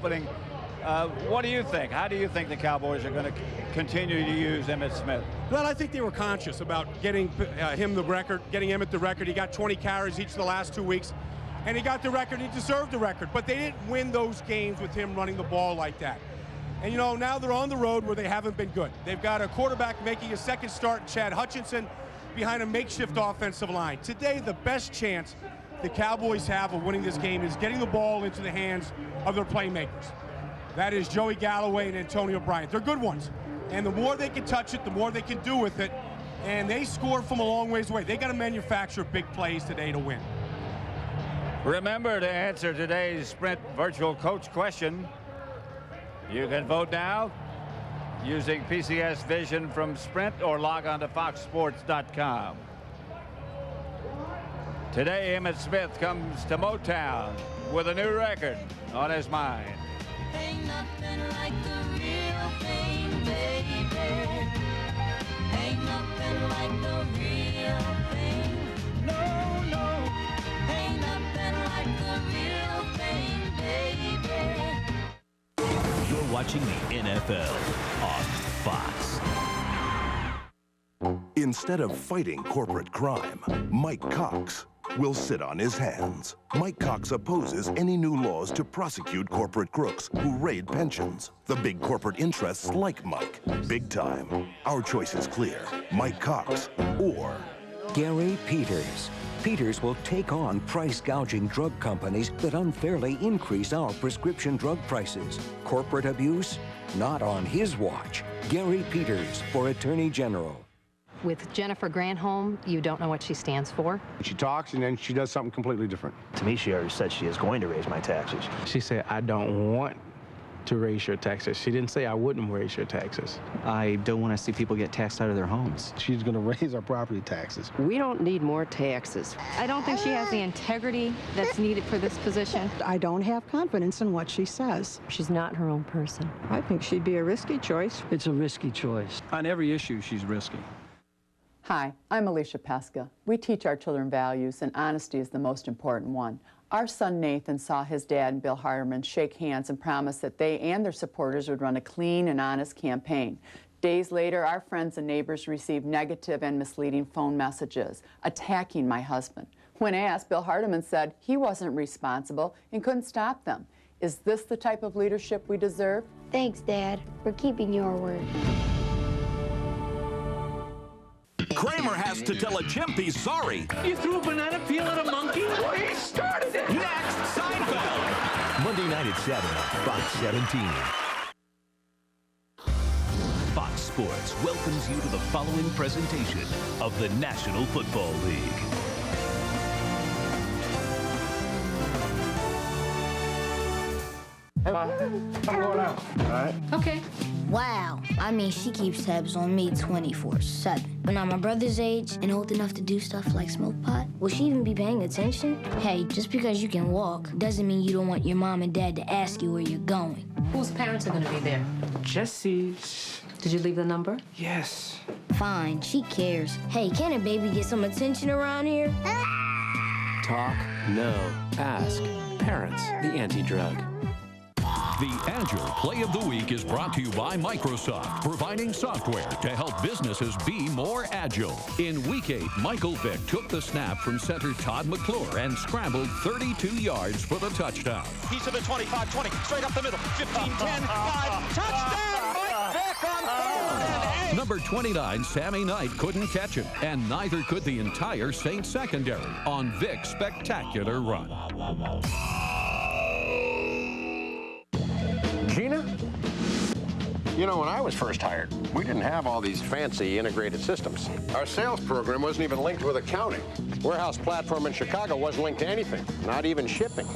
What do you think? How do you think the Cowboys are going to continue to use Emmitt Smith? Well, I think they were conscious about getting him the record, getting Emmitt the record. He got 20 carries each of the last 2 weeks, and he got the record. He deserved the record, but they didn't win those games with him running the ball like that. And, you know, now they're on the road where they haven't been good. They've got a quarterback making a second start, Chad Hutchinson, behind a makeshift offensive line. Today, the best chance the Cowboys have of winning this game is getting the ball into the hands of their playmakers. That is Joey Galloway and Antonio Bryant. They're good ones. And the more they can touch it, the more they can do with it. And they score from a long ways away. They got to manufacture big plays today to win. Remember to answer today's Sprint virtual coach question. You can vote now using PCS Vision from Sprint or log on to foxsports.com. Today, Emmitt Smith comes to Motown with a new record on his mind. Ain't nothing like the real thing, baby. Ain't nothing like the real thing. No, no. Ain't nothing like the real thing, baby. You're watching the NFL on Fox. Instead of fighting corporate crime, Mike Cox will sit on his hands. Mike Cox opposes any new laws to prosecute corporate crooks who raid pensions. The big corporate interests like Mike. Big time. Our choice is clear. Mike Cox or Gary Peters. Peters will take on price-gouging drug companies that unfairly increase our prescription drug prices. Corporate abuse? Not on his watch. Gary Peters for Attorney General. With Jennifer Granholm, you don't know what she stands for. She talks and then she does something completely different. To me, she already said she is going to raise my taxes. She said, I don't want to raise your taxes. She didn't say I wouldn't raise your taxes. I don't want to see people get taxed out of their homes. She's going to raise our property taxes. We don't need more taxes. I don't think she has the integrity that's needed for this position. I don't have confidence in what she says. She's not her own person. I think she'd be a risky choice. It's a risky choice. On every issue, she's risky. Hi, I'm Alicia Pesca. We teach our children values, and honesty is the most important one. Our son Nathan saw his dad and Bill Hardeman shake hands and promise that they and their supporters would run a clean and honest campaign. Days later, our friends and neighbors received negative and misleading phone messages attacking my husband. When asked, Bill Hardeman said he wasn't responsible and couldn't stop them. Is this the type of leadership we deserve? Thanks, Dad, for keeping your word. Kramer has to tell a chimp he's sorry. You threw a banana peel at a monkey? Well, he started it. Next, Seinfeld. Monday night at 7 on Fox 17. Fox Sports welcomes you to the following presentation of the National Football League. I'm going out. All right? Okay. Wow. I mean, she keeps tabs on me 24/7. When I'm my brother's age and old enough to do stuff like smoke pot, will she even be paying attention? Hey, just because you can walk doesn't mean you don't want your mom and dad to ask you where you're going. Whose parents are going to be there? Jesse's. Did you leave the number? Yes. Fine, she cares. Hey, can a baby get some attention around here? Talk, no, ask. Parents, the anti-drug. The Agile Play of the Week is brought to you by Microsoft, providing software to help businesses be more agile. In Week 8, Michael Vick took the snap from center Todd McClure and scrambled 32 yards for the touchdown. He's to the 25-20, straight up the middle, 15-10, 5, touchdown, Mike Vick on 3rd and 8. Number 29, Sammy Knight, couldn't catch him, and neither could the entire Saints secondary on Vick's spectacular run. Gina? You know, when I was first hired, we didn't have all these fancy integrated systems. Our sales program wasn't even linked with accounting. Warehouse platform in Chicago wasn't linked to anything, not even shipping.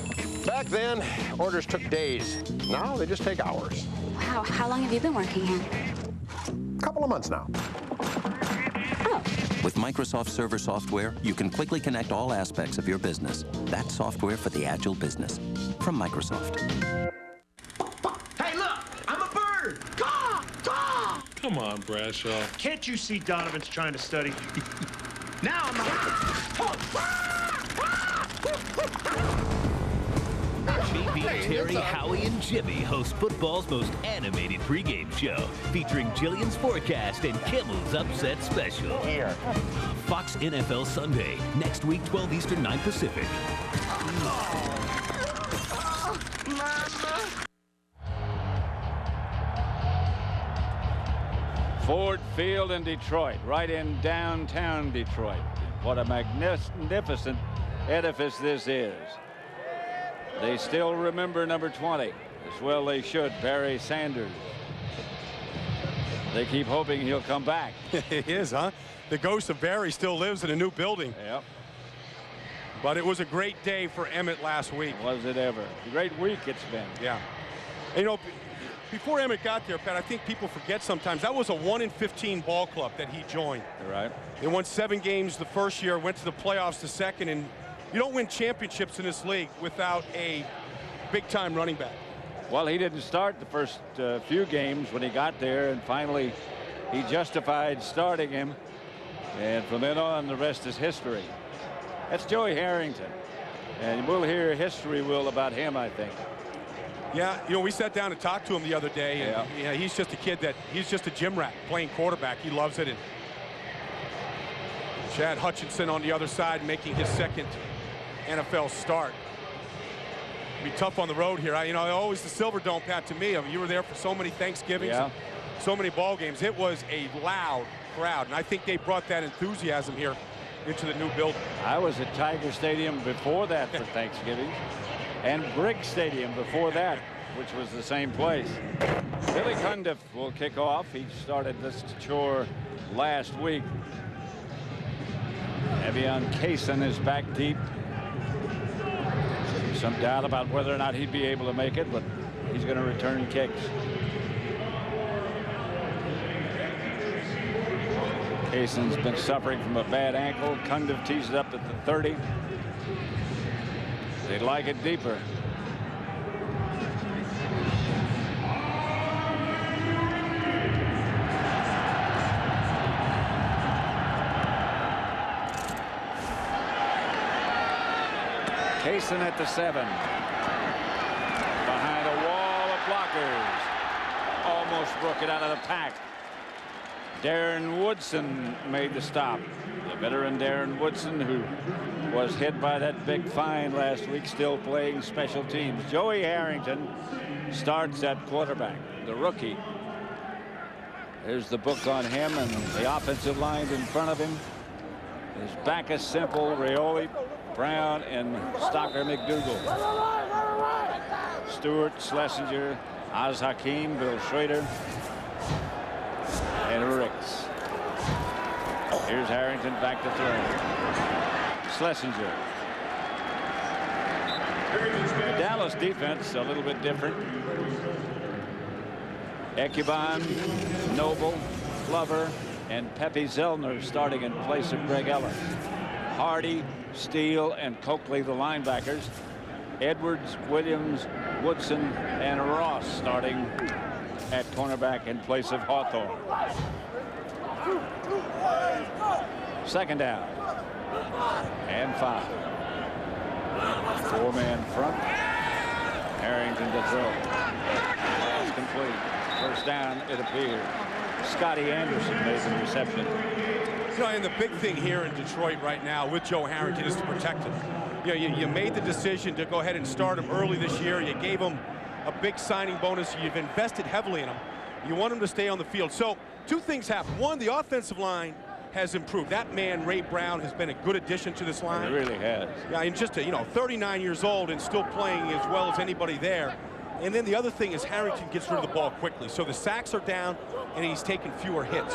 Back then, orders took days. Now they just take hours. Wow, how long have you been working here? A couple of months now. Oh. With Microsoft Server software, you can quickly connect all aspects of your business. That's software for the agile business. From Microsoft. Hey, look, I'm a bird. Caw, caw. Come on, Bradshaw. Can't you see Donovan's trying to study? Now I'm a... Meet Big Terry, Howie, and Jimmy host football's most animated pregame show, featuring Jillian's forecast and Kimmel's upset special. Here. Fox NFL Sunday, next week, 12 Eastern, 9 Pacific. Ford Field in Detroit, right in downtown Detroit. What a magnificent edifice this is. They still remember number 20, as well they should, Barry Sanders. They keep hoping he'll come back. It is, huh? The ghost of Barry still lives in a new building. Yep. But it was a great day for Emmett last week. Was it ever? A great week it's been. Yeah. And, you know, before Emmett got there, Pat, I think people forget sometimes that was a 1-in-15 ball club that he joined. Right. They won 7 games the first year, went to the playoffs the second, and you don't win championships in this league without a big-time running back. Well, he didn't start the first few games when he got there, and finally he justified starting him. And from then on, the rest is history. That's Joey Harrington. And we'll hear history, Will, about him, I think. Yeah, you know, we sat down and talked to him the other day, and yeah, he's just a kid he's just a gym rat playing quarterback. He loves it. And Chad Hutchinson on the other side making his second NFL start. Be tough on the road here. You know, always the Silver Dome, Pat, to me. I mean, you were there for so many Thanksgivings, so many ball games. It was a loud crowd, and I think they brought that enthusiasm here into the new building. I was at Tiger Stadium before that for Thanksgiving, and Briggs Stadium before that, which was the same place. Billy Cundiff will kick off. He started this chore last week. Evian Kaysen is back deep. Some doubt about whether or not he'd be able to make it, but he's going to return kicks. Kaysen's been suffering from a bad ankle. Cundiff tees it up at the 30. They'd like it deeper. Kaysen at the 7. Behind a wall of blockers. Almost broke it out of the pack. Darren Woodson made the stop. The veteran Darren Woodson, who was hit by that big fine last week, still playing special teams. Joey Harrington starts at quarterback, the rookie. There's the book on him, and the offensive line in front of him is Backus, Simple, Rioli, Brown, and Stocker McDougal. Stewart, Schlesinger, Oz Hakeem, Bill Schrader, and Ricks. Here's Harrington back to throw. Schlesinger. The Dallas defense a little bit different. Ekuban, Noble, Glover, and Pepe Zellner starting in place of Greg Ellis. Hardy, Steele, and Coakley, the linebackers. Edwards, Williams, Woodson, and Ross starting at cornerback in place of Hawthorne. Second down. And 5. 4-man front. Harrington to throw. Pass complete. First down, it appears. Scotty Anderson made the reception. You know, and the big thing here in Detroit right now with Joe Harrington is to protect him. You know, you made the decision to go ahead and start him early this year. You gave him a big signing bonus. You've invested heavily in him. You want him to stay on the field. So 2 things happen. One, the offensive line has improved. That man, Ray Brown, has been a good addition to this line. He really has. Yeah, and just, 39 years old and still playing as well as anybody there. And then the other thing is Harrington gets rid of the ball quickly. So the sacks are down, and he's taking fewer hits.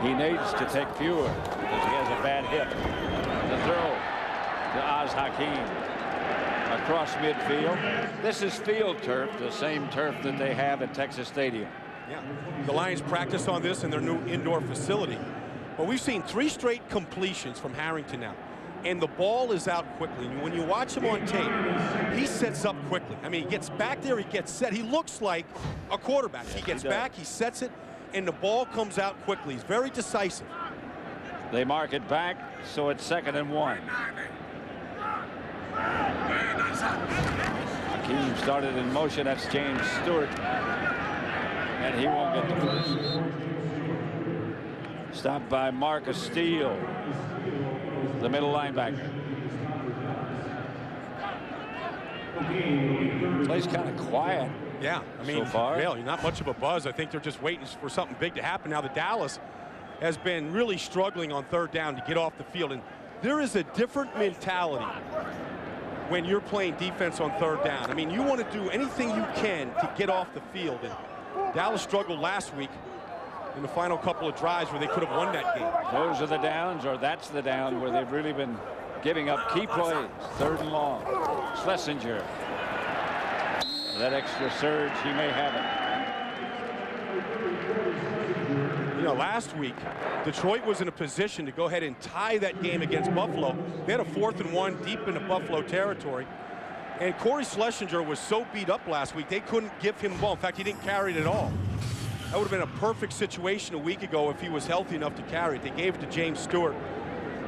He needs to take fewer because he has a bad hip. The throw to Oz Hakeem across midfield. This is field turf, the same turf that they have at Texas Stadium. Yeah, the Lions practice on this in their new indoor facility. But we've seen 3 straight completions from Harrington now. And the ball is out quickly. And when you watch him on tape, he sets up quickly. I mean, he gets back there, he gets set. He looks like a quarterback. He gets back, he sets it, and the ball comes out quickly. He's very decisive. They mark it back, so it's 2nd and 1. Hakeem started in motion. That's James Stewart. And he won't get the first. Stopped by Marcus Steele, the middle linebacker. Plays kind of quiet. Yeah, I mean, so far. really, not much of a buzz. I think they're just waiting for something big to happen. Now, the Dallas has been really struggling on third down to get off the field, and there is a different mentality when you're playing defense on third down. I mean, you want to do anything you can to get off the field, and Dallas struggled last week in the final couple of drives where they could have won that game. Those are the downs, or that's the down where they've really been giving up key plays. Third and long. Schlesinger. That extra surge, he may have it. You know, last week, Detroit was in a position to go ahead and tie that game against Buffalo. They had a 4th and 1 deep into Buffalo territory. And Corey Schlesinger was so beat up last week, they couldn't give him the ball. In fact, he didn't carry it at all. That would have been a perfect situation a week ago if he was healthy enough to carry it. They gave it to James Stewart,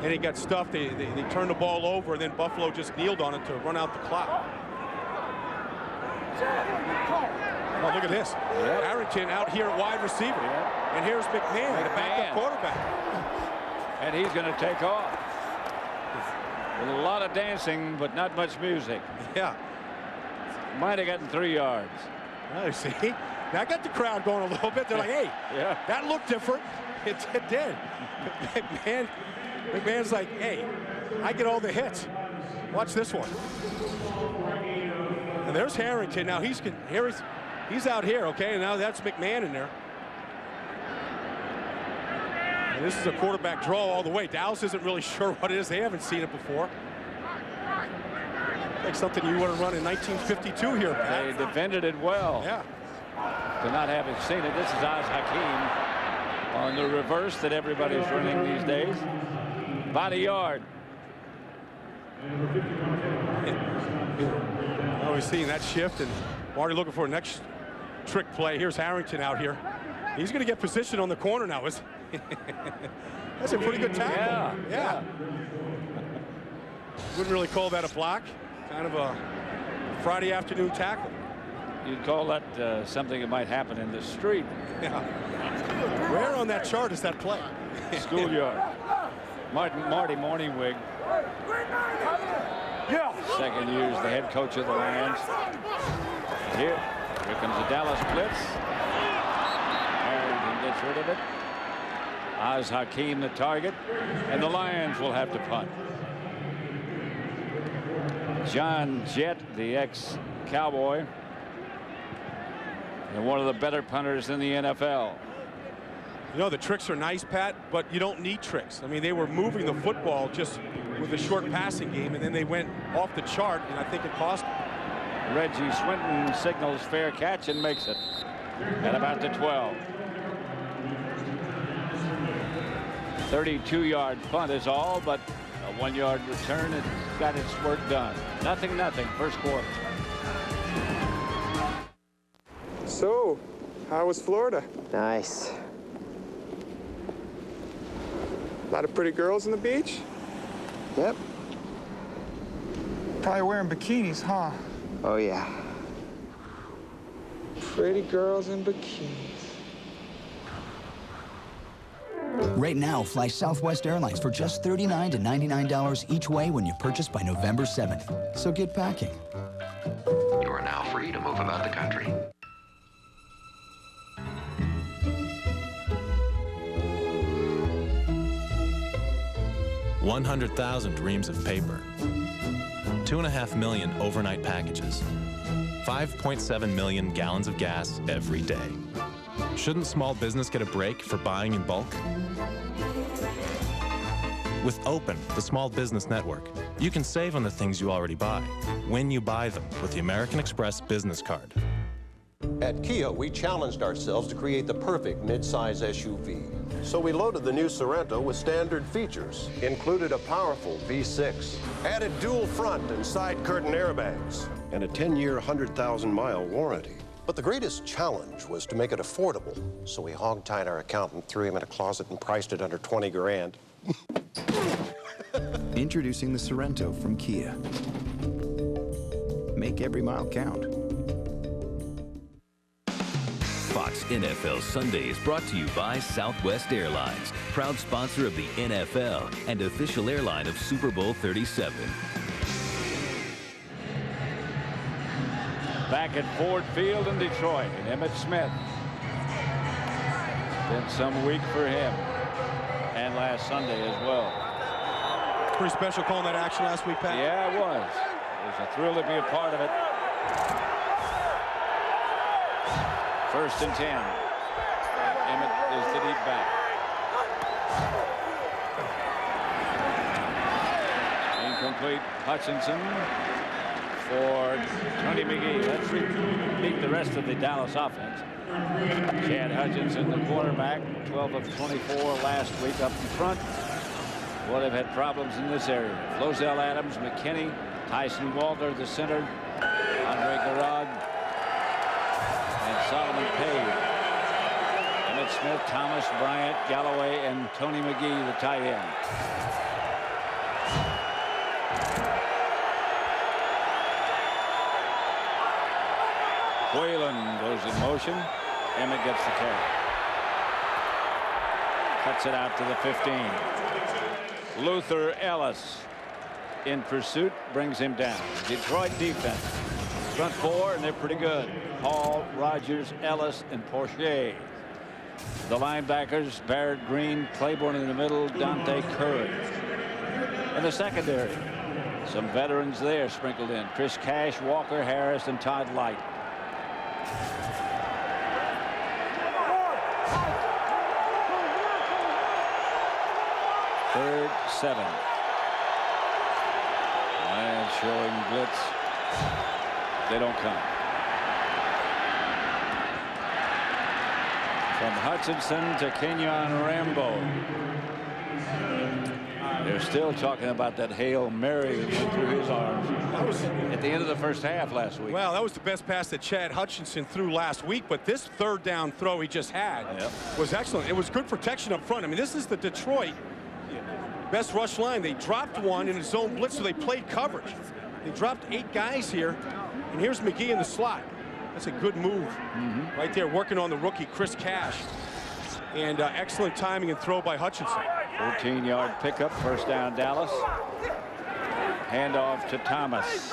and he got stuffed. They turned the ball over, and then Buffalo just kneeled on it to run out the clock. Oh, look at this. Yep. Harrington out here at wide receiver. Yep. And here's McMahon, the backup quarterback. And he's going to take off. With a lot of dancing, but not much music. Yeah. Might have gotten 3 yards. Oh, see? That got the crowd going a little bit. They're like, hey, yeah, that looked different. It did. McMahon's like, hey, I get all the hits. Watch this one. And there's Harrington. Now he's out here, okay? And now that's McMahon in there. And this is a quarterback draw all the way. Dallas isn't really sure what it is. They haven't seen it before. Like something you would have run in 1952 here, Pat. They defended it well. Yeah. To not having seen it. This is Oz Hakeem on the reverse that everybody's running these days. About a yard. Oh, we've seen that shift, and Marty looking for a next trick play. Here's Harrington out here. He's going to get position on the corner now. That's a pretty good tackle. Yeah. Wouldn't really call that a block. Kind of a Friday afternoon tackle. You'd call that something that might happen in the street. Yeah. Where on that chart is that play? Schoolyard. Marty Morningwig. Yeah. Second year as the head coach of the Lions. Here comes the Dallas blitz. Harrington gets rid of it. Oz Hakeem the target, and the Lions will have to punt. John Jett, the ex-Cowboy, and one of the better punters in the NFL. You know, the tricks are nice, Pat, but you don't need tricks. I mean, they were moving the football just with a short passing game, and then they went off the chart, and I think it cost them. Reggie Swinton signals fair catch and makes it at about the 12. 32-yard punt is all, but a 1-yard return. It's got its work done. Nothing, first quarter. So, how was Florida? Nice. A lot of pretty girls on the beach? Yep. Probably wearing bikinis, huh? Oh, yeah. Pretty girls in bikinis. Right now, fly Southwest Airlines for just $39 to $99 each way when you purchase by November 7th. So get packing. You are now free to move about the country. $100,000 reams of paper, 2.5 million overnight packages, 5.7 million gallons of gas every day. Shouldn't small business get a break for buying in bulk? With Open, the small business network, you can save on the things you already buy when you buy them with the American Express business card. At Kia, we challenged ourselves to create the perfect mid-size SUV. So we loaded the new Sorento with standard features, included a powerful V6, added dual front and side curtain airbags, and a 10-year, 100,000-mile warranty. But the greatest challenge was to make it affordable, so we hog-tied our accountant, threw him in a closet, and priced it under 20 grand. Introducing the Sorento from Kia. make every mile count. Fox NFL Sunday is brought to you by Southwest Airlines, proud sponsor of the NFL and official airline of Super Bowl 37. Back at Ford Field in Detroit, and Emmitt Smith. Been some week for him, and last Sunday as well. Pretty special calling that action last week, Pat. Yeah, it was. It was a thrill to be a part of it. 1st and 10. Emmitt is the deep back. Incomplete. Hutchinson for Tony McGee. Let's repeat the rest of the Dallas offense. Chad Hutchinson, the quarterback, 12 of 24 last week up in front. Well, they've had problems in this area. Flozell Adams, McKinney, Tyson Walter, the center, Andre Garrod, and Solomon Page. Emmitt Smith, Thomas Bryant, Galloway, and Tony McGee, the tight end. Whalen goes in motion. Emmitt gets the carry. Cuts it out to the 15. Luther Ellis in pursuit, brings him down. Detroit defense. Front four, and they're pretty good. Hall, Rogers, Ellis, and Portier. The linebackers, Barrett Green, Claiborne in the middle, Dante Curry. In the secondary, some veterans there sprinkled in. Chris Cash, Walker Harris, and Todd Light. Third, 7. Lions showing blitz. They don't come. From Hutchinson to Kenyon Rambo. They're still talking about that Hail Mary that went through his arms. That was at the end of the first half last week. Well, that was the best pass that Chad Hutchinson threw last week, but this 3rd down throw he just had was excellent. It was good protection up front. I mean, this is the Detroit best rush line. They dropped one in a zone blitz, so they played coverage. They dropped 8 guys here, and here's McGee in the slot. That's a good move right there, working on the rookie Chris Cash. And excellent timing and throw by Hutchinson. 14-yard pickup, 1st down Dallas. Handoff to Thomas.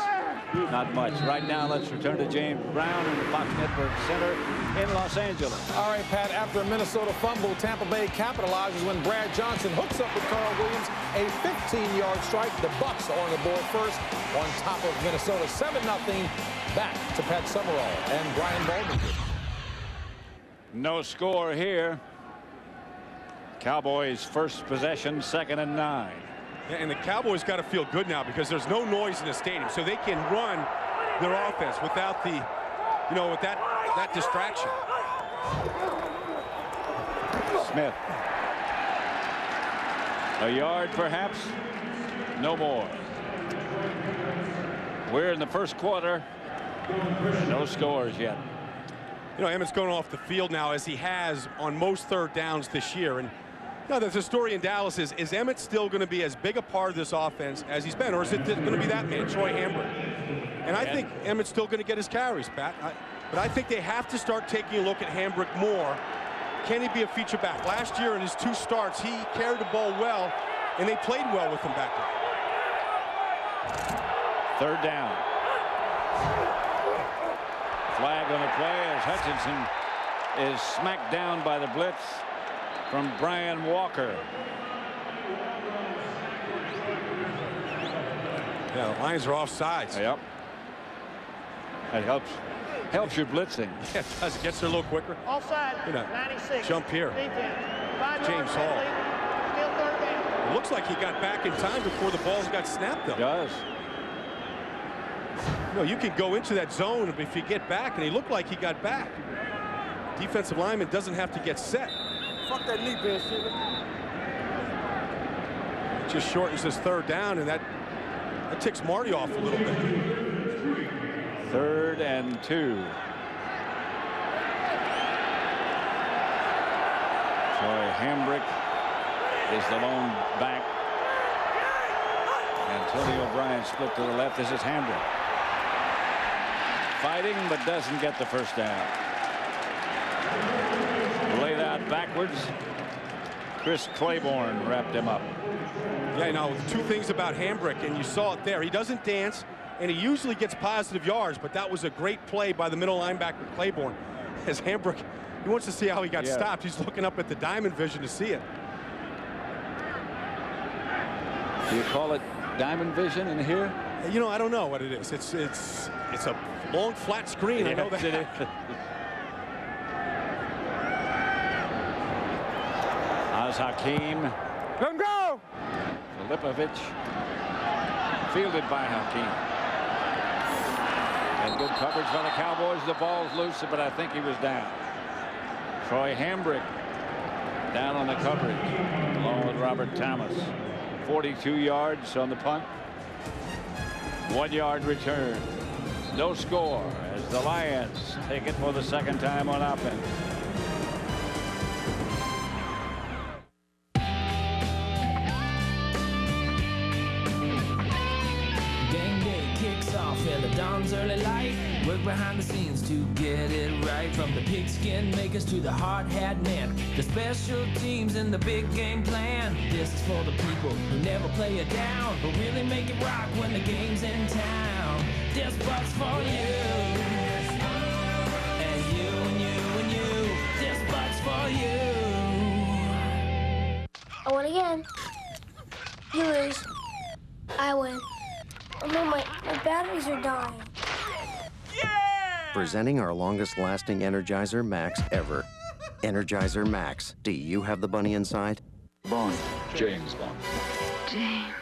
Not much. Right now, let's return to James Brown in the Fox Network Center in Los Angeles. All right, Pat, after a Minnesota fumble, Tampa Bay capitalizes when Brad Johnson hooks up with Carl Williams. A 15-yard strike. The Bucs are on the board first on top of Minnesota. 7-0. Back to Pat Summerall and Brian Baldwin. No score here. Cowboys first possession, 2nd and 9. And the Cowboys got to feel good now because there's no noise in the stadium, so they can run their offense without the, with that distraction. Smith. A yard, perhaps. No more. We're in the first quarter. No scores yet. Emmitt's going off the field now, as he has on most 3rd downs this year. And the story in Dallas is Emmitt still going to be as big a part of this offense as he's been, or is it going to be that man, Troy Hambrick? And I think Emmitt's still going to get his carries, Pat. But I think they have to start taking a look at Hambrick more. Can he be a feature back? Last year in his 2 starts, he carried the ball well, and they played well with him back there. 3rd down. Flag on the play as Hutchinson is smacked down by the blitz from Brian Walker. Yeah, the Lions are offsides. Yep. That helps your blitzing. Yeah, it does. It gets there a little quicker. Offside, 96. Jump here. James Hall. Still 3rd down. It looks like he got back in time before the balls got snapped, though. It does. You can go into that zone if you get back, and he looked like he got back. Defensive lineman doesn't have to get set. Fuck that knee, Ben. Just shortens his 3rd down, and that ticks Marty off a little bit. 3rd and 2. Troy Hambrick is the lone back. Antonio O'Brien split to the left. This is Hambrick. fighting, but doesn't get the first down. Laid out backwards. Chris Claiborne wrapped him up. Yeah, you know, two things about Hambrick, and you saw it there. He doesn't dance, and he usually gets positive yards, but that was a great play by the middle linebacker, Claiborne. As Hambrick, he wants to see how he got stopped. He's looking up at the diamond vision to see it. Do you call it diamond vision in here? You know, I don't know what it is. It's a long, flat screen. I know that. It is. How's Hakeem? Let him go! Filipovic fielded by Hakeem. And good coverage by the Cowboys. The ball's loose, but I think he was down. Troy Hambrick down on the coverage along with Robert Thomas. 42 yards on the punt. 1 yard return. No score as the Lions take it for the second time on offense. Game day kicks off in the dawn's early light. Work behind the scenes to get it right. From the pigskin makers to the hard hat men, the special teams and the big game plan. This is for the people who never play it down, but really make it rock when the game's in town. This but's for you. And you and you and you. This but's for you. I win again. You lose. I win. I mean, my batteries are dying. Presenting our longest-lasting Energizer Max ever. Energizer Max. Do you have the bunny inside? Bond. James Bond. James.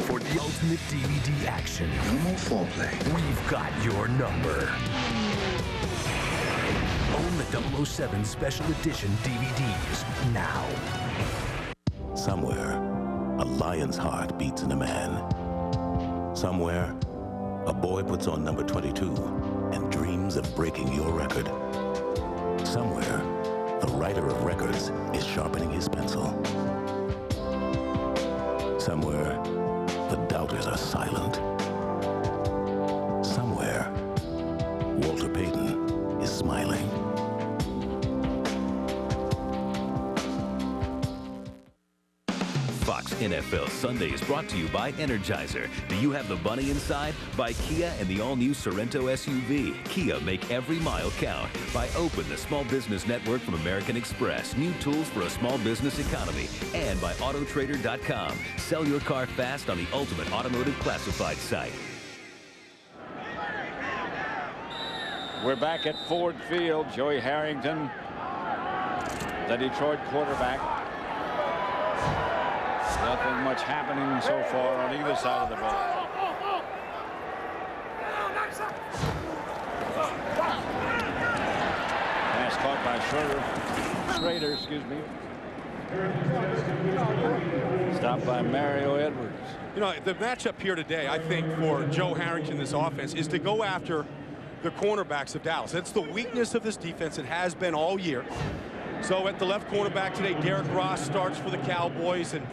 For the ultimate DVD action. No more foreplay. We've got your number. Own the 007 Special Edition DVDs now. Somewhere, a lion's heart beats in a man. Somewhere, a boy puts on number 22 and dreams of breaking your record. Somewhere, the writer of records is sharpening his pencil. Somewhere, the doubters are silent. Somewhere, Walter Payton is smiling. Fox NFL Sunday is brought to you by Energizer. Do you have the bunny inside? By Kia and the all-new Sorento SUV. Kia, make every mile count. By Open, the small business network from American Express. New tools for a small business economy. And by Autotrader.com. Sell your car fast on the ultimate automotive classified site. We're back at Ford Field. Joey Harrington, the Detroit quarterback. Nothing much happening so far on either side of the ball. Pass caught by Schrader, excuse me. Stopped by Mario Edwards. You know, the matchup here today, I think, for Joe Harrington, this offense, is to go after the cornerbacks of Dallas. That's the weakness of this defense. It has been all year. So at the left cornerback today, Derek Ross starts for the Cowboys, and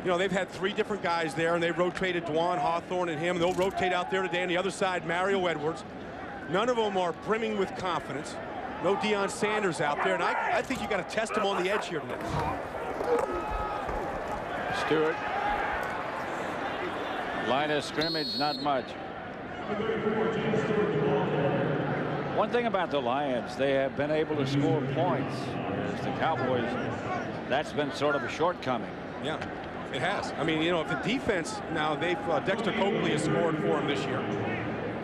you know, they've had three different guys there, and they rotated Dwan Hawthorne and him. They'll rotate out there today. On the other side, Mario Edwards. None of them are brimming with confidence. No Deion Sanders out there, and I think you got to test him on the edge here today. Stewart. Line of scrimmage, not much. One thing about the Lions, they have been able to score points, whereas the Cowboys, that's been sort of a shortcoming. Yeah. It has. I mean, you know, if the defense, now they've, Dexter Coakley has scored for him this year.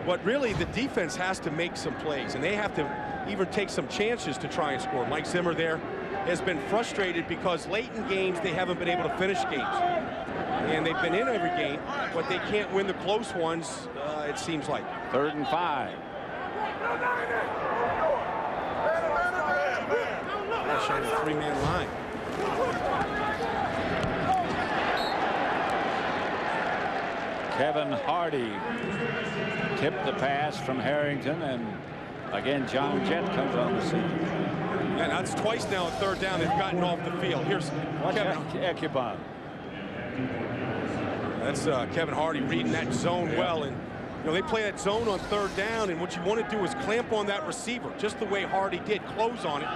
But really, the defense has to make some plays, and they have to even take some chances to try and score. Mike Zimmer there has been frustrated because late in games, they haven't been able to finish games. And they've been in every game, but they can't win the close ones, it seems like. 3rd and 5. That's showing a 3-man line. Kevin Hardy tipped the pass from Harrington, and again John Jett comes on the scene. And that's twice now on 3rd down they've gotten off the field. Here's Kevin Ekubon. That's Kevin Hardy reading that zone well, and You know, they play that zone on 3rd down, and what you want to do is clamp on that receiver, just the way Hardy did, close on it.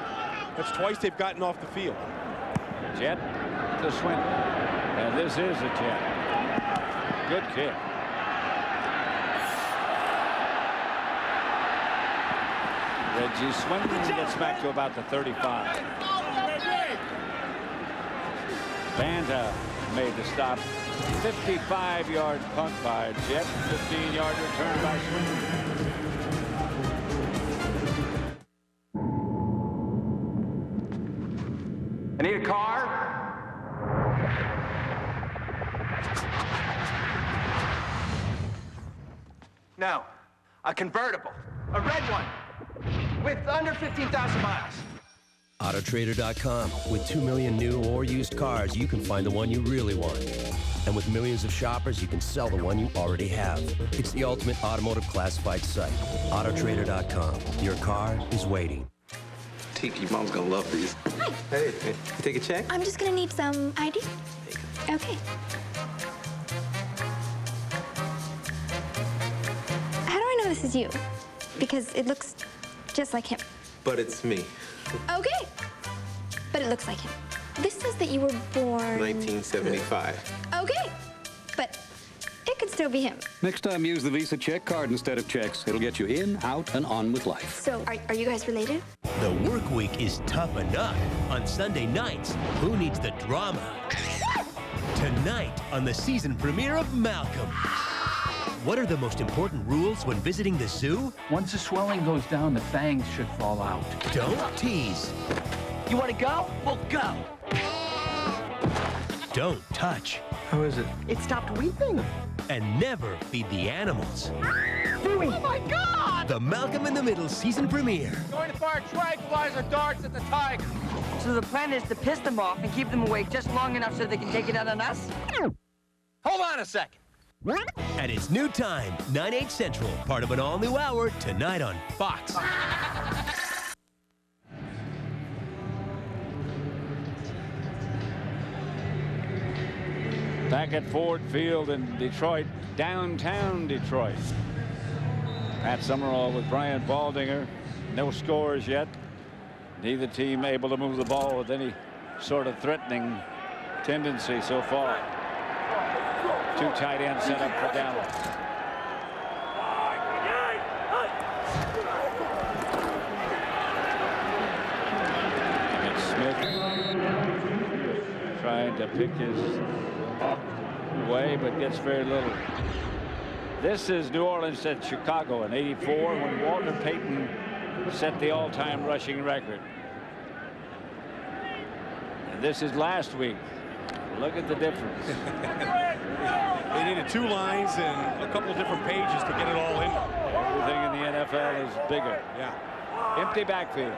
That's twice they've gotten off the field. Jet to Swinton. And this is a jet. Good kick. Reggie Swinton gets back to about the 35. Banta made the stop. 55-yard punt by Jet. 15-yard return by Swinton. I need a car. No, a convertible, a red one, with under 15,000 miles. Autotrader.com. With 2 million new or used cars, you can find the one you really want. And with millions of shoppers, you can sell the one you already have. It's the ultimate automotive classified site. Autotrader.com. Your car is waiting. Tiki, your mom's gonna love these. Hi. Hey, you take a check? I'm just gonna need some ID. Okay. How do I know this is you? Because it looks just like him. But it's me. Okay. But it looks like him. This says that you were born... 1975. Okay. But it could still be him. Next time, use the Visa check card instead of checks. It'll get you in, out, and on with life. So, are you guys related? The work week is tough enough. On Sunday nights, who needs the drama? Tonight, on the season premiere of Malcolm. What are the most important rules when visiting the zoo? Once the swelling goes down, the fangs should fall out. Don't tease. You want to go? We'll go. Don't touch. How is it? It stopped weeping. And never feed the animals. Oh my God! The Malcolm in the Middle season premiere. Going to fire tranquilizer darts at the tiger. So the plan is to piss them off and keep them awake just long enough so they can take it out on us? Hold on a second. At its new time, 9/8 Central, part of an all-new hour, tonight on Fox. Back at Ford Field in Detroit, downtown Detroit. Pat Summerall with Brian Baldinger. No scores yet. Neither team able to move the ball with any sort of threatening tendency so far. Two tight ends set up for Dallas. And Smith trying to pick his way, but gets very little. This is New Orleans at Chicago in '84 when Walter Payton set the all-time rushing record. And this is last week. Look at the difference. They needed 2 lines and a couple of different pages to get it all in. Everything in the NFL is bigger. Yeah. Empty backfield. The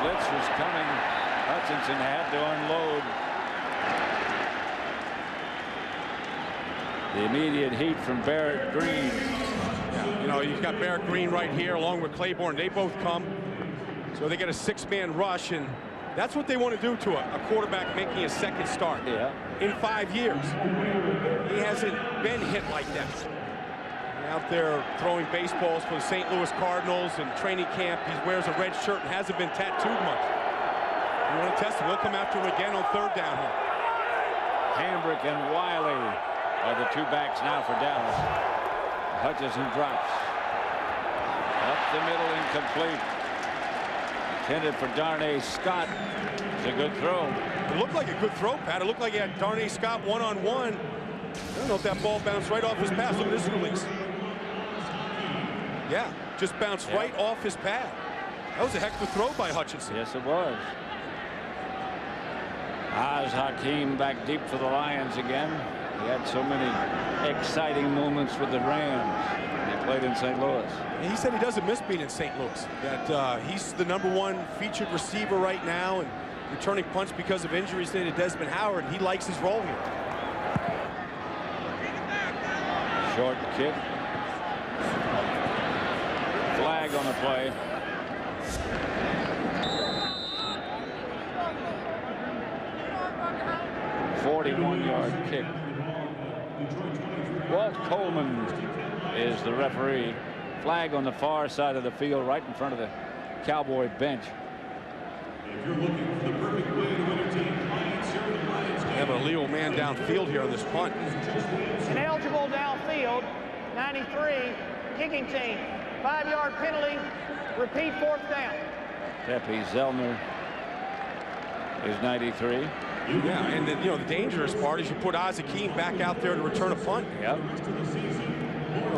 blitz was coming. Hutchinson had to unload. The immediate heat from Barrett Green. Yeah, you know, you've got Barrett Green right here along with Claiborne. They both come. So they get a 6-man rush, and that's what they want to do to a quarterback making his second start. Yeah. In 5 years. He hasn't been hit like that. Out there throwing baseballs for the St. Louis Cardinals in training camp. He wears a red shirt and hasn't been tattooed much. You want to test him? We'll come after him again on 3rd down here. Hambrick and Wiley are the 2 backs now for Dallas. Hutchinson drops. Up the middle, incomplete. Intended for Darnay Scott. It's a good throw. It looked like a good throw, Pat. It looked like he had Darnay Scott one-on-one. I don't know if that ball bounced right off his pass. Look at this release. Yeah, just bounced right off his pad. That was a heck of a throw by Hutchinson. Yes, it was. Oz Hakeem back deep for the Lions again. He had so many exciting moments with the Rams. He played in St. Louis. And he said he doesn't miss being in St. Louis. That he's the #1 featured receiver right now and returning punts because of injuries to Desmond Howard. And he likes his role here. Short kick. Flag on the play. '41-yard kick. Walt Coleman is the referee. Flag on the far side of the field, right in front of the Cowboy bench. If you're looking for the perfect way to win a team, have a legal man downfield here on this punt. Ineligible downfield, 93, kicking team. 5-yard penalty, repeat 4th down. Pepe Zellner is 93. Yeah, and the dangerous part is you put Akeem back out there to return a punt. Yep.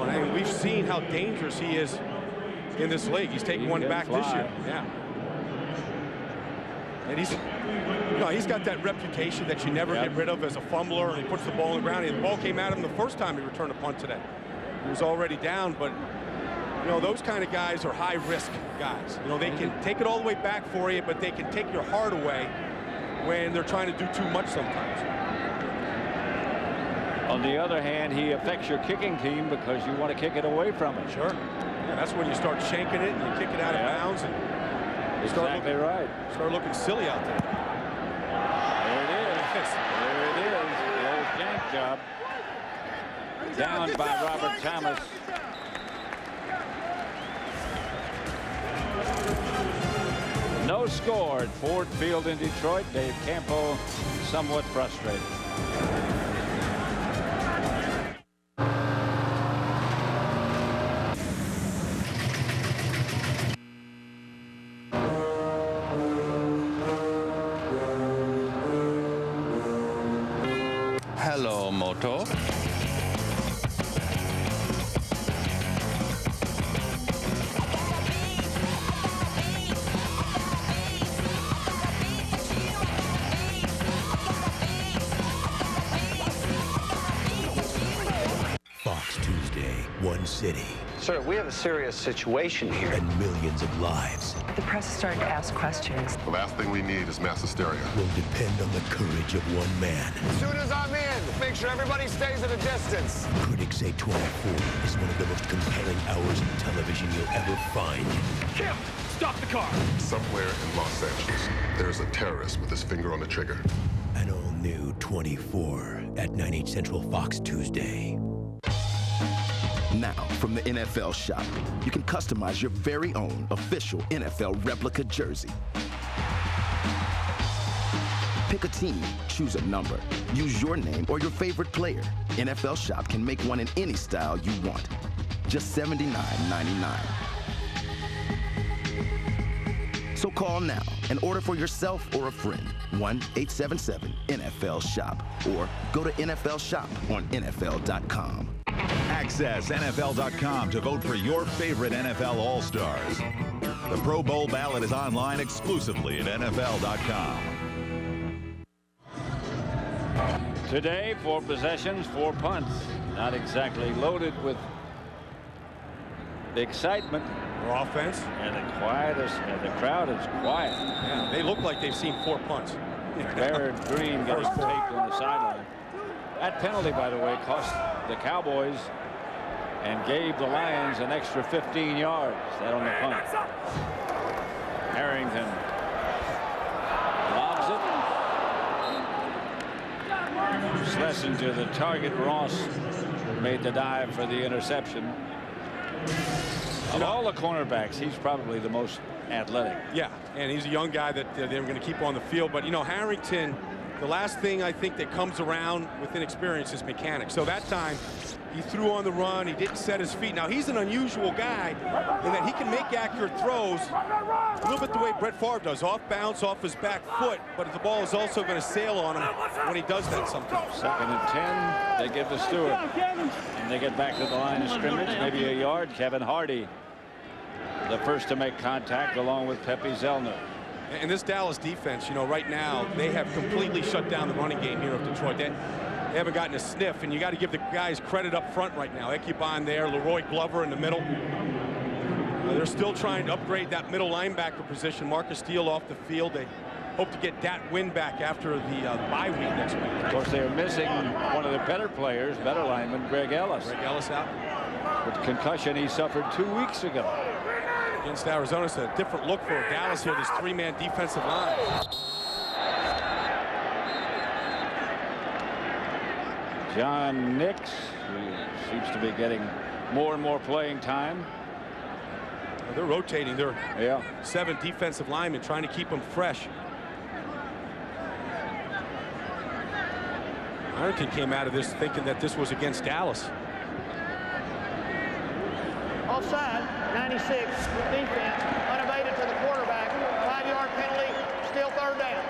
And we've seen how dangerous he is in this league. He's taken one back this year. Yeah. And he's got that reputation that you never get rid of as a fumbler, and he puts the ball on the ground. And the ball came at him the first time he returned a punt today. He was already down, but those kind of guys are high-risk guys. They can take it all the way back for you, but they can take your heart away when they're trying to do too much sometimes. On the other hand, he affects your kicking team because you want to kick it away from it. Sure. Yeah, that's when you start shanking it and you kick it out of bounds. And exactly right. Start looking silly out there. There it is. There it is. The old yank job. Down by Robert Thomas. No score at Ford Field in Detroit. Dave Campo somewhat frustrated. Hello, Moto. Fox Tuesday, one city. Sir, we have a serious situation here. And millions of lives. The press is starting to ask questions. The last thing we need is mass hysteria. Will depend on the courage of one man. As soon as I'm in, make sure everybody stays at a distance. Critics say 24 is one of the most compelling hours in television you'll ever find. Kim, stop the car! Somewhere in Los Angeles, there's a terrorist with his finger on the trigger. An all-new 24 at 9, 8 Central Fox Tuesday. Now, from the NFL Shop, you can customize your very own official NFL replica jersey. Pick a team, choose a number, use your name or your favorite player. NFL Shop can make one in any style you want. Just $79.99. So call now and order for yourself or a friend. 1-877-NFL-SHOP or go to NFL Shop on NFL.com. Access NFL.com to vote for your favorite NFL All-Stars. The Pro Bowl ballot is online exclusively at NFL.com. Today, 4 possessions, 4 punts. Not exactly loaded with excitement. Or offense. And the crowd is quiet. Yeah, they look like they've seen 4 punts. Barrett Green getting taped on the sideline. That penalty, by the way, cost the Cowboys and gave the Lions an extra 15 yards. That on the punt. Harrington lobs it. Schlesinger, the target. Ross made the dive for the interception. Of all the cornerbacks, he's probably the most athletic. Yeah, and he's a young guy that they're going to keep on the field. But, Harrington, the last thing I think that comes around with inexperience is mechanics. So that time, he threw on the run. He didn't set his feet. Now, he's an unusual guy in that he can make accurate throws a little bit the way Brett Favre does, off bounce, off his back foot, but the ball is also going to sail on him when he does that sometimes. 2nd and 10, they give to Stewart. And they get back to the line of scrimmage, maybe a yard. Kevin Hardy, the first to make contact, along with Pepe Zellner. And this Dallas defense, right now, they have completely shut down the running game here of Detroit. They haven't gotten a sniff, and you got to give the guys credit up front right now. Ekubon there, Leroy Glover in the middle. They're still trying to upgrade that middle linebacker position. Marcus Steele off the field. They hope to get Dat Wynn back after the bye week next week. Of course, they're missing one of the better players, better lineman, Greg Ellis. Greg Ellis out. With concussion he suffered 2 weeks ago. Against Arizona, it's a different look for Dallas here, this 3-man defensive line. John Nix, who seems to be getting more and more playing time. They're rotating. They're 7 defensive linemen trying to keep them fresh. Ironton came out of this thinking that this was against Dallas. Offside, 96, defense, unabated to the quarterback, 5-yard penalty, still third down.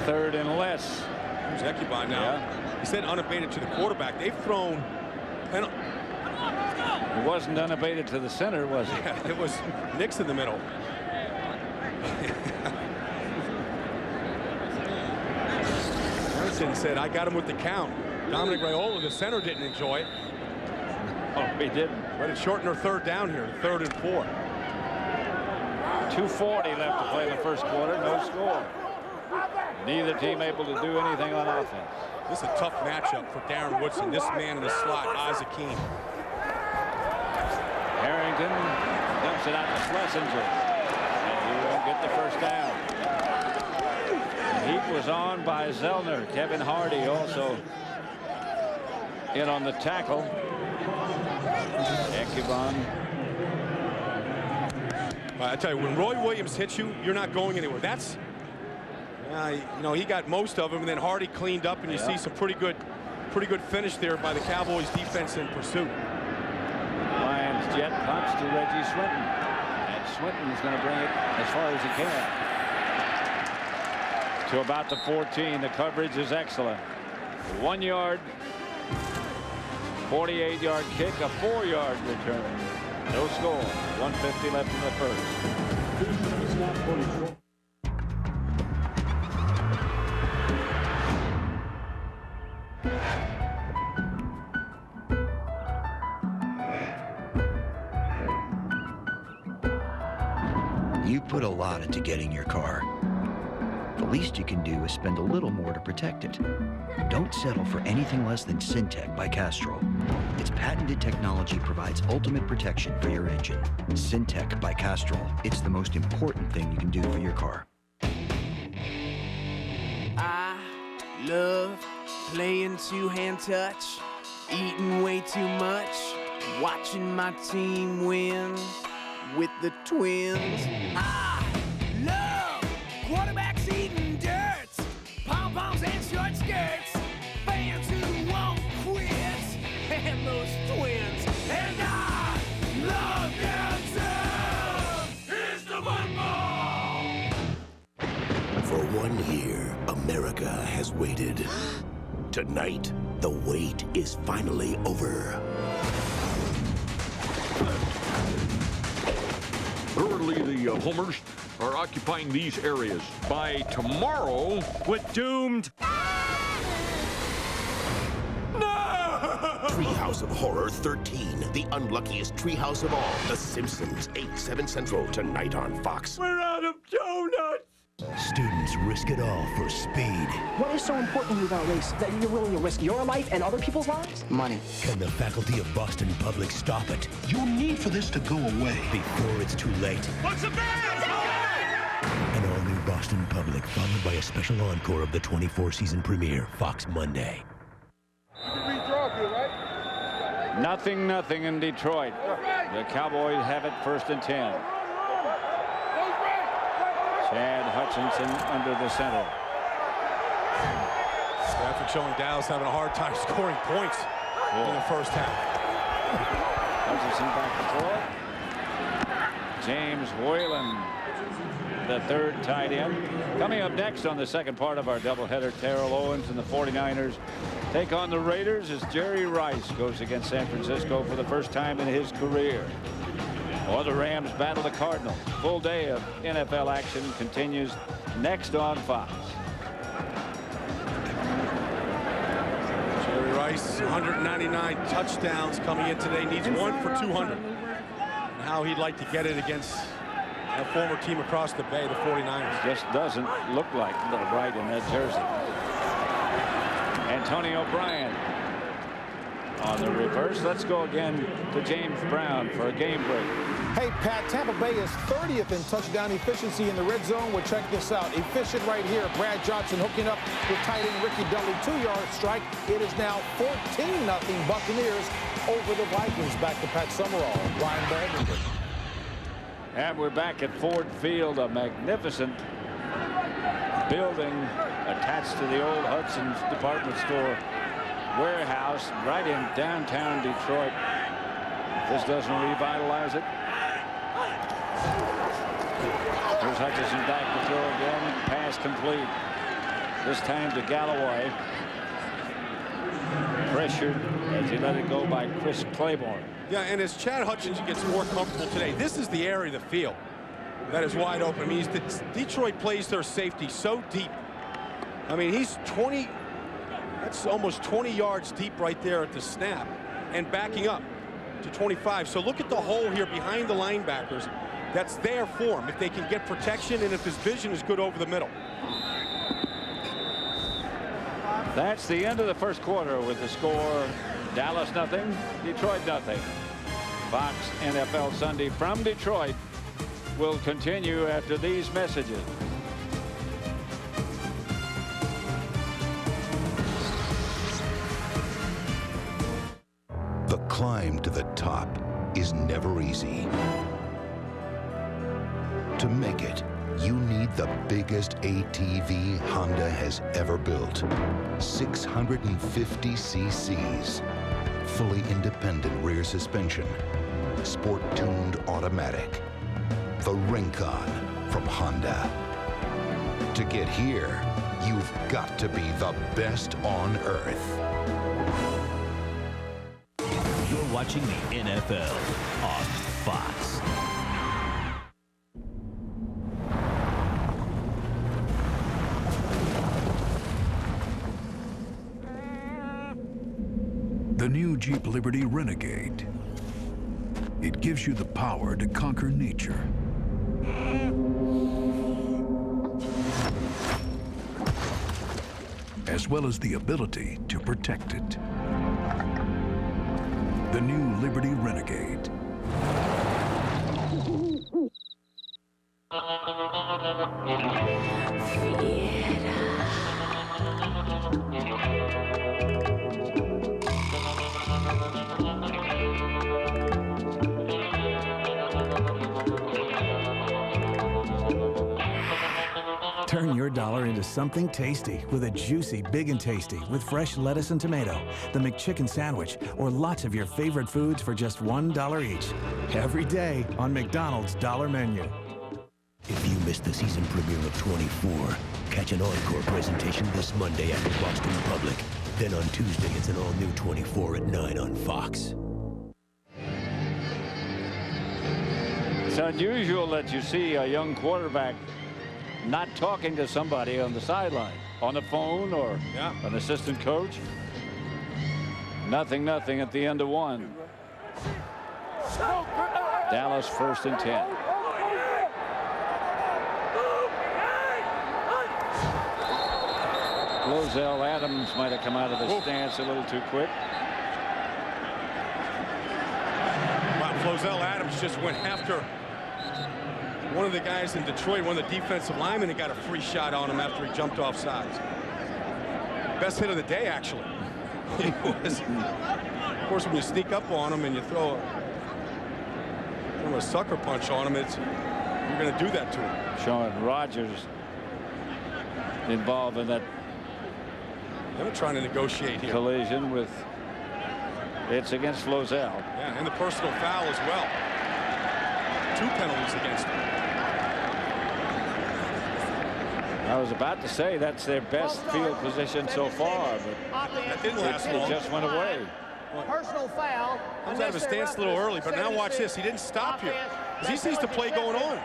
Third and less. Here's Ekibon now. He said unabated to the quarterback. They've thrown penalty. It wasn't unabated to the center, was it? Yeah, it was Nix in the middle. Harrison said, I got him with the count. Dominic Raiola, the center, didn't enjoy it. Oh, he didn't. But it's shortened their third down here, 3rd and 4. 2:40 left to play in the first quarter, no score. Neither team able to do anything on offense. This is a tough matchup for Darren Woodson. This man in the slot, Isaac Keene. Harrington dumps it out to Schlesinger. And he won't get the first down. The heat was on by Zellner. Kevin Hardy also in on the tackle. Ekibon. I tell you, when Roy Williams hits you, you're not going anywhere. That's, you know, he got most of them, and then Hardy cleaned up, and you see some pretty good finish there by the Cowboys defense in pursuit. Lions jet punch to Reggie Swinton, and Swinton's going to bring it as far as he can to about the 14. The coverage is excellent. 1 yard, 48-yard kick, a 4-yard return. No score. 1:50 left in the first. You put a lot into getting your car. The least you can do is spend a little more to protect it. Don't settle for anything less than Syntec by Castrol. Its patented technology provides ultimate protection for your engine. Syntec by Castrol. It's the most important thing you can do for your car. I love playing two-hand touch, eating way too much, watching my team win with the Twins. I love quarterbacks eating dirt, pom-poms and short skirts, fans who won't quit, and those Twins. And I love them too. Here's the football. For 1 year, America has waited. Tonight, the wait is finally over. Early, the homers are occupying these areas. By tomorrow, we're doomed. Treehouse of Horror 13, the unluckiest treehouse of all. The Simpsons, 8/7 Central, tonight on Fox. We're out of donuts. Students risk it all for speed. What is so important to you about race that you're willing to risk your life and other people's lives? Money. Can the faculty of Boston Public stop it? You need for this to go away before it's too late. What's the matter? An all-new Boston Public, followed by a special encore of the 24-season premiere, Fox Monday. Nothing in Detroit. The Cowboys have it 1st and 10. Chad Hutchinson under the center. Stafford showing Dallas having a hard time scoring points in the first half. Hutchinson back to throw. James Whalen, the third tight end. Coming up next on the second part of our doubleheader, Terrell Owens and the 49ers take on the Raiders as Jerry Rice goes against San Francisco for the first time in his career. Or the Rams battle the Cardinals. Full day of NFL action continues next on Fox. Jerry Rice, 199 touchdowns coming in today. Needs 1 for 200. And how he'd like to get it against a former team across the bay, the 49ers. Just doesn't look like little right in that jersey. Antonio Bryan on the reverse. Let's go again to James Brown for a game break. Hey, Pat, Tampa Bay is 30th in touchdown efficiency in the red zone. Well, check this out. Efficient right here. Brad Johnson hooking up with tight end Ricky Dudley. 2-yard strike. It is now 14-0 Buccaneers over the Vikings. Back to Pat Summerall. Ryan Baldwin. And we're back at Ford Field, a magnificent building attached to the old Hudson's department store warehouse right in downtown Detroit. If this doesn't revitalize it. Here's Hutchinson back to throw again. Pass complete. This time to Galloway. Pressured as he let it go by Chris Claiborne. Yeah, and as Chad Hutchinson gets more comfortable today, this is the area of the field that is wide open. I mean, Detroit plays their safety so deep. I mean, he's 20, that's almost 20 yards deep right there at the snap and backing up to 25. So look at the hole here behind the linebackers. That's there for him if they can get protection and if his vision is good over the middle. That's the end of the first quarter with the score Dallas nothing, Detroit nothing. Fox NFL Sunday from Detroit will continue after these messages. The climb to the top is never easy. To make it, you need the biggest ATV Honda has ever built. 650 cc's. Fully independent rear suspension. Sport-tuned automatic. The Rincon from Honda. To get here, you've got to be the best on earth. You're watching the NFL on Fox. The new Jeep Liberty Renegade. It gives you the power to conquer nature. As well as the ability to protect it. The new Liberty Renegade. Turn your dollar into something tasty with a juicy Big and Tasty with fresh lettuce and tomato, the McChicken sandwich, or lots of your favorite foods for just $1 each. Every day on McDonald's Dollar Menu. If you missed the season premiere of 24, catch an encore presentation this Monday at the Boston Public. Then on Tuesday, it's an all-new 24 at 9 on Fox. It's unusual that you see a young quarterback not talking to somebody on the sideline, on the phone or an assistant coach. 0-0 at the end of one. Dallas 1st and 10. Flozell Adams might have come out of the stance a little too quick. Wow, Flozell Adams just went after one of the guys in Detroit, one of the defensive linemen, and got a free shot on him after he jumped off sides. Best hit of the day, actually. Of course, when you sneak up on him and you throw a sucker punch on him, you're going to do that to him. Sean Rogers involved in that. They're trying to negotiate here. Collision with. It's against Flozell. Yeah, and the personal foul as well. 2 penalties against him. I was about to say that's their best field position so far, but that didn't last long. It just went away. Personal foul. Comes out of a stance a little early, but now watch this. He didn't stop here. He sees the play going on.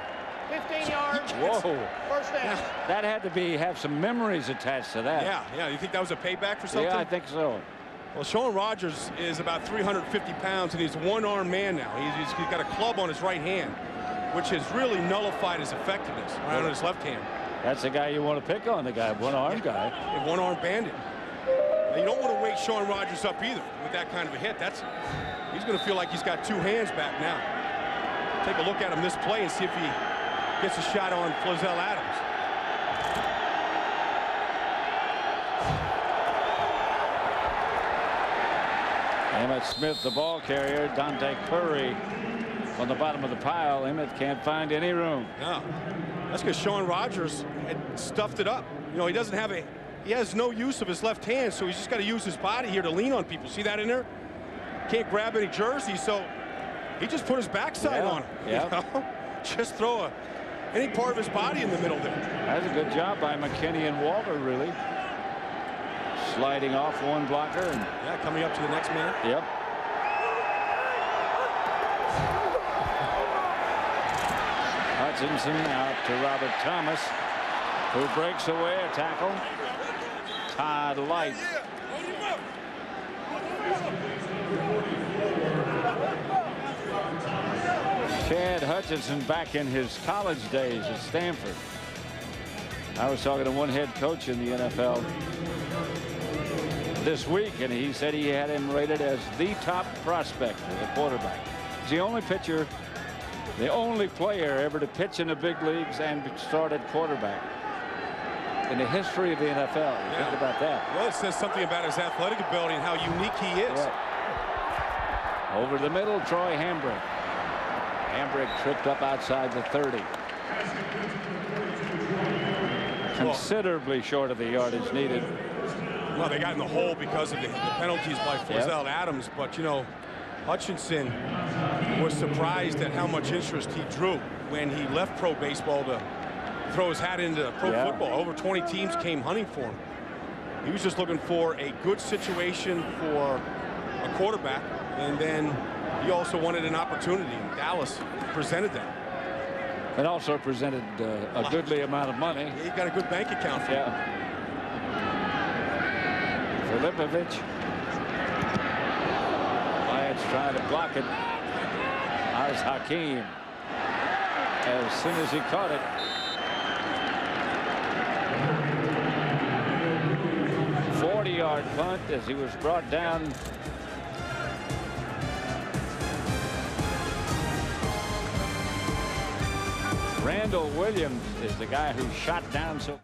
15 yards. Whoa. First down. That had to have some memories attached to that. Yeah. You think that was a payback for something? Yeah, I think so. Well, Sean Rogers is about 350 pounds, and he's a one-armed man now. He's got a club on his right hand, which has really nullified his effectiveness on his left hand. That's the guy you want to pick on, the guy, one-armed guy. A one-armed bandit. Now, you don't want to wake Sean Rogers up either with that kind of a hit. He's going to feel like he's got 2 hands back now. take a look at him this play and see if he gets a shot on Flozell Adams. Emmett Smith, the ball carrier. Dante Curry on the bottom of the pile. Emmett can't find any room. No, that's because Sean Rogers had stuffed it up. You know, he doesn't have he has no use of his left hand, so he's just got to use his body here to lean on people. See that in there? Can't grab any jersey, so he just put his backside on him. Yeah. You know? Just throw any part of his body in the middle there. That's a good job by McKinney and Walter, really. Sliding off one blocker. And yeah, coming up to the next man. Yep. Hutchinson out to Robert Thomas, who breaks away a tackle. Todd Light. Chad Hutchinson back in his college days at Stanford. I was talking to one head coach in the NFL this week, and he said he had him rated as the top prospect as a quarterback. He's the only pitcher, the only player ever to pitch in the big leagues and start at quarterback in the history of the NFL. Yeah. Think about that. Well, it says something about his athletic ability and how unique he is. Yeah. Over the middle, Troy Hambrick. Hambrick tripped up outside the 30. Considerably short of the yardage needed. Well, they got in the hole because of the penalties by Flozell Adams, but, you know, Hutchinson was surprised at how much interest he drew when he left pro baseball to throw his hat into pro football. Over 20 teams came hunting for him. He was just looking for a good situation for a quarterback, and then he also wanted an opportunity. Dallas presented that. And also presented a goodly amount of money. He got a good bank account for him. Filipovich. Lions trying to block it. There's Hakeem. As soon as he caught it. A 40-yard punt as he was brought down. Randall Williams is the guy who shot down so.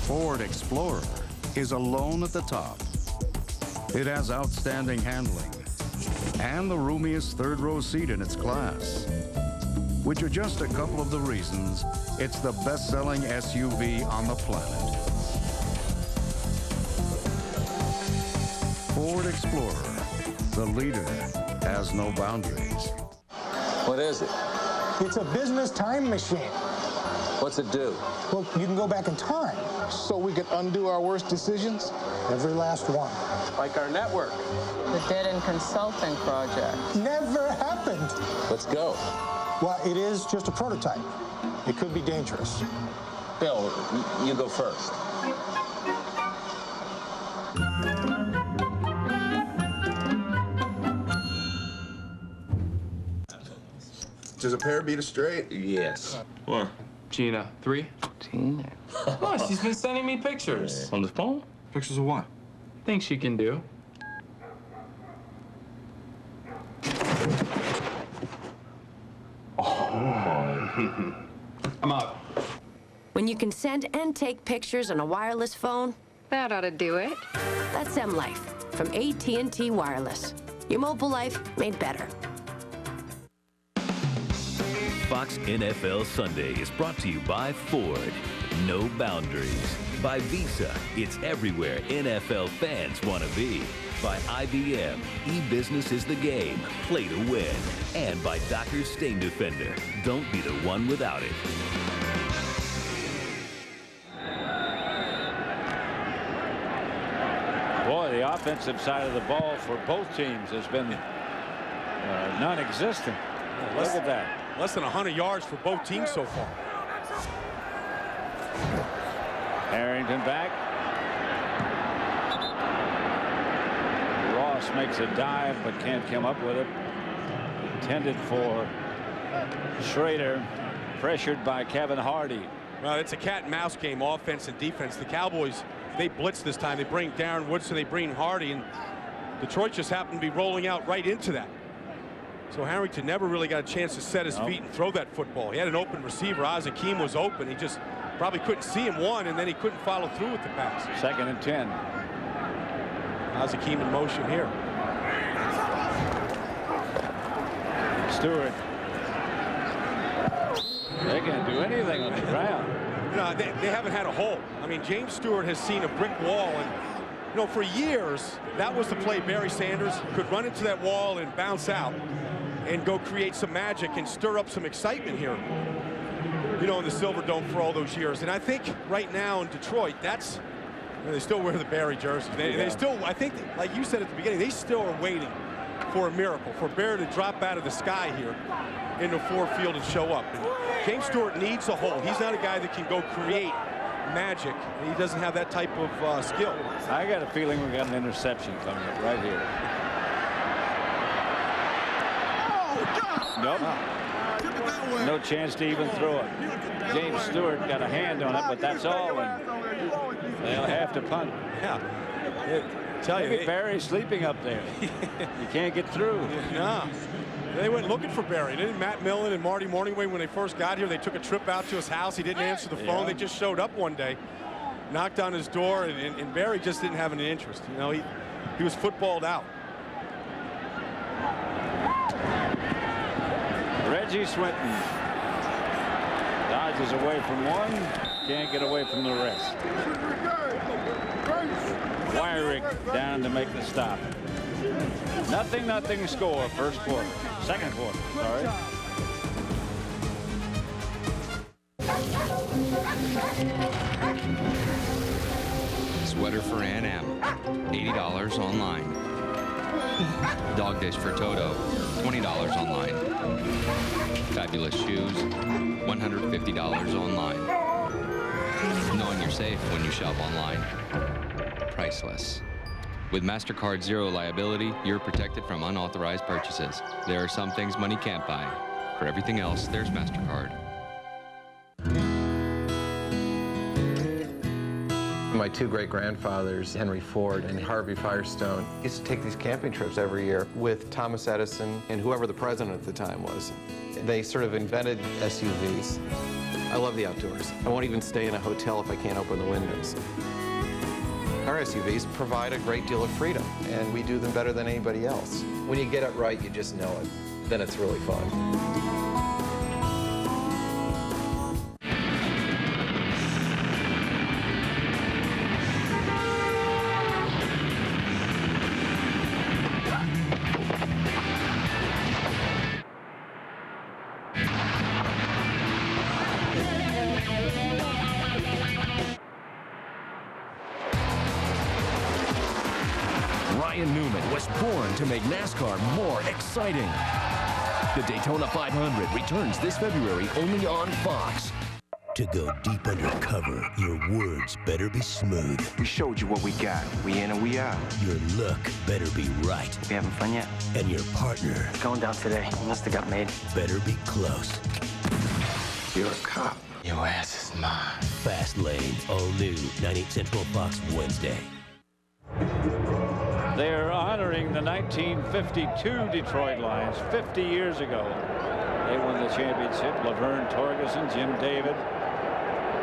Ford Explorer is alone at the top. It has outstanding handling and the roomiest third-row seat in its class, which are just a couple of the reasons it's the best-selling SUV on the planet. Ford Explorer, the leader, has no boundaries. What is it? It's a business time machine. What's it do? Well, you can go back in time. So we can undo our worst decisions? Every last one. Like our network. The dead end consulting project. Never happened. Let's go. Well, it is just a prototype. It could be dangerous. Bill, you go first. Does a pair beat a straight? Yes. What? Gina, 3? Gina. Oh, she's been sending me pictures. On the phone? Pictures of what? Things she can do. Oh. I'm out. When you can send and take pictures on a wireless phone, that ought to do it. That's M-Life from AT&T Wireless. Your mobile life made better. Fox NFL Sunday is brought to you by Ford. No boundaries. By Visa. It's everywhere NFL fans want to be. By IBM. E-business is the game. Play to win. And by Dockers Stain Defender. Don't be the one without it. Boy, the offensive side of the ball for both teams has been non-existent. Look at that. Less than 100 yards for both teams so far. Harrington back. Ross makes a dive but can't come up with it. Intended for Schrader. Pressured by Kevin Hardy. Well, it's a cat and mouse game, offense and defense. The Cowboys they blitz this time. They bring Darren Woodson, they bring Hardy, and Detroit just happened to be rolling out right into that. So Harrington never really got a chance to set his feet and throw that football. He had an open receiver. Wk9 was open. He just probably couldn't see him, and then he couldn't follow through with the pass. 2nd and 10. Wk9 in motion here. Stewart. They can't do anything on the ground. No, they haven't had a hole. I mean, James Stewart has seen a brick wall, and you know, for years that was the play. Barry Sanders could run into that wall and bounce out and go create some magic and stir up some excitement here, you know, in the Silver Dome for all those years. And I think right now in Detroit, that's, you know, they still wear the Barry jerseys. They still, I think, like you said at the beginning, they still are waiting for a miracle, for Barry to drop out of the sky here into Ford Field and show up. And James Stewart needs a hole. He's not a guy that can go create magic. He doesn't have that type of skill. I got a feeling we got an interception coming up right here. Nope. No chance to even throw it. James Stewart got a hand on it, but that's all. And they'll have to punt. Yeah. Tell you, maybe Barry's sleeping up there. You can't get through. No. They went looking for Barry. Didn't Matt Millen and Marty Morningway, when they first got here, they took a trip out to his house. He didn't answer the phone. They just showed up one day, knocked on his door, and Barry just didn't have any interest. You know, he was footballed out. Reggie Swinton dodges away from one, can't get away from the rest. Wyrick down to make the stop. 0-0 score, first quarter. Second quarter, sorry. Sweater for Ann M, $80 online. Dog dish for Toto, $20 online. Fabulous shoes, $150 online. Knowing you're safe when you shop online. Priceless. With MasterCard Zero Liability, you're protected from unauthorized purchases. There are some things money can't buy. For everything else, there's MasterCard. My two great-grandfathers, Henry Ford and Harvey Firestone, used to take these camping trips every year with Thomas Edison and whoever the president at the time was. They sort of invented SUVs. I love the outdoors. I won't even stay in a hotel if I can't open the windows. Our SUVs provide a great deal of freedom, and we do them better than anybody else. When you get it right, you just know it. Then it's really fun. Ryan Newman was born to make NASCAR more exciting. The Daytona 500 returns this February only on Fox. To go deep undercover, your words better be smooth. We showed you what we got. We in and we out. Your look better be right. We having fun yet? And your partner Going down today. Must have got made. better be close. You're a cop. Your ass is mine. Fast Lane, all new, 9/8 Central Fox Wednesday. They're honoring the 1952 Detroit Lions 50 years ago. They won the championship. Laverne Torgerson, Jim David,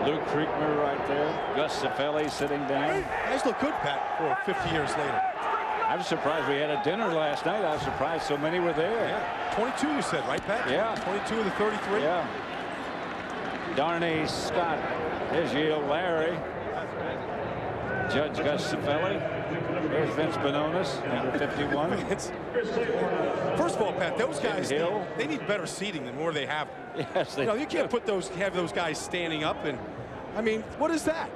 Luke Kriegmer right there. Gus Cifelli sitting down. Guys look good, Pat, for 50 years later. I was surprised we had a dinner last night. I was surprised so many were there. Yeah. 22 you said, right, Pat? Yeah. 22 of the 33. Yeah. Darnay Scott. There's Yale Larry. Judge Gus Cifelli. There's Vince Bononis, number 51. First of all, Pat, those guys, they need better seating than where they have. Yes, they you can't have those guys standing up. And I mean, what is that?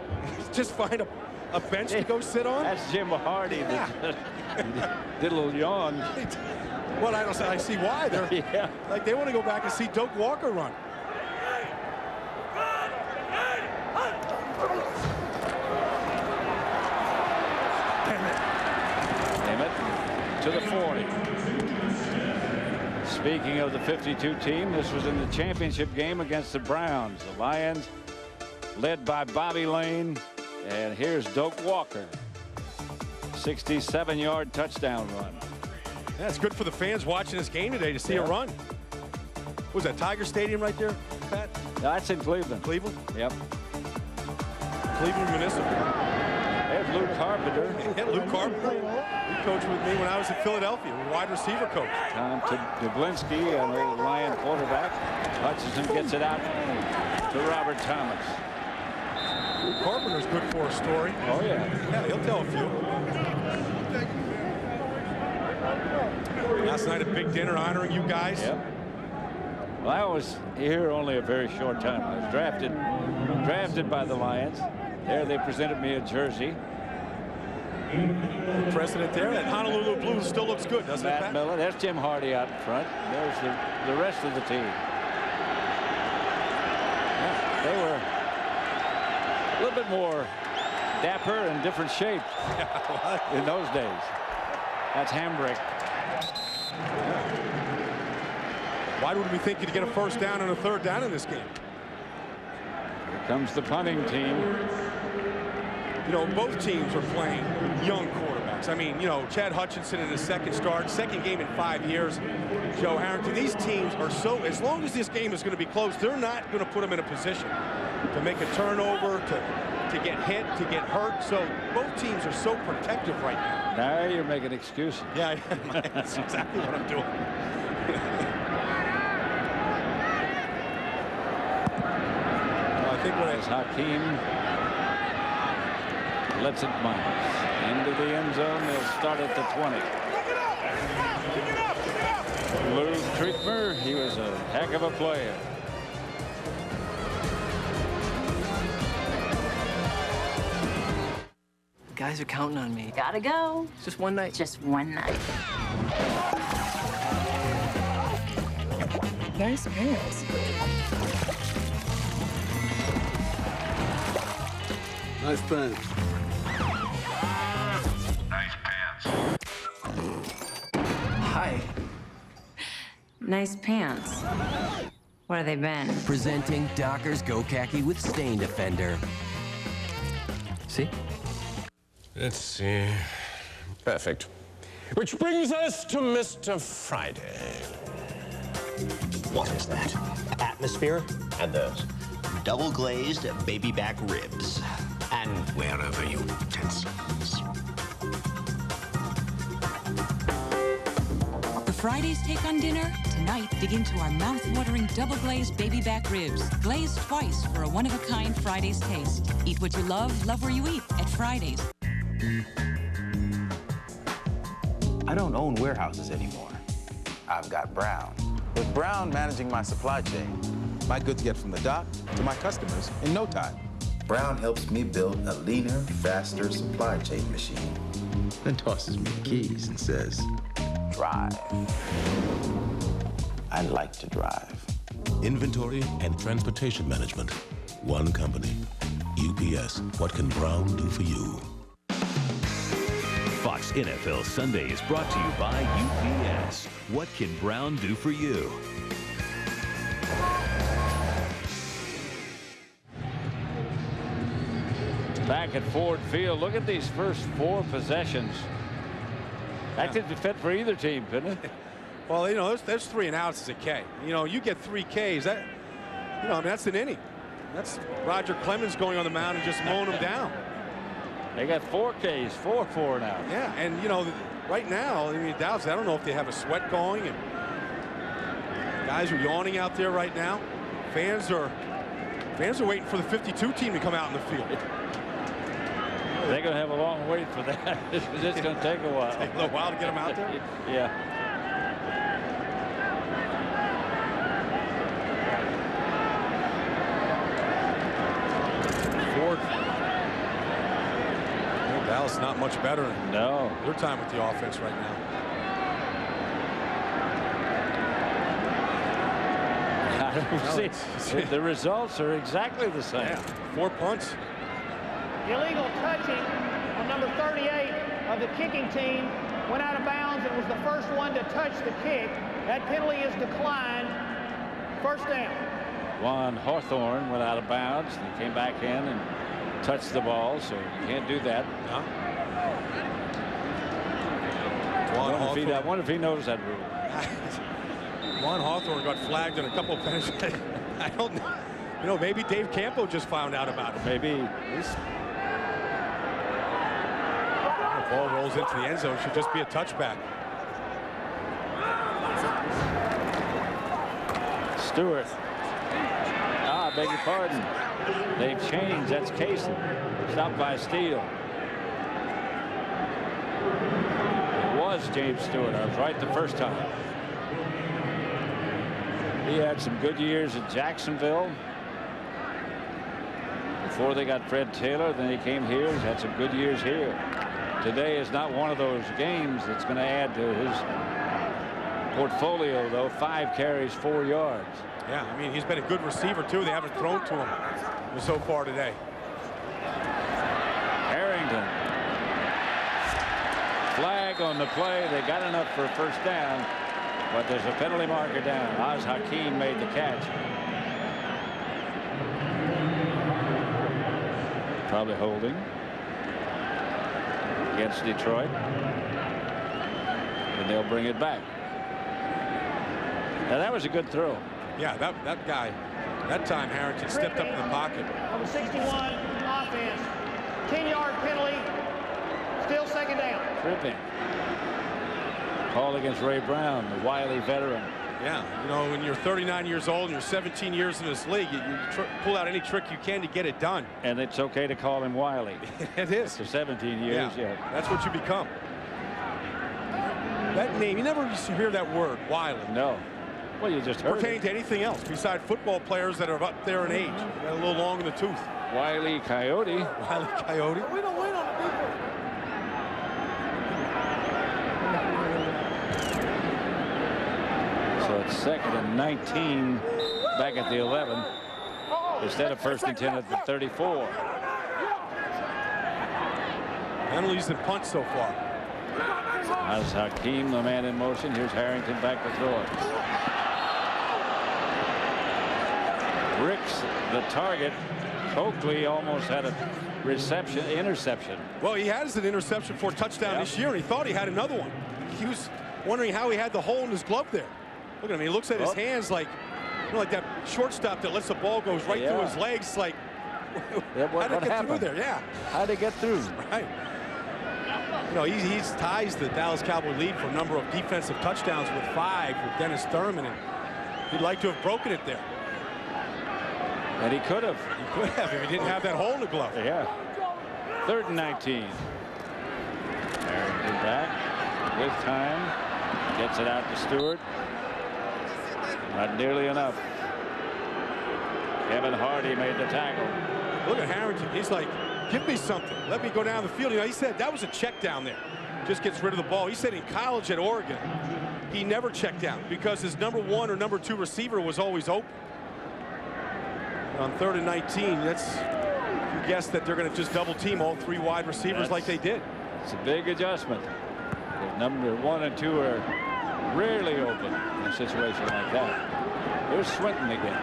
Just find a bench to go sit on? That's Jim Hardy. Yeah. Did a little yawn. Well, I see why. They're like they want to go back and see Doak Walker run. To the 40. Speaking of the 52 team, this was in the championship game against the Browns. The Lions, led by Bobby Lane, And here's Doak Walker. 67-yard touchdown run. Yeah, it's good for the fans watching this game today to see a run. Was that Tiger Stadium right there, Pat? That's in Cleveland. Cleveland? Yep. Cleveland Municipal. There's Luke Carpenter. Yeah, Luke Carpenter. He coached with me when I was in Philadelphia, wide receiver coach. Tom Dublinski, an old Lion quarterback. Hutchinson gets it out to Robert Thomas. Luke Carpenter's good for a story. Oh, yeah. Yeah, he'll tell a few. Last night, a big dinner honoring you guys. Yep. Well, I was here only a very short time. I was drafted by the Lions. There they presented me a jersey. The president there, that Honolulu blue still looks good, doesn't it, Matt Pat? Miller. There's Jim Hardy out in front. There's the rest of the team. Yeah, they were a little bit more dapper and different shaped in those days. That's handbrake. Why would we think you'd get a first down and a third down in this game? Here comes the punting team. You know, both teams are playing young quarterbacks. I mean, you know, Chad Hutchinson in his second start, second game in 5 years. Joe Harrington, these teams are so, as long as this game is going to be close, they're not going to put them in a position to make a turnover, to get hit, to get hurt. So both teams are so protective right now. Now you're making excuses. Yeah, that's exactly what I'm doing. I think what as Hakeem lets it miles into the end zone. They'll start at the 20. Lou Trickmer, he was a heck of a player. Guys are counting on me. Gotta go. Just one night. Just one night. Nice pants. Nice pants. Nice pants. Hi. Nice pants. Where have they been? Presenting Dockers Go Khaki with Stain Defender. See? Let's see. Perfect. Which brings us to Mr. Friday. What is that? Atmosphere and those double glazed baby back ribs. And wherever utensils. The Fridays take on dinner. Tonight, dig into our mouth-watering double-glazed baby back ribs. Glazed twice for a one-of-a-kind Fridays taste. Eat what you love where you eat at Fridays. I don't own warehouses anymore. I've got Brown. With Brown managing my supply chain, my goods get from the dock to my customers in no time. Brown helps me build a leaner, faster supply chain machine. Then tosses me the keys and says, drive. I like to drive. Inventory and transportation management. One company. UPS. What can Brown do for you? Fox NFL Sunday is brought to you by UPS. What can Brown do for you? Back at Ford Field, look at these first 4 possessions. That could be fit for either team, couldn't it? Well, you know, there's 3 and outs as a K. You know, you get 3 Ks. That, you know, I mean, that's an inning. That's Roger Clemens going on the mound and just mowing them down. They got 4 Ks, 4 and out. Yeah, and you know, right now, I mean, Dallas, I don't know if they have a sweat going, and guys are yawning out there right now. Fans are waiting for the 52 team to come out in the field. They're going to have a long wait for that. It's going to take a while. Take a little while to get them out there? Yeah. Ford. Well, Dallas not much better. No. Their time with the offense right now. I don't see. The results are exactly the same. Yeah. 4 punts. Illegal touching on number 38 of the kicking team. Went out of bounds and was the first one to touch the kick. That penalty is declined. First down. Juan Hawthorne went out of bounds and came back in and touch the ball, so you can't do that. No. I wonder if he knows that rule. Juan Hawthorne got flagged in a couple of penalties. I don't know. You know, maybe Dave Campo just found out about it. Maybe. The ball rolls into the end zone. Should just be a touchback. Stewart. Beg your pardon. They've changed. That's Kaysen. Stopped by Steele. It was James Stewart. I was right the first time. He had some good years at Jacksonville. Before they got Fred Taylor, then he came here. He's had some good years here. Today is not one of those games that's going to add to his portfolio, though. 5 carries, 4 yards. Yeah, I mean, he's been a good receiver, too. They haven't thrown to him so far today. Harrington. Flag on the play. They got enough for a first down, but there's a penalty marker down. Oz Hakeem made the catch. Probably holding against Detroit. And they'll bring it back. Now, that was a good throw. Yeah, that guy, that time Harrington stepped up in the pocket. On the 61 offense, 10-yard penalty, still second down. Tripping. Call against Ray Brown, the wily veteran. Yeah, you know, when you're 39 years old and you're 17 years in this league, you pull out any trick you can to get it done. And it's okay to call him wily. It is. After 17 years, yeah. That's what you become. That name, you never used to hear that word, wily. No. Well, you just heard pertain to anything else besides football players that are up there in age. Got a little long in the tooth. Wile E. Coyote. Wile E. Coyote. We don't wait on the people. So it's 2nd and 19 back at the 11 instead of 1st and 10 at the 34. Penalties and punts so far. As Hakeem, the man in motion. Here's Harrington back to throw it. Ricks, the target. Coakley almost had a interception. Well, he has an interception for a touchdown this year, and he thought he had another one. He was wondering how he had the hole in his glove there. Look at him. He looks at his hands like, you know, like that shortstop that lets the ball goes right through his legs. Like, how did it get through there? Yeah. How did it get through? Right. You know, he's ties the Dallas Cowboy lead for a number of defensive touchdowns with 5 with Dennis Thurman, and he'd like to have broken it there. And he could have. He could have if he didn't have that hole in the glove. Yeah. 3rd and 19. Harrington back with time. Gets it out to Stewart. Not nearly enough. Kevin Hardy made the tackle. Look at Harrington. He's like, give me something. Let me go down the field. You know, he said that was a check down there. Just gets rid of the ball. He said in college at Oregon, he never checked down because his number 1 or number 2 receiver was always open. On 3rd and 19, that's, you guess that they're going to just double team all 3 wide receivers like they did. It's a big adjustment. The number 1 and 2 are rarely open in a situation like that. Here's Swinton again.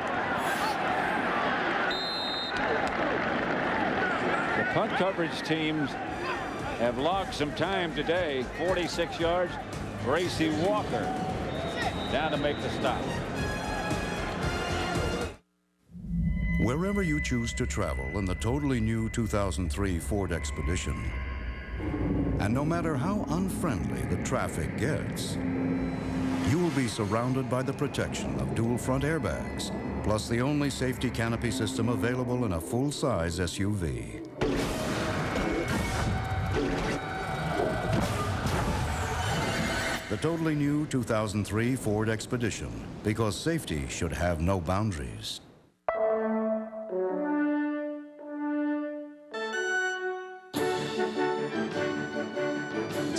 The punt coverage teams have logged some time today. 46 yards. Gracie Walker down to make the stop. Wherever you choose to travel in the totally new 2003 Ford Expedition, and no matter how unfriendly the traffic gets, you will be surrounded by the protection of dual front airbags, plus the only safety canopy system available in a full-size SUV. The totally new 2003 Ford Expedition, because safety should have no boundaries.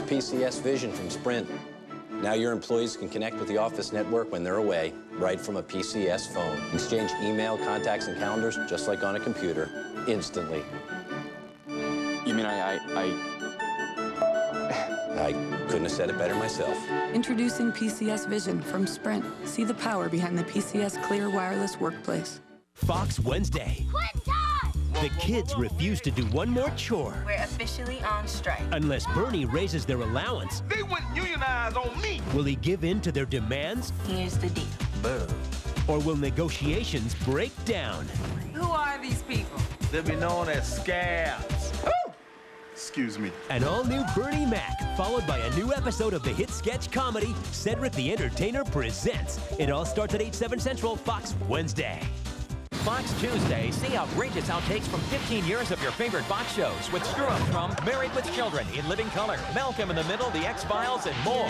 PCS Vision from Sprint. Now your employees can connect with the office network when they're away, right from a PCS phone. Exchange email, contacts, and calendars just like on a computer, instantly. You mean I couldn't have said it better myself. Introducing PCS Vision from Sprint. See the power behind the PCS Clear Wireless Workplace. Fox Wednesday. Quit time! The kids refuse to do one more chore. We're officially on strike. Unless Bernie raises their allowance. They wouldn't unionize on me. Will he give in to their demands? Here's the deal. Boom. Or will negotiations break down? Who are these people? They'll be known as scabs. Excuse me. An all-new Bernie Mac, followed by a new episode of the hit sketch comedy, Cedric the Entertainer Presents. It all starts at 8/7 Central, Fox Wednesday. Fox Tuesday, see outrageous outtakes from 15 years of your favorite Fox shows with Screw Up from Married with Children, In Living Color, Malcolm in the Middle, The X-Files, and more.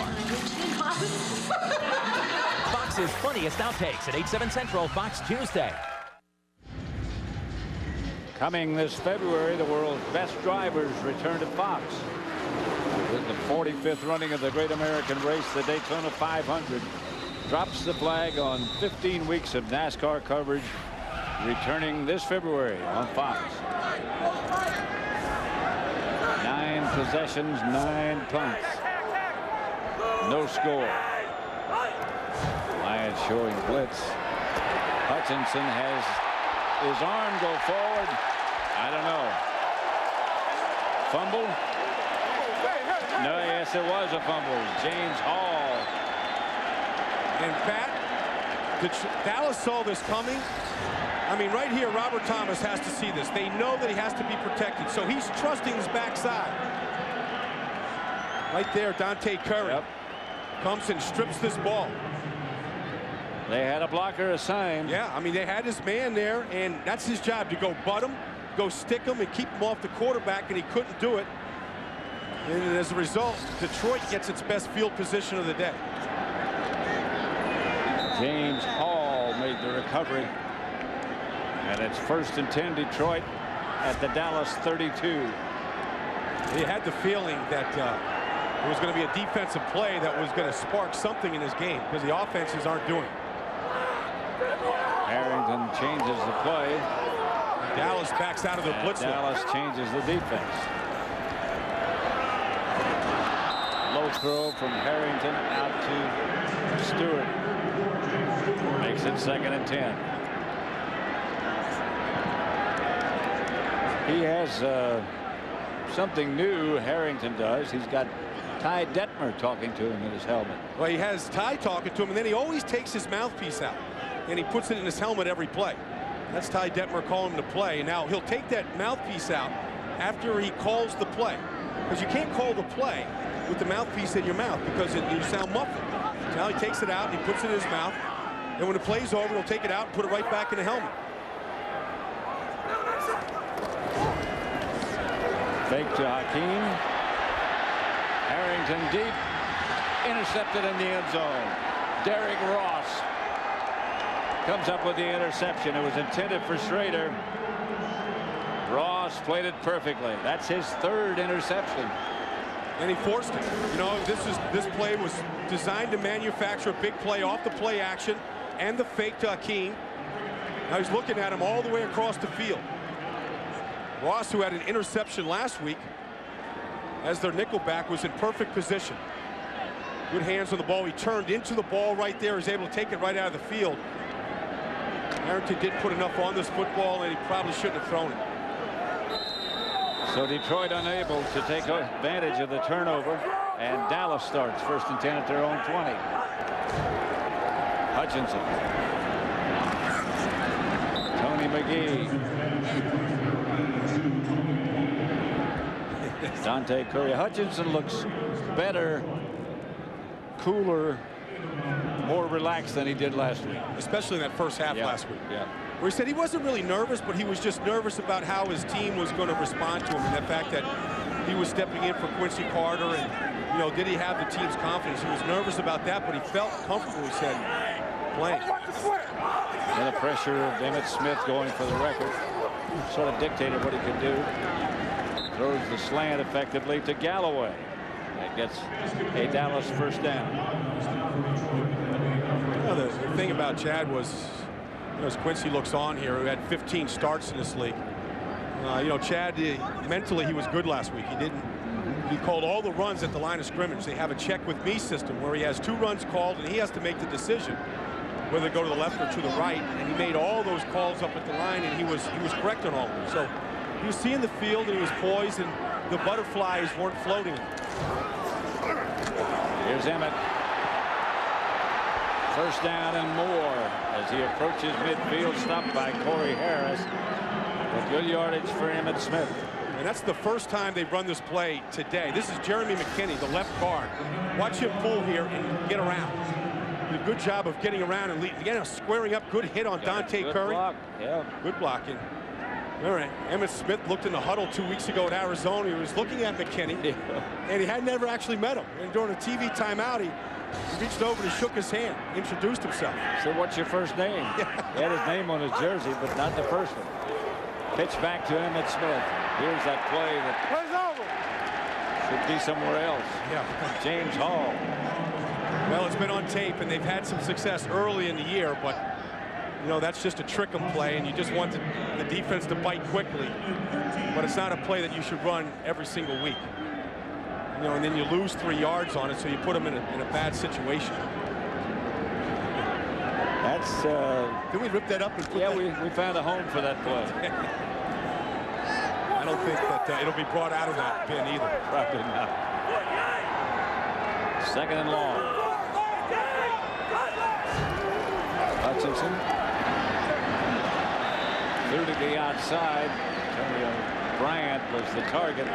Fox's funniest outtakes at 8/7 Central, Fox Tuesday. Coming this February, the world's best drivers return to Fox. With the 45th running of the Great American Race, the Daytona 500 drops the flag on 15 weeks of NASCAR coverage, returning this February on Fox. 9 possessions, 9 punts. No score. Lions showing blitz. Hutchinson has his arm go forward. I don't know. Fumble? No, yes, it was a fumble. James Hall. And Pat, Dallas saw this coming. I mean, right here, Robert Thomas has to see this. They know that he has to be protected, so he's trusting his backside. Right there, Dante Curry comes and strips this ball. They had a blocker assigned. Yeah, I mean, they had his man there, and that's his job, to go butt him, go stick him, and keep him off the quarterback, and he couldn't do it. And as a result, Detroit gets its best field position of the day. James Hall made the recovery. And it's 1st and 10 Detroit at the Dallas 32. He had the feeling that it was going to be a defensive play that was going to spark something in his game, because the offenses aren't doing it. Harrington changes the play. Dallas backs out of the blitz. Dallas changes the defense. Low throw from Harrington out to Stewart. Makes it 2nd and 10. He has something new, Harrington does. He's got Ty Detmer talking to him in his helmet. Well, he has Ty talking to him, and then he always takes his mouthpiece out, and he puts it in his helmet every play. That's Ty Detmer calling him to play. And now he'll take that mouthpiece out after he calls the play, because you can't call the play with the mouthpiece in your mouth because you sound muffled. So now he takes it out and he puts it in his mouth, and when the play's over, he'll take it out and put it right back in the helmet. Fake to Hakeem. Harrington deep. Intercepted in the end zone. Derrick Ross comes up with the interception. It was intended for Schrader. Ross played it perfectly. That's his 3rd interception. And he forced it. You know, this play was designed to manufacture a big play off the play action and the fake to Hakeem. Now he's looking at him all the way across the field. Ross, who had an interception last week as their nickelback, was in perfect position. Good hands on the ball. He turned into the ball right there. He's able to take it right out of the field. Harrington didn't put enough on this football, and he probably shouldn't have thrown it. So Detroit unable to take advantage of the turnover, and Dallas starts 1st and 10 at their own 20. Hutchinson. Tony McGee. Dante Curry. Hutchinson looks better, cooler, more relaxed than he did last week. Especially in that first half last week. Yeah. Where he said he wasn't really nervous, but he was just nervous about how his team was going to respond to him, and the fact that he was stepping in for Quincy Carter, and, you know, did he have the team's confidence? He was nervous about that, but he felt comfortable, he said, playing. And the pressure of Emmitt Smith going for the record sort of dictated what he could do. Throws the slant effectively to Galloway. That gets a Dallas 1st down. Well, the thing about Chad was, you know, as Quincy looks on here, who had 15 starts in this league. You know, Chad, mentally he was good last week. He called all the runs at the line of scrimmage. They have a check with me system where he has 2 runs called and he has to make the decision. whether to go to the left or to the right, and he made all those calls up at the line, and he was correct on all of them. So he was seeing the field, and he was poised, and the butterflies weren't floating. Here's Emmett. First down and more as he approaches midfield, stopped by Corey Harris. But good yardage for Emmett Smith. And that's the first time they've run this play today. This is Jeremy McKinney, the left guard. Watch him pull here and get around. Did a good job of getting around and again, squaring up. Good hit on Dante Curry. Block. Yeah. Good blocking. All right, Emmett Smith looked in the huddle 2 weeks ago at Arizona. He was looking at McKinney, and he had never actually met him. And during a TV timeout, he reached over and shook his hand, introduced himself. So what's your first name? He had his name on his jersey, but not the first one. Pitch back to Emmett Smith. Here's that play that should be somewhere else. Yeah. James Hall. Well, it's been on tape, and they've had some success early in the year, but you know, that's just a trick 'em play, and you just want the defense to bite quickly. But it's not a play that you should run every single week. You know, and then you lose 3 yards on it, so you put them in a bad situation. That's Did we rip that up and put that? We found a home for that play. I don't think that it'll be brought out of that bin either. Probably not. Second and long. Hutchinson threw to the outside. Bryant was the target. A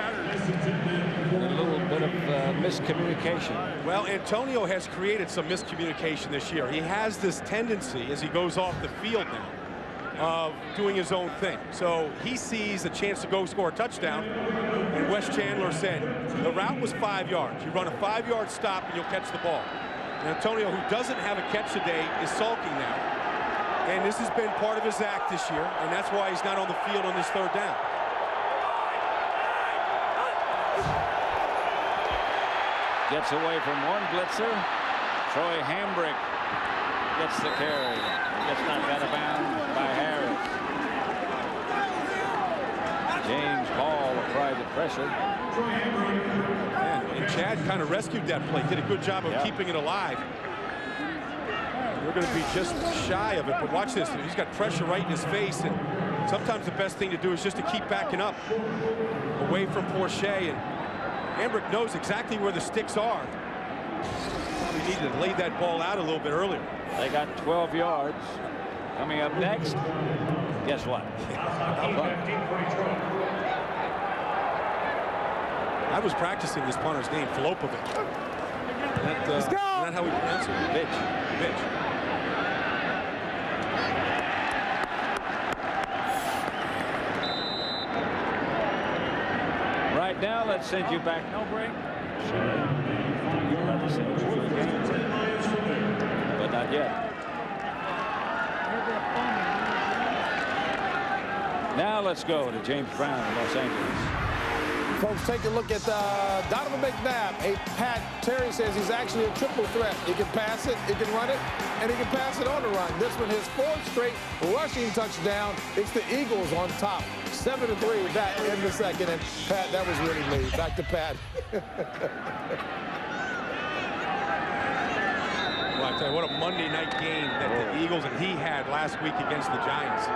little bit of miscommunication. Well, Antonio has created some miscommunication this year. He has this tendency as he goes off the field now of doing his own thing. So he sees a chance to go score a touchdown, and Wes Chandler said the route was 5 yards. You run a 5-yard stop and you'll catch the ball. And Antonio, who doesn't have a catch today, is sulking now. And this has been part of his act this year, and that's why he's not on the field on this 3rd down. Gets away from one blitzer. Troy Hambrick gets the carry. Gets knocked out of bounds by Harris. James Hall applied the pressure. And Chad kind of rescued that play. Did a good job of keeping it alive. We're going to be just shy of it, but watch this. He's got pressure right in his face, and sometimes the best thing to do is just to keep backing up away from Porcher. And Hambrick knows exactly where the sticks are. We need to lay that ball out a little bit earlier. They got 12 yards. Coming up next, guess what? I was practicing this punter's name, Filopovic. Let's go. Isn't that how we pronounce it? Bitch. Right now, let's send you back. No break. But not yet. Now let's go to James Brown in Los Angeles. Folks, take a look at Donovan McNabb. Pat Terry says he's actually a triple threat. He can pass it, he can run it, and he can pass it on the run. This one, his 4th straight rushing touchdown. It's the Eagles on top. 7-3 with that in the second. And Pat, that was really lead. Back to Pat. Well, I tell you, what a Monday night game that the Eagles and he had last week against the Giants.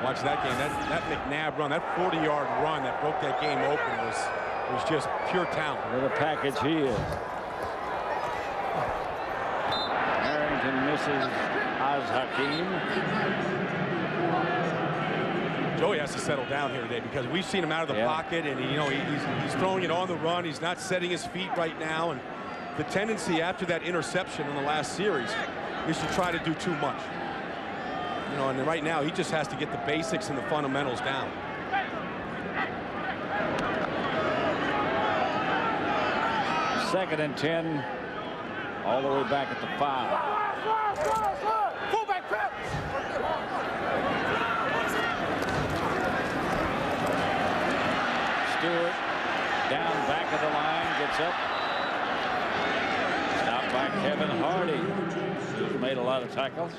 Watch that game. That McNabb run, that 40-yard run that broke that game open was just pure talent. What a package he is. Harrington misses Oz Hakeem. Joey has to settle down here today because we've seen him out of the pocket, and he's throwing it on the run. He's not setting his feet right now, and the tendency after that interception in the last series is to try to do too much. You know, and right now he just has to get the basics and the fundamentals down. Second and 10, all the way back at the 5. Fullback prep. Stewart down back of the line, gets up. Stopped by Kevin Hardy, who's made a lot of tackles.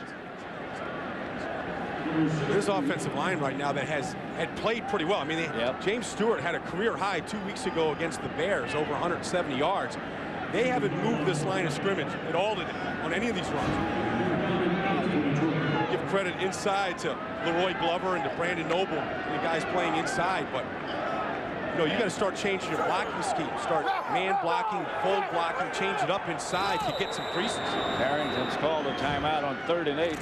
This offensive line right now that had played pretty well. I mean, James Stewart had a career high 2 weeks ago against the Bears, over 170 yards. They haven't moved this line of scrimmage at all today on any of these runs. credit inside to Leroy Glover and to Brandon Noble and the guys playing inside, but you know, you got to start changing your blocking scheme. Start man blocking, fold blocking, change it up inside to get some creases. Harrington's called a timeout on 3rd and 8.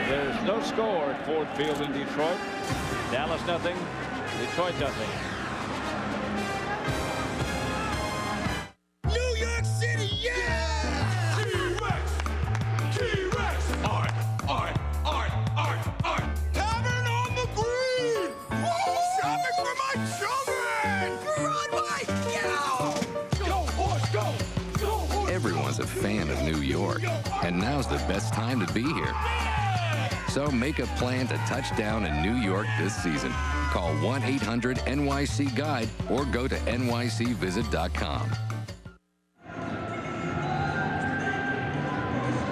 There's no score at Ford Field in Detroit. Dallas nothing, Detroit nothing. New York City, yeah! T-Rex! Art! Tavern on the Green! Woo! Shopping for my children! Broadway! Go, horse, go! Go, horse! Everyone's a fan of New York, and now's the best time to be here. So make a plan to touch down in New York this season. Call 1-800-NYC-GUIDE or go to nycvisit.com.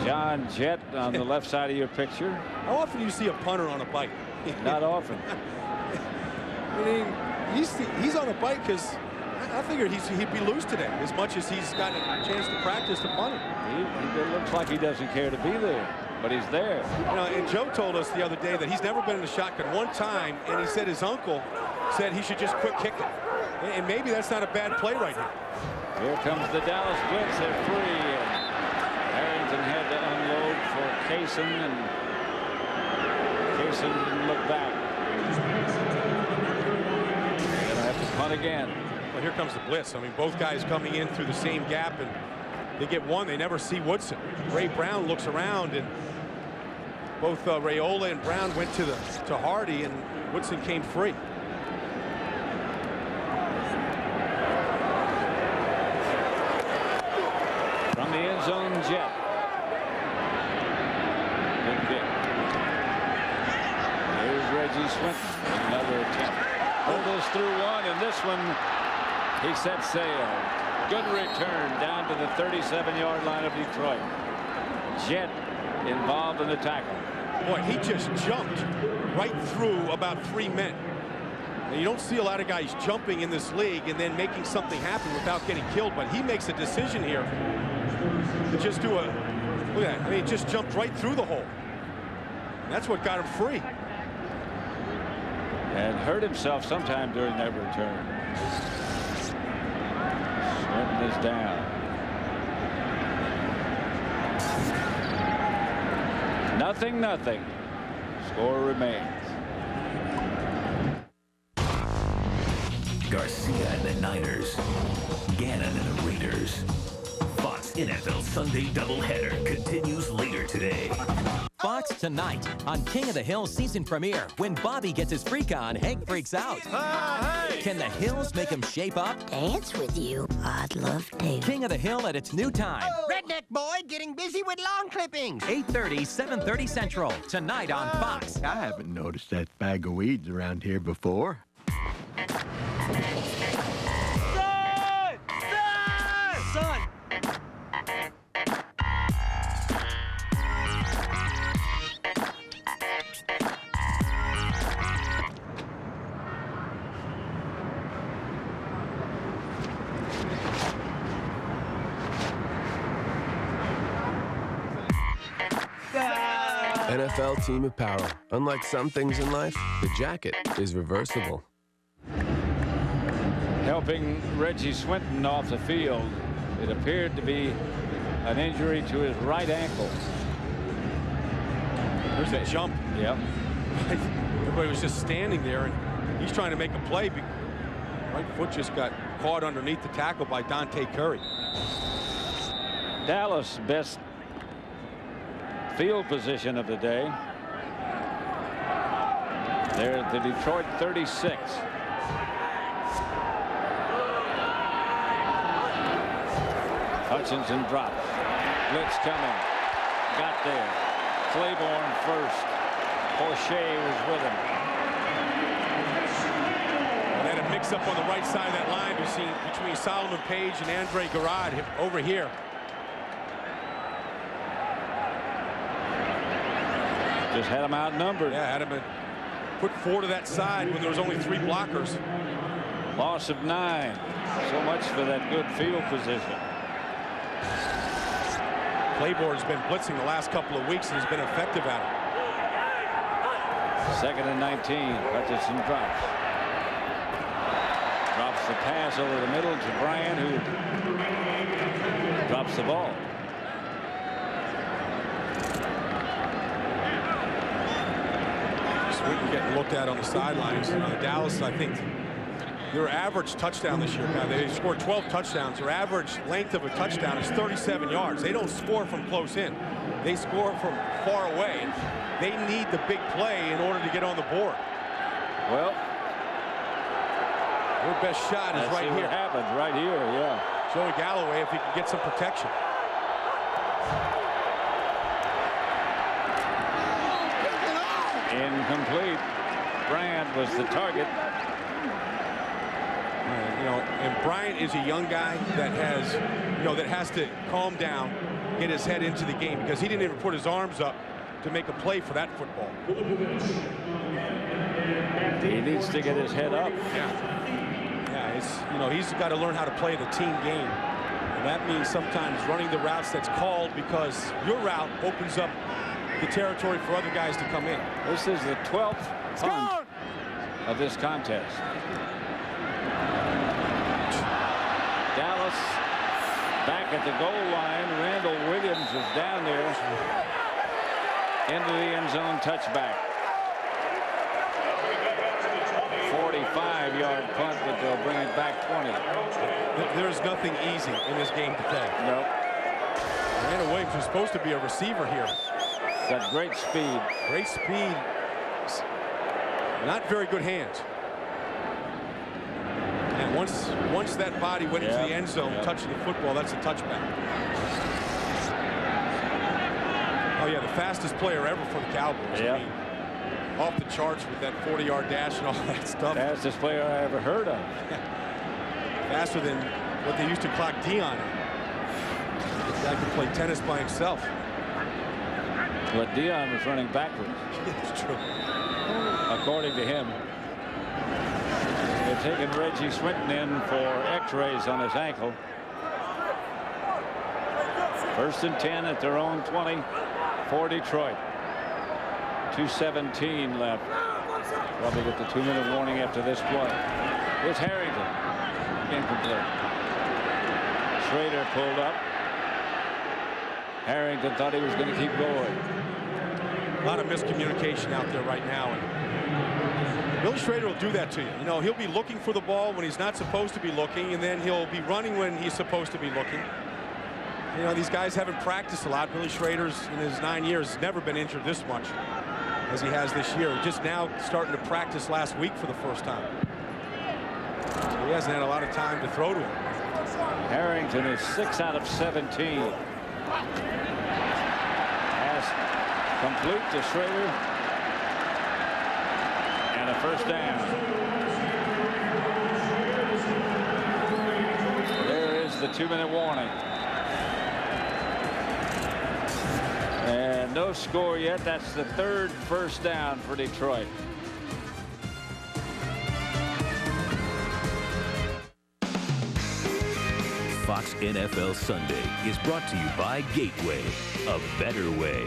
John Jett on the left side of your picture. How often do you see a punter on a bike? Not often. I mean, he's on a bike because I figured he'd be loose today as much as he's gotten a chance to practice the punting. It looks like he doesn't care to be there, but he's there. You know, and Joe told us the other day that he's never been in a shotgun one time, and he said his uncle said he should just quit kicking. And maybe that's not a bad play right here. Here comes the Dallas blitz. They're free. And Harrington had to unload for Kaysen, and Kaysen didn't look back. They're gonna have to punt again. Well, here comes the blitz. I mean, both guys coming in through the same gap, and they get one. They never see Woodson. Ray Brown looks around, and both Raiola and Brown went to Hardy, and Woodson came free. From the end zone, Jett. Good kick. Here's Reggie Swinton. Another attempt. Hurdles through one, and this one, he set sail. Good return down to the 37-yard line of Detroit. Jett involved in the tackle. Boy, he just jumped right through about 3 men. Now, you don't see a lot of guys jumping in this league and then making something happen without getting killed, but he makes a decision here to just do a, look at that, I mean, he just jumped right through the hole. And that's what got him free. And hurt himself sometime during that return. Swinton is down. Nothing. Score remains. Garcia and the Niners. Gannon and the Raiders. Fox NFL Sunday doubleheader continues later today. Fox tonight on King of the Hill season premiere. When Bobby gets his freak on, Hank freaks out. Hey! Can the Hills make him shape up? Dance with you. I'd love to. King of the Hill at its new time. Redneck boy getting busy with lawn clippings. 8:30, 7:30 Central. Tonight on Fox. I haven't noticed that bag of weeds around here before. Son! NFL team apparel. Unlike some things in life, the jacket is reversible. Helping Reggie Swinton off the field. It appeared to be an injury to his right ankle. There's a jump. Yep. Everybody was just standing there, and he's trying to make a play. Right foot just got caught underneath the tackle by Dante Curry. Dallas best field position of the day. They're at the Detroit 36. Hutchinson drops. Blitz coming. Got there. Claiborne first. O'Shea was with him. And then a mix-up on the right side of that line we've seen between Solomon Page and Andre Garrard over here. Just had him outnumbered. Yeah, had him put 4 to that side when there was only 3 blockers. Loss of 9. So much for that good field position. Clayborne's been blitzing the last couple of weeks and he's been effective at it. 2nd and 19. Hutchinson drops. Drops the pass over the middle to Bryant, who drops the ball. Swinton getting looked at on the sidelines. Dallas, I think, their average touchdown this year, they scored 12 touchdowns. Their average length of a touchdown is 37 yards. They don't score from close in. They score from far away. And they need the big play in order to get on the board. Well, their best shot is right here. What happens right here, yeah. Joey Galloway, if he can get some protection. Incomplete. Bryant was the target. And Bryant is a young guy that has, that has to calm down, get his head into the game, because he didn't even put his arms up to make a play for that football. He needs to get his head up. Yeah, it's, he's got to learn how to play the team game. And that means sometimes running the routes that's called because your route opens up the territory for other guys to come in. This is the 12th punt of this contest. Dallas back at the goal line. Randall Williams is down there into the end zone, touchback. 45-yard punt, but they'll bring it back 20. There's nothing easy in this game today. Nope. Randall Williams was supposed to be a receiver here. Got great speed. Great speed. Not very good hands. And once that body went into the end zone, touching the football, that's a touchback. Oh yeah, the fastest player ever for the Cowboys. I mean, off the charts with that 40-yard dash and all that stuff. Fastest player I ever heard of. Faster than what they used to clock Dion. The guy could play tennis by himself. But Dion was running backwards. It's true. According to him. They're taking Reggie Swinton in for x-rays on his ankle. 1st and 10 at their own 20 for Detroit. 2:17 left. Probably get the 2-minute warning after this play. Here's Harrington. Incomplete. Schrader pulled up. Harrington thought he was going to keep going. A lot of miscommunication out there right now. And Billy Schrader will do that to you. He'll be looking for the ball when he's not supposed to be looking, and then he'll be running when he's supposed to be looking. These guys haven't practiced a lot. Billy Schrader's, in his 9 years, has never been injured this much as he has this year. Just now starting to practice last week for the first time. So he hasn't had a lot of time to throw to him. Harrington is 6 out of 17. Pass complete to Schrader. And a first down. There is the 2-minute warning. And no score yet. That's the 3rd first down for Detroit. Fox NFL Sunday is brought to you by Gateway, a better way.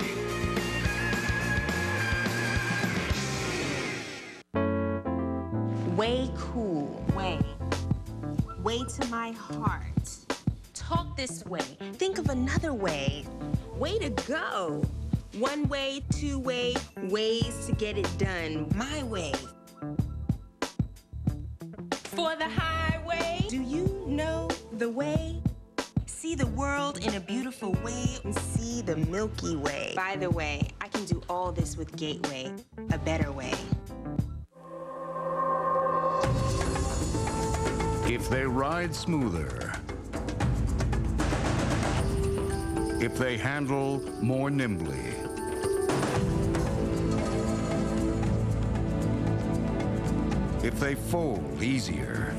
Way cool. Way to my heart. Talk this way. Think of another way. Way to go. One way, two way, ways to get it done. My way. For the highway. Do you know the way? See the world in a beautiful way and see the Milky Way. By the way, I can do all this with Gateway, a better way. If they ride smoother, if they handle more nimbly, if they fold easier,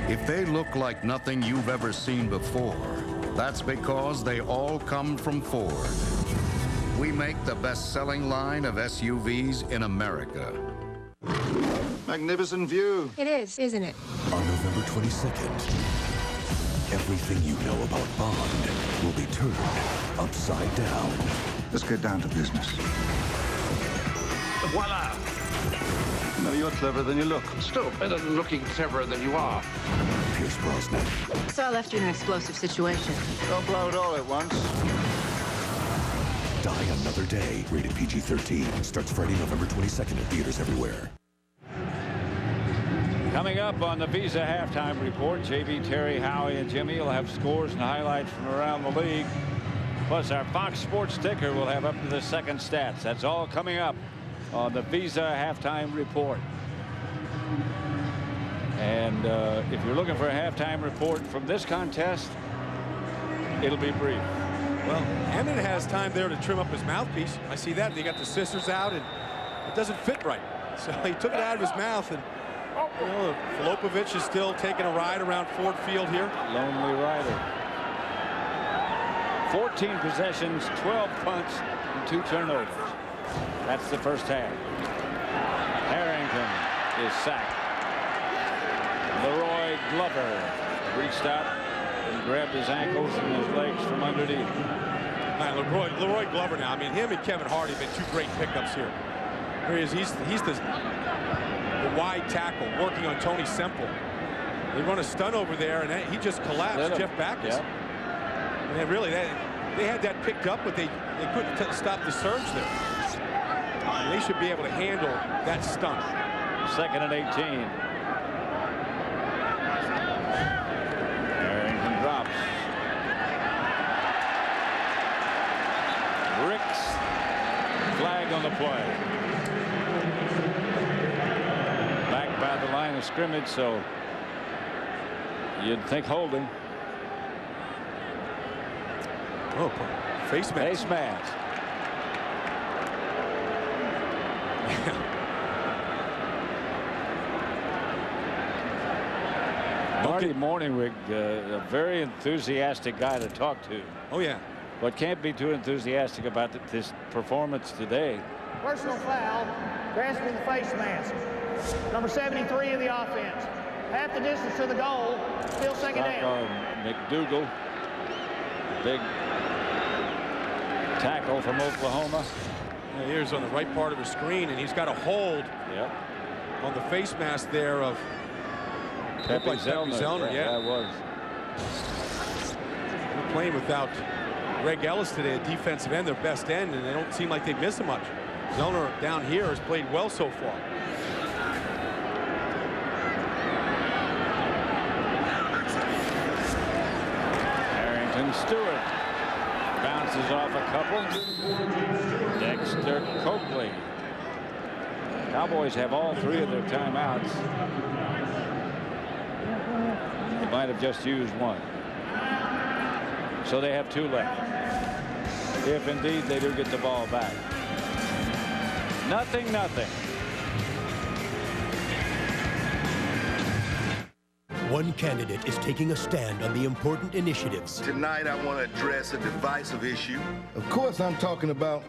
if they look like nothing you've ever seen before, that's because they all come from Ford. We make the best-selling line of SUVs in America. Magnificent view. It is, isn't it? On November 22nd, Everything you know about Bond will be turned upside down. Let's get down to business. Voila! No, you're cleverer than you look. Still better than looking cleverer than you are. Pierce Brosnan. So I left you in an explosive situation. Don't blow it all at once. Die Another Day. Rated PG-13. Starts Friday, November 22nd in theaters everywhere. Coming up on the Visa halftime report, JB, Terry, Howie, and Jimmy will have scores and highlights from around the league. Plus, our Fox Sports ticker will have up to the second stats. That's all coming up on the Visa halftime report. And if you're looking for a halftime report from this contest, it'll be brief. Well, Emmett has time there to trim up his mouthpiece. I see that. They got the scissors out, and it doesn't fit right. So he took it out of his mouth, and you know, Filopovich is still taking a ride around Ford Field here. Lonely rider. 14 possessions, 12 punts, and 2 turnovers. That's the first half. Harrington is sacked. Leroy Glover reached out and grabbed his ankles and his legs from underneath. All right, Leroy Glover now. I mean, him and Kevin Hardy have been 2 great pickups here. Here he is. He's the wide tackle working on Tony Semple. They run a stunt over there, and he just collapsed. Jeff Backus. Yep. And really, they had that picked up, but they couldn't stop the surge there. And they should be able to handle that stunt. 2nd and 18. Harrington drops. Ricks. Flag on the play. Back by the line of scrimmage, so you'd think holding. Oh, face mask. Face mask. Marty Morningwig, a very enthusiastic guy to talk to. Oh, yeah. But can't be too enthusiastic about this performance today. Personal foul, grasping the face mask. Number 73 of the offense. Half the distance to the goal, still second down. McDougal, big tackle from Oklahoma. Yeah, here's on the right part of the screen, and he's got a hold on the face mask there of Pepe Zellner. Yeah, it was. They're playing without Greg Ellis today at defensive end, their best end, and they don't seem like they miss him much. Zellner down here has played well so far. Harrington Stewart bounces off a couple. Dexter Coakley. Cowboys have all 3 of their timeouts. They might have just used 1. So they have 2 left. If indeed they do get the ball back. 0-0. One candidate is taking a stand on the important initiatives. Tonight, I want to address a divisive issue. Of course, I'm talking about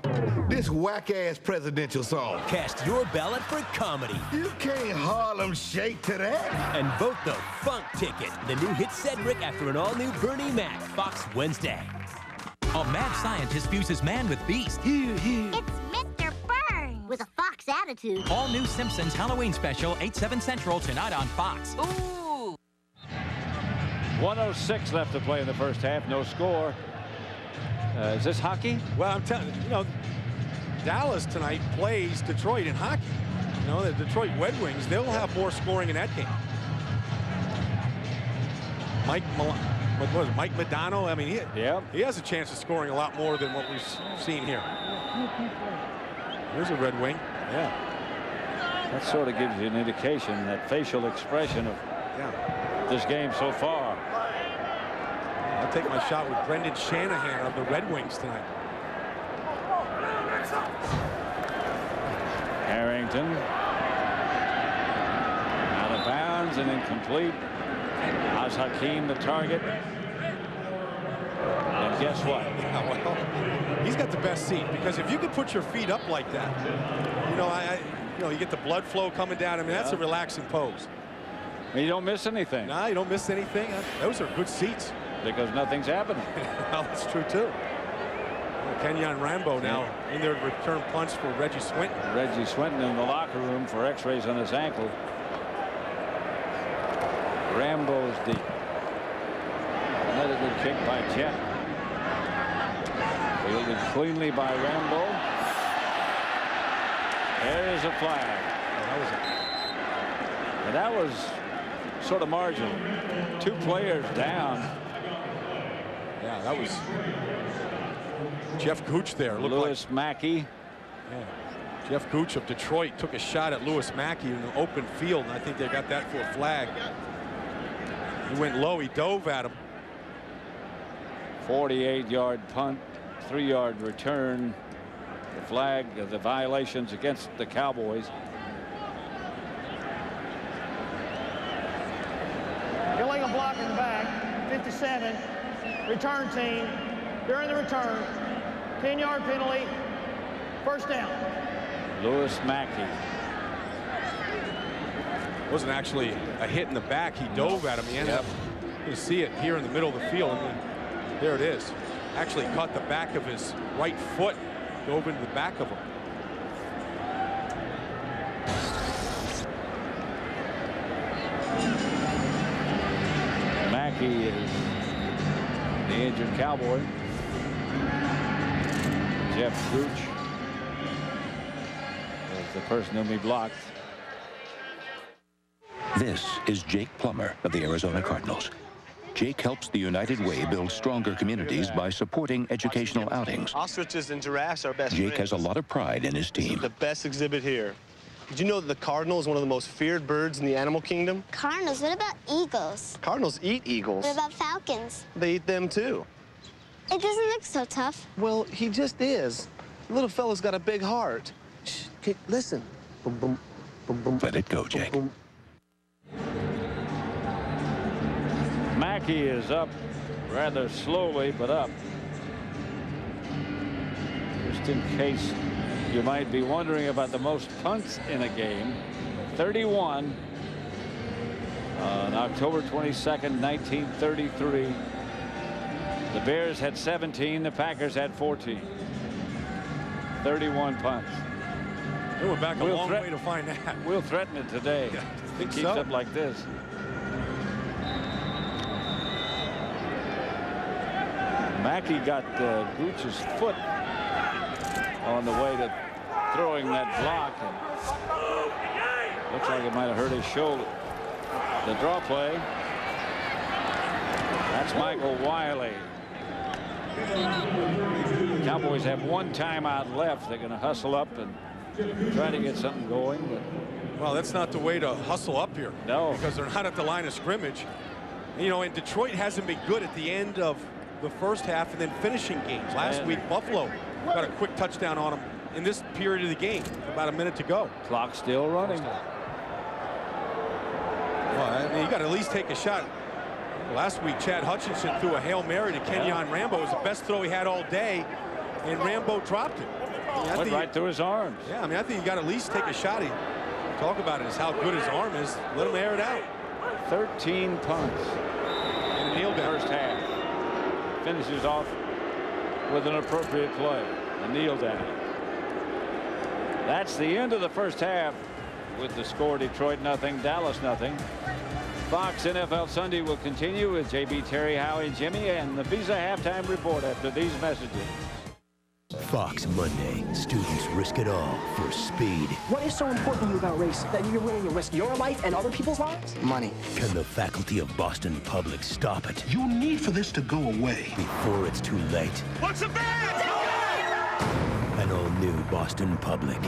this whack-ass presidential song. Cast your ballot for comedy. You can't Harlem Shake to that. And vote the Funk Ticket, the new hit Cedric after an all-new Bernie Mac, Fox Wednesday. A mad scientist fuses man with beast. It's Mr. Burns with a Fox attitude. All new Simpsons Halloween special, 8/7 Central, tonight on Fox. Ooh. 1:06 left to play in the first half. No score. Is this hockey? Well, I'm telling you, Dallas tonight plays Detroit in hockey. You know, the Detroit Red Wings, they'll have more scoring in that game. Mike Modano, I mean, he has a chance of scoring a lot more than what we've seen here. Here's a Red Wing. Yeah. That sort of gives you an indication, that facial expression of this game so far. I'll take my shot with Brendan Shanahan of the Red Wings tonight. Harrington out of bounds and incomplete. Oz Hakeem the target. And guess what? Yeah, well, he's got the best seat, because if you can put your feet up like that, you get the blood flow coming down. I mean, that's a relaxing pose. You don't miss anything. No, you don't miss anything. Those are good seats. Because nothing's happening. Well, that's true, too. Kenyon Rambo now in their return punch for Reggie Swinton. Reggie Swinton in the locker room for x-rays on his ankle. Rambo's deep. Another good kick by Jet. Fielded cleanly by Rambo. There's a flag. And that was sort of marginal. 2 players down. Yeah, that was Jeff Gooch there. Lewis Mackey. Yeah. Jeff Gooch of Detroit took a shot at Lewis Mackey in the open field, and I think they got that for a flag. He went low. He dove at him. 48-yard punt, 3-yard return. The flag of the violations against the Cowboys. Illegal block in the back, 57. Return team, during the return, 10-yard penalty, first down. Lewis Mackey. Wasn't actually a hit in the back. He dove at him. He ended up, you see it here in the middle of the field. I mean, there it is. Actually caught the back of his right foot, dove into the back of him. Mackey is the injured Cowboy. Jeff Gooch is the person whom he blocked. This is Jake Plummer of the Arizona Cardinals. Jake helps the United Way build stronger communities by supporting educational outings. Ostriches and giraffes are best Jake friends. has a lot of pride in his team. The best exhibit here. Did you know that the cardinal is one of the most feared birds in the animal kingdom? Cardinals, what about eagles? Cardinals eat eagles. What about falcons? They eat them too. It doesn't look so tough. Well, he just is. The little fella's got a big heart. Shh, okay, listen. Boom, boom, boom, boom. Let it go, Jake. Boom, boom. Mackey is up rather slowly, but up. Just in case you might be wondering about the most punts in a game, 31 on October 22nd, 1933. The Bears had 17, the Packers had 14. 31 punts. They went back a long way to find that. We'll threaten it today. Yeah, I think keeps so. up like this. Mackey got Gooch's foot on the way to throwing that block, and looks like it might have hurt his shoulder. The draw play. That's Michael Wiley. Cowboys have 1 timeout left. They're going to hustle up and try to get something going. But well, that's not the way to hustle up here. No. Because they're not at the line of scrimmage. You know, and Detroit hasn't been good at the end of the first half and then finishing games. Last week, Buffalo got a quick touchdown on them in this period of the game. About a minute to go. Clock still running. Well, I mean, you got to at least take a shot. Last week, Chad Hutchinson threw a Hail Mary to Kenyon Rambo. It was the best throw he had all day, and Rambo dropped it. I mean, went right through his arms. Yeah, I mean, I think you got to at least take a shot. Talk about it, is how good his arm is. Let him air it out. 13 punts in the kneel down. First half. Finishes off with an appropriate play, a kneel down. That's the end of the first half with the score Detroit nothing, Dallas nothing. Fox NFL Sunday will continue with JB, Terry, Howie, and Jimmy, and the Visa halftime report after these messages. Fox Monday. Students risk it all for speed. What is so important to you about race that you're willing to risk your life and other people's lives? Money. Can the faculty of Boston Public stop it? You need for this to go away before it's too late. What's the bad? An all-new Boston Public.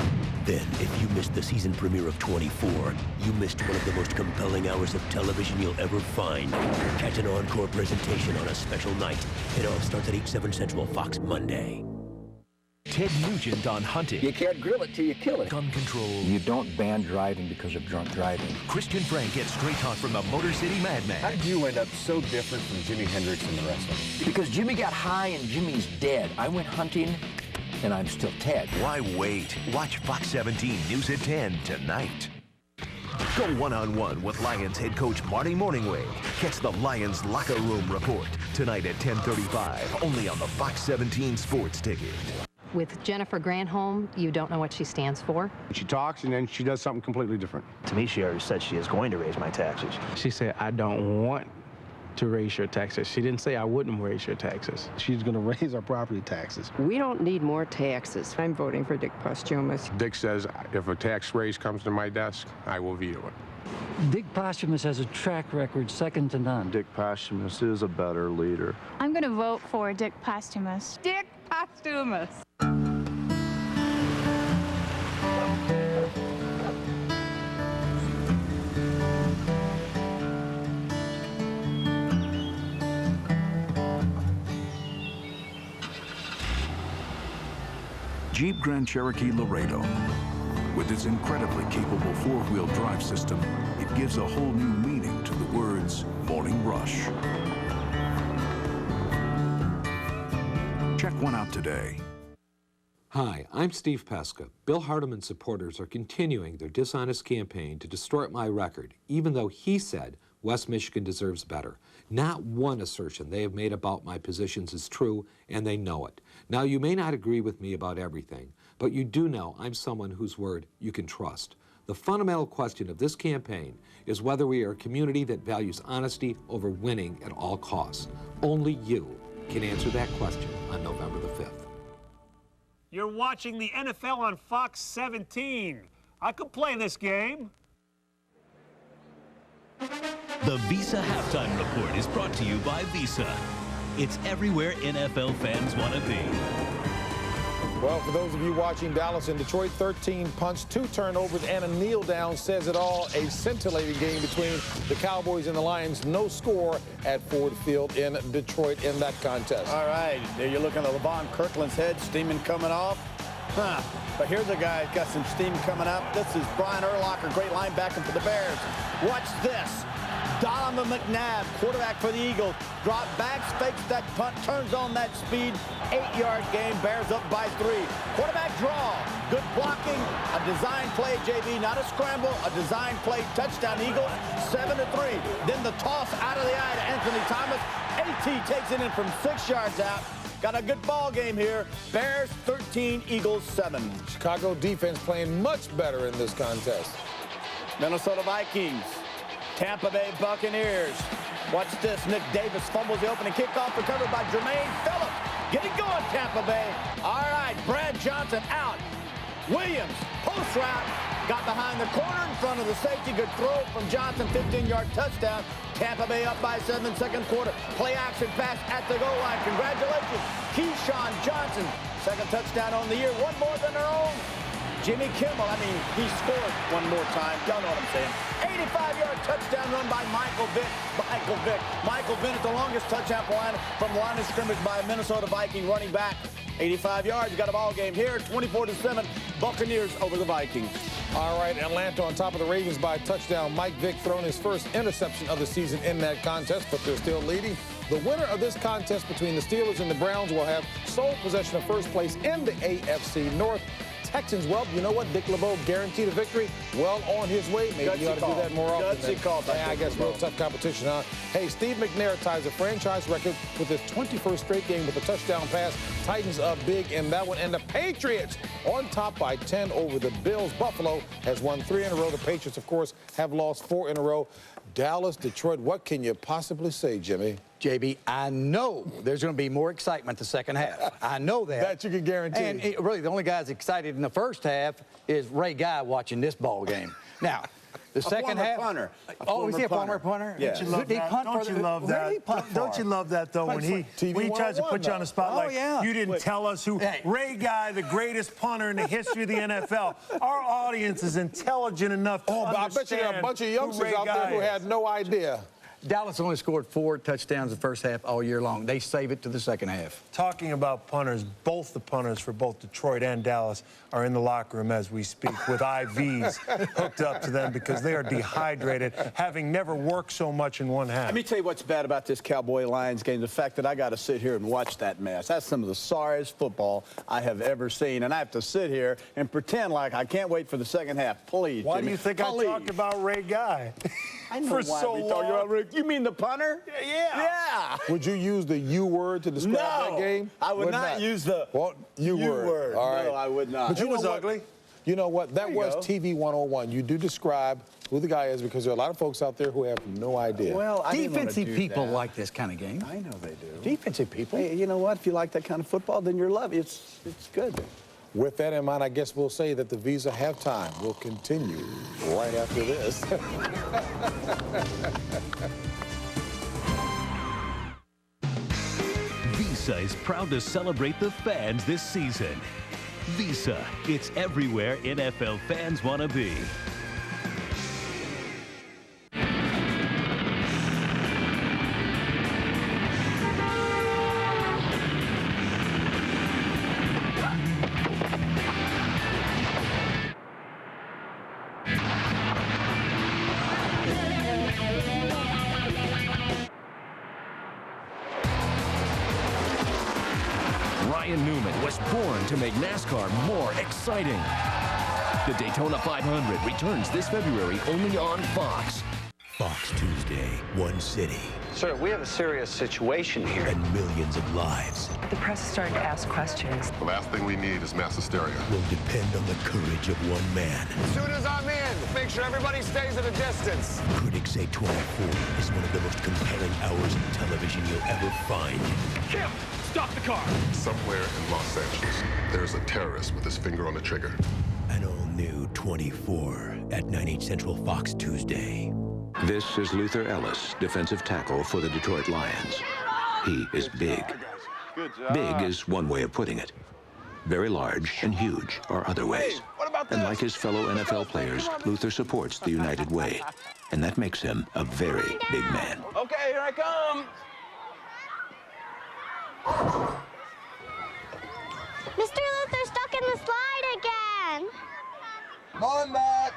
Then, if you missed the season premiere of 24, you missed one of the most compelling hours of television you'll ever find. Catch an encore presentation on a special night. It all starts at 8/7 Central, Fox Monday. Ted Nugent on hunting. You can't grill it till you kill it. Gun control. You don't ban driving because of drunk driving. Christian Frank gets straight talk from the Motor City Madman. How did you end up so different from Jimi Hendrix and the rest of them? Because Jimmy got high and Jimmy's dead. I went hunting and I'm still Ted. Why wait? Watch Fox 17 News at 10 tonight. Go one-on-one with Lions head coach Marty Morningway. Catch the Lions Locker Room Report tonight at 10:35, only on the Fox 17 Sports Ticket. With Jennifer Granholm, you don't know what she stands for. She talks and then she does something completely different. To me, she already said she is going to raise my taxes. She said, I don't want to raise your taxes. She didn't say I wouldn't raise your taxes. She's going to raise our property taxes. We don't need more taxes. I'm voting for Dick Posthumus. Dick says if a tax raise comes to my desk, I will veto it. Dick Posthumus has a track record second to none. Dick Posthumus is a better leader. I'm going to vote for Dick Posthumus. Dick Posthumus. Jeep Grand Cherokee Laredo. With its incredibly capable four-wheel drive system, it gives a whole new meaning to the words Morning Rush. Check one out today. Hi, I'm Steve Pesca. Bill Hardeman supporters are continuing their dishonest campaign to distort my record, even though he said West Michigan deserves better. Not one assertion they have made about my positions is true, and they know it. Now, you may not agree with me about everything, but you do know I'm someone whose word you can trust. The fundamental question of this campaign is whether we are a community that values honesty over winning at all costs. Only you can answer that question on November the 5th. You're watching the NFL on Fox 17. I could play this game. The Visa Halftime Report is brought to you by Visa. It's everywhere NFL fans want to be. Well, for those of you watching Dallas and Detroit, 13 punts, 2 turnovers, and a kneel down says it all. A scintillating game between the Cowboys and the Lions. No score at Ford Field in Detroit in that contest. All right, there you're looking at LeVon Kirkland's head, steaming coming off. But here's a guy who's got some steam coming up. This is Brian Urlacher, great linebacker for the Bears. Watch this. Donovan McNabb, quarterback for the Eagles, drop backs, fakes that punt, turns on that speed, 8-yard gain, Bears up by 3. Quarterback draw, good blocking, a design play, JB, not a scramble, a design play, touchdown Eagles, 7-3. Then the toss out of the eye to Anthony Thomas. AT takes it in from 6 yards out. Got a good ball game here. Bears 13, Eagles 7. Chicago defense playing much better in this contest. Minnesota Vikings. Tampa Bay Buccaneers. Watch this. Nick Davis fumbles the opening kickoff, recovered by Jermaine Phillips. Get it going, Tampa Bay. All right, Brad Johnson out. Williams, post route, got behind the corner in front of the safety. Good throw from Johnson, 15-yard touchdown. Tampa Bay up by 7, second quarter. Play action pass at the goal line. Congratulations, Keyshawn Johnson. Second touchdown on the year, one more than their own. Jimmy Kimmel, he scored one more time. Y'all know what I'm saying. 85-yard touchdown run by Michael Vick. Michael Bennett, the longest touchdown from the line of scrimmage by a Minnesota Viking running back. 85 yards. You got a ball game here. 24-7. Buccaneers over the Vikings. All right, Atlanta on top of the Ravens by a touchdown. Mike Vick throwing his first interception of the season in that contest, but they're still leading. The winner of this contest between the Steelers and the Browns will have sole possession of first place in the AFC North. Texans, well, you know what? Dick LeBeau guaranteed a victory. Well on his way. Maybe you ought to do that more often. Yeah, I guess real tough competition, huh? Hey, Steve McNair ties a franchise record with his 21st straight game with a touchdown pass. Titans up big in that one. And the Patriots on top by 10 over the Bills. Buffalo has won 3 in a row. The Patriots, of course, have lost 4 in a row. Dallas, Detroit, what can you possibly say, Jimmy? JB, I know there's going to be more excitement the second half. I know that. That you can guarantee. And really, the only guy that's excited in the first half is Ray Guy watching this ball game. Now, the second half. Punter. Oh, is he a former punter? Yeah. Don't you love that? Don't you love that? Don't you love that, though, when he tries to put you on the spot you didn't tell us who. Ray Guy, the greatest punter in the history of the NFL. Our audience is intelligent enough to understand I bet you there are a bunch of youngsters out there who had no idea. Dallas only scored 4 touchdowns the first half all year long. They save it to the second half. Talking about punters, both the punters for both Detroit and Dallas are in the locker room as we speak with IVs hooked up to them because they are dehydrated, having never worked so much in one half. Let me tell you what's bad about this Cowboy-Lions game, the fact that I got to sit here and watch that mess. That's some of the sorriest football I have ever seen, and I have to sit here and pretend like I can't wait for the second half. Please, Why Jimmy, do you think I talked about Ray Guy? I know for why so we long. talked about Ray. You mean the punter? Yeah. Would you use the U word to describe that game? I would not use the U word. All right. No, I would not. But you It was know what? ugly. You know what? That There you was go. TV 101. You do describe who the guy is because there are a lot of folks out there who have no idea. Well, I didn't wanna Defensive do people that. like this kind of game. I know they do. Defensive people. Hey, you know what? If you like that kind of football, then you're loving it. It's good. With that in mind, I guess we'll say that the Visa halftime will continue right after this. Visa is proud to celebrate the fans this season. Visa, it's everywhere NFL fans want to be. Ryan Newman was born to make NASCAR more exciting. The Daytona 500 returns this February only on Fox. Fox Tuesday, one city. Sir, we have a serious situation here. And millions of lives The press is starting to ask questions. The last thing we need is mass hysteria. will depend on the courage of one man. As soon as I'm in, make sure everybody stays at a distance. Critics say 24 is one of the most compelling hours in television you'll ever find. Kim, stop the car. Somewhere in Los Angeles, there's a terrorist with his finger on the trigger. An all-new 24 at 9/8 Central Fox Tuesday. This is Luther Ellis, defensive tackle for the Detroit Lions. He is big. Big is one way of putting it. Very large and huge are other ways. And like his fellow NFL players, Luther supports the United Way. And that makes him a very big man. Okay, here I come. Mr. Luther's stuck in the slide again. Come on back.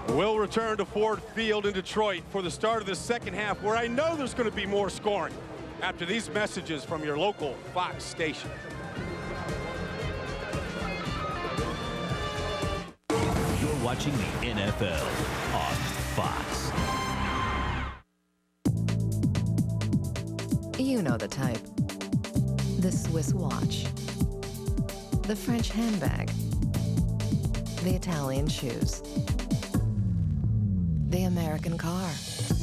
We'll return to Ford Field in Detroit for the start of the second half, where I know there's going to be more scoring after these messages from your local Fox station. You're watching the NFL on Fox. You know the type. The Swiss watch. The French handbag. The Italian shoes. The American car.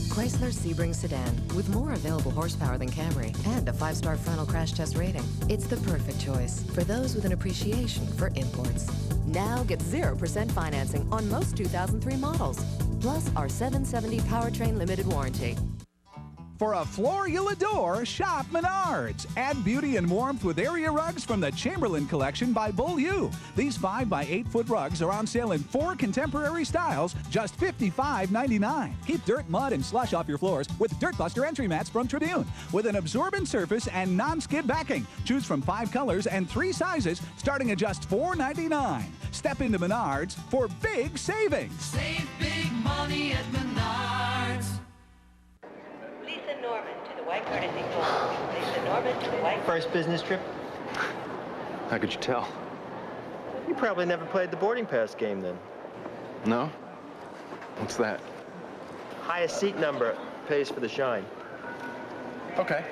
Chrysler Sebring sedan with more available horsepower than Camry and a 5-star frontal crash test rating. It's the perfect choice for those with an appreciation for imports. Now get 0% financing on most 2003 models, plus our 770 powertrain limited warranty. For a floor you'll adore, shop Menards. Add beauty and warmth with area rugs from the Chamberlain collection by Bull U. These 5 by 8 foot rugs are on sale in 4 contemporary styles, just $55.99. Keep dirt, mud, and slush off your floors with Dirt Buster entry mats from Tribune. With an absorbent surface and non-skid backing. Choose from 5 colors and 3 sizes, starting at just $4.99. Step into Menards for big savings. Save big money at Menards. Lisa Norman to the White Courtesy Club. Lisa Norman to the White. First business trip? How could you tell? You probably never played the boarding pass game then. No? What's that? Highest seat number pays for the shine. Okay.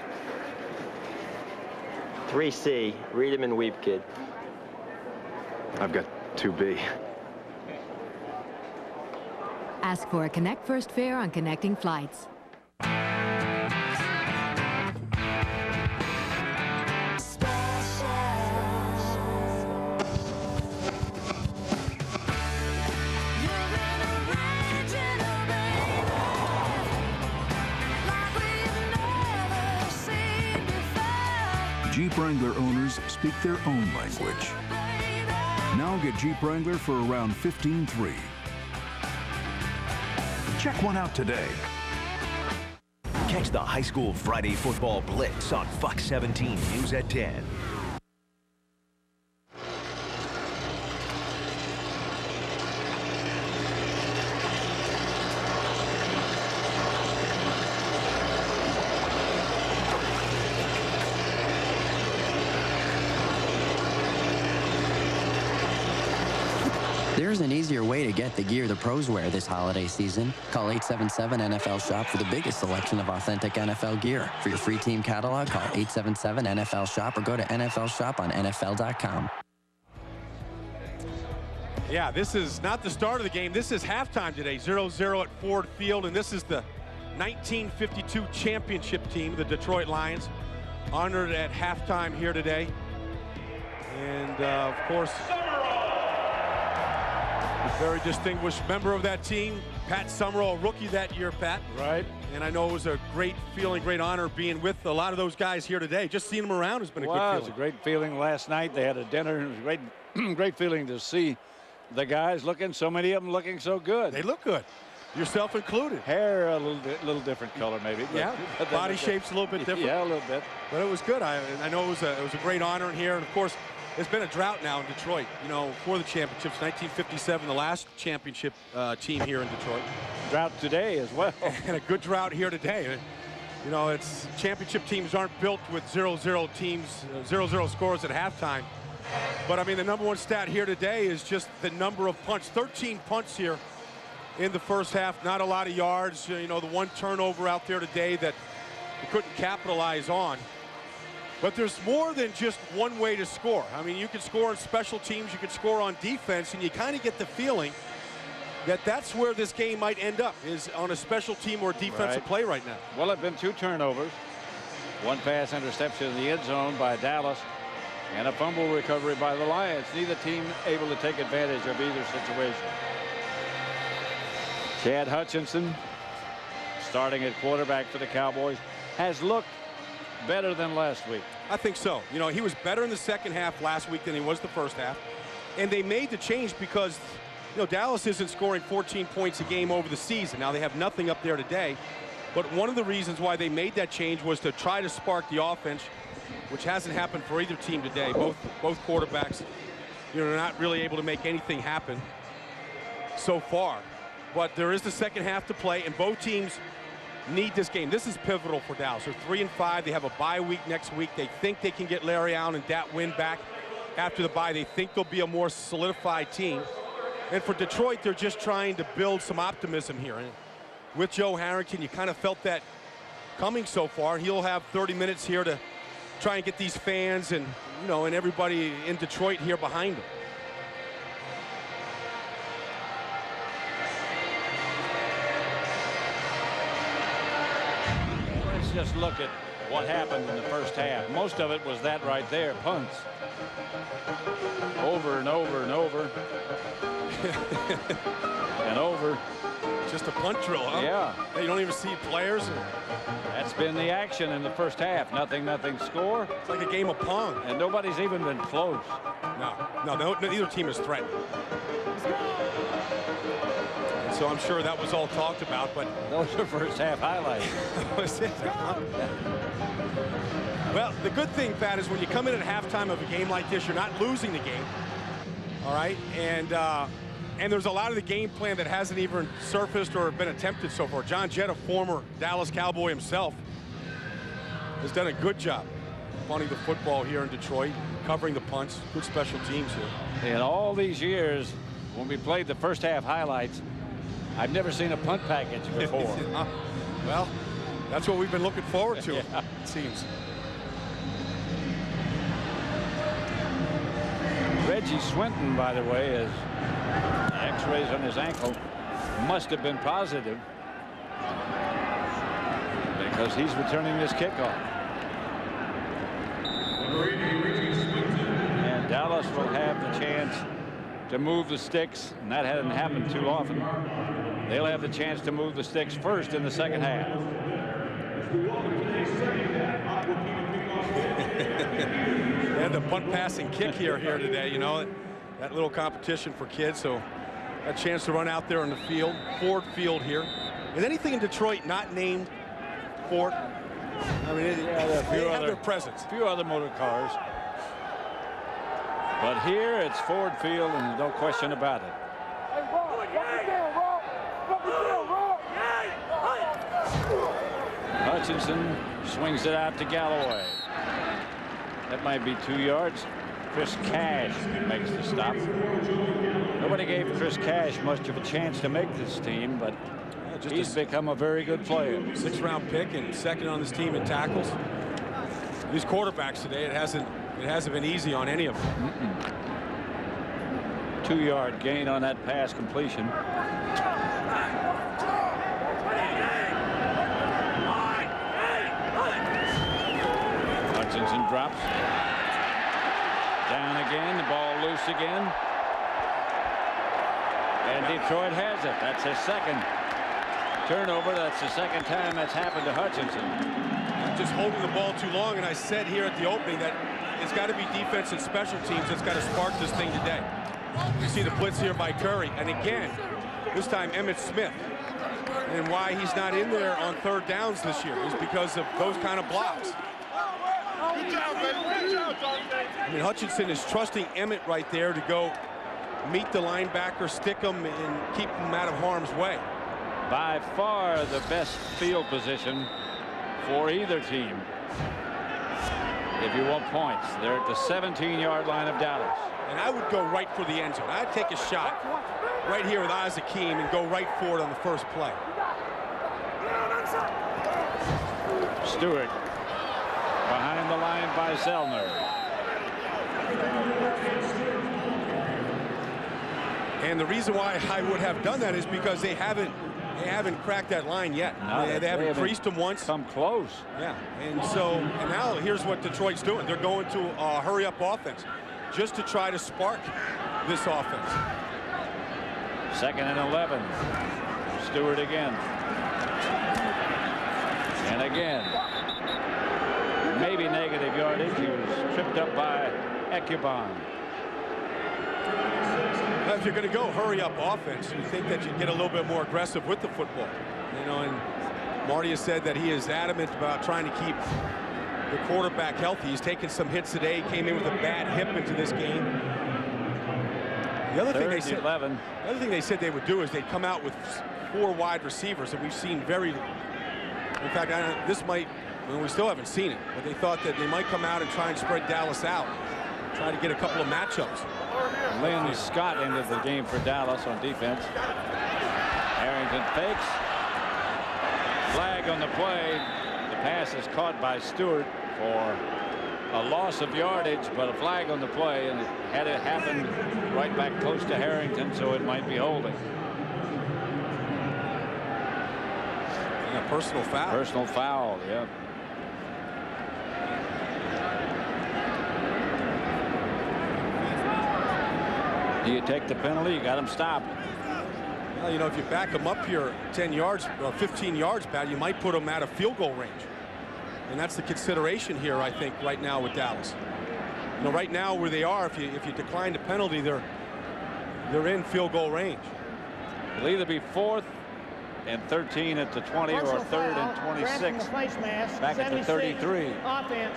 3C, read 'em and weep, kid. I've got 2B. Ask for a Connect First fare on connecting flights. Jeep Wrangler owners speak their own language. Now get Jeep Wrangler for around $15,300. Check one out today. Catch the high school Friday football blitz on Fox 17 News at 10. There's an easier way to get the gear the pros wear this holiday season. Call 877-NFL-SHOP for the biggest selection of authentic NFL gear. For your free team catalog, call 877-NFL-SHOP or go to NFL Shop on NFL.com. Yeah, this is not the start of the game. This is halftime today, 0-0 at Ford Field, and this is the 1952 championship team, the Detroit Lions, honored at halftime here today. And, of course, a very distinguished member of that team, Pat Summerall, rookie that year, Pat. Right. And I know it was a great feeling, great honor being with a lot of those guys here today. Just seeing them around has been a good feeling. It was a great feeling last night. They had a dinner. It was a great, great feeling to see the guys looking, so many of them looking so good. They look good, yourself included. Hair a little different color maybe. Yeah, body shape's a little bit different. Yeah, a little bit. But it was good. I know it was a great honor in here, and of course, it's been a drought now in Detroit, you know, for the championships. 1957, the last championship team here in Detroit. Drought today as well. And a good drought here today. You know, it's championship teams aren't built with 0-0 teams, 0-0 scores at halftime. But, I mean, the number one stat here today is just the number of punts. 13 punts here in the first half. Not a lot of yards. You know, the one turnover out there today that we couldn't capitalize on. But there's more than just one way to score. I mean, you can score on special teams, you can score on defense, and you kind of get the feeling that that's where this game might end up, is on a special team or defensive play right now. Well, there have been 2 turnovers, 1 pass interception in the end zone by Dallas, and a fumble recovery by the Lions. Neither team able to take advantage of either situation. Chad Hutchinson, starting at quarterback for the Cowboys, has looked better than last week. I think so. You know, he was better in the second half last week than he was the first half. And they made the change because, you know, Dallas isn't scoring 14 points a game over the season. Now they have nothing up there today. But one of the reasons why they made that change was to try to spark the offense, which hasn't happened for either team today. Both quarterbacks, you know, not really able to make anything happen so far. But there is the second half to play, and both teams need this game. This is pivotal for Dallas. They're 3-5. They have a bye week next week. They think they can get Larry Allen and Dat Win back after the bye. They think they'll be a more solidified team. And for Detroit, they're just trying to build some optimism here. And with Joe Harrington, you kind of felt that coming so far. He'll have 30 minutes here to try and get these fans and, you know, and everybody in Detroit here behind him. Just look at what happened in the first half. Most of it was that right there, punts. Over and over and over. And over. Just a punt drill, huh? Yeah. You don't even see players. That's been the action in the first half. Nothing score. It's like a game of pong. And nobody's even been close. No, neither team is threatened. So I'm sure that was all talked about, but those are first half highlights. Was it? Well, the good thing, Pat, is when you come in at halftime of a game like this, you're not losing the game. All right, and there's a lot of the game plan that hasn't even surfaced or been attempted so far. John Jett, a former Dallas Cowboy himself, has done a good job punting the football here in Detroit, covering the punts. Good special teams here. In all these years, when we played the first half highlights, I've never seen a punt package before. Well, that's what we've been looking forward to, it seems. Reggie Swinton, by the way, is x-rays on his ankle. Must have been positive because he's returning this kickoff. And Dallas will have the chance to move the sticks, and that hasn't happened too often. They'll have the chance to move the sticks first in the second half. And the punt, pass, and kick here today. You know, that little competition for kids. So a chance to run out there in the field, Ford Field here. Is anything in Detroit not named Ford? I mean, they have their presence. A few other motor cars. But here it's Ford Field, and no question about it. Hutchinson swings it out to Galloway. That might be 2 yards. Chris Cash makes the stop. Nobody gave Chris Cash much of a chance to make this team, but he's become a very good player. 6th-round pick and second on this team in tackles. These quarterbacks today, it hasn't been easy on any of them. 2-yard gain on that pass completion. Hutchinson drops. Down again, the ball loose again. And Detroit has it. That's his second turnover. That's the second time that's happened to Hutchinson. Just holding the ball too long, and I said here at the opening that it's got to be defense and special teams that's got to spark this thing today. You see the blitz here by Curry, and again, this time Emmitt Smith. And why he's not in there on 3rd downs this year is because of those kind of blocks. I mean, Hutchinson is trusting Emmitt right there to go meet the linebacker, stick him, and keep him out of harm's way. By far the best field position for either team. If you want points, they're at the 17-yard line of Dallas. And I would go right for the end zone. I'd take a shot right here with Isaac Keem and go right for it on the first play. Stewart behind the line by Zellner. And the reason why I would have done that is because they haven't cracked that line yet. No, they haven't creased them once. Come close. Yeah, and now here's what Detroit's doing. They're going to hurry up offense just to try to spark this offense. 2nd and 11. Stewart again. And again. Maybe negative yardage. He was tripped up by Ecubon. Well, if you're going to go hurry up offense, you think that you'd get a little bit more aggressive with the football. You know, and Marty has said that he is adamant about trying to keep the quarterback healthy. He's taken some hits today. He came in with a bad hip into this game. The other thing they said they would do is they'd come out with 4 wide receivers, and we've seen very. In fact, we still haven't seen it, but they thought that they might come out and try and spread Dallas out, try to get a couple of matchups. Lynn Scott ended the game for Dallas on defense. Harrington fakes. Flag on the play. The pass is caught by Stewart for a loss of yardage, but a flag on the play, and had it happened right back close to Harrington, so it might be holding. Yeah, personal foul. Personal foul, yeah. Do you take the penalty? You got him stopped. Well, you know, if you back him up here 10 yards, or 15 yards bad, you might put him out of field goal range. And that's the consideration here, I think, right now with Dallas. You know, right now where they are, if you decline the penalty, they're in field goal range. It'll either be 4th and 13 at the 20 or 3rd and 26 back at the 33. Offense,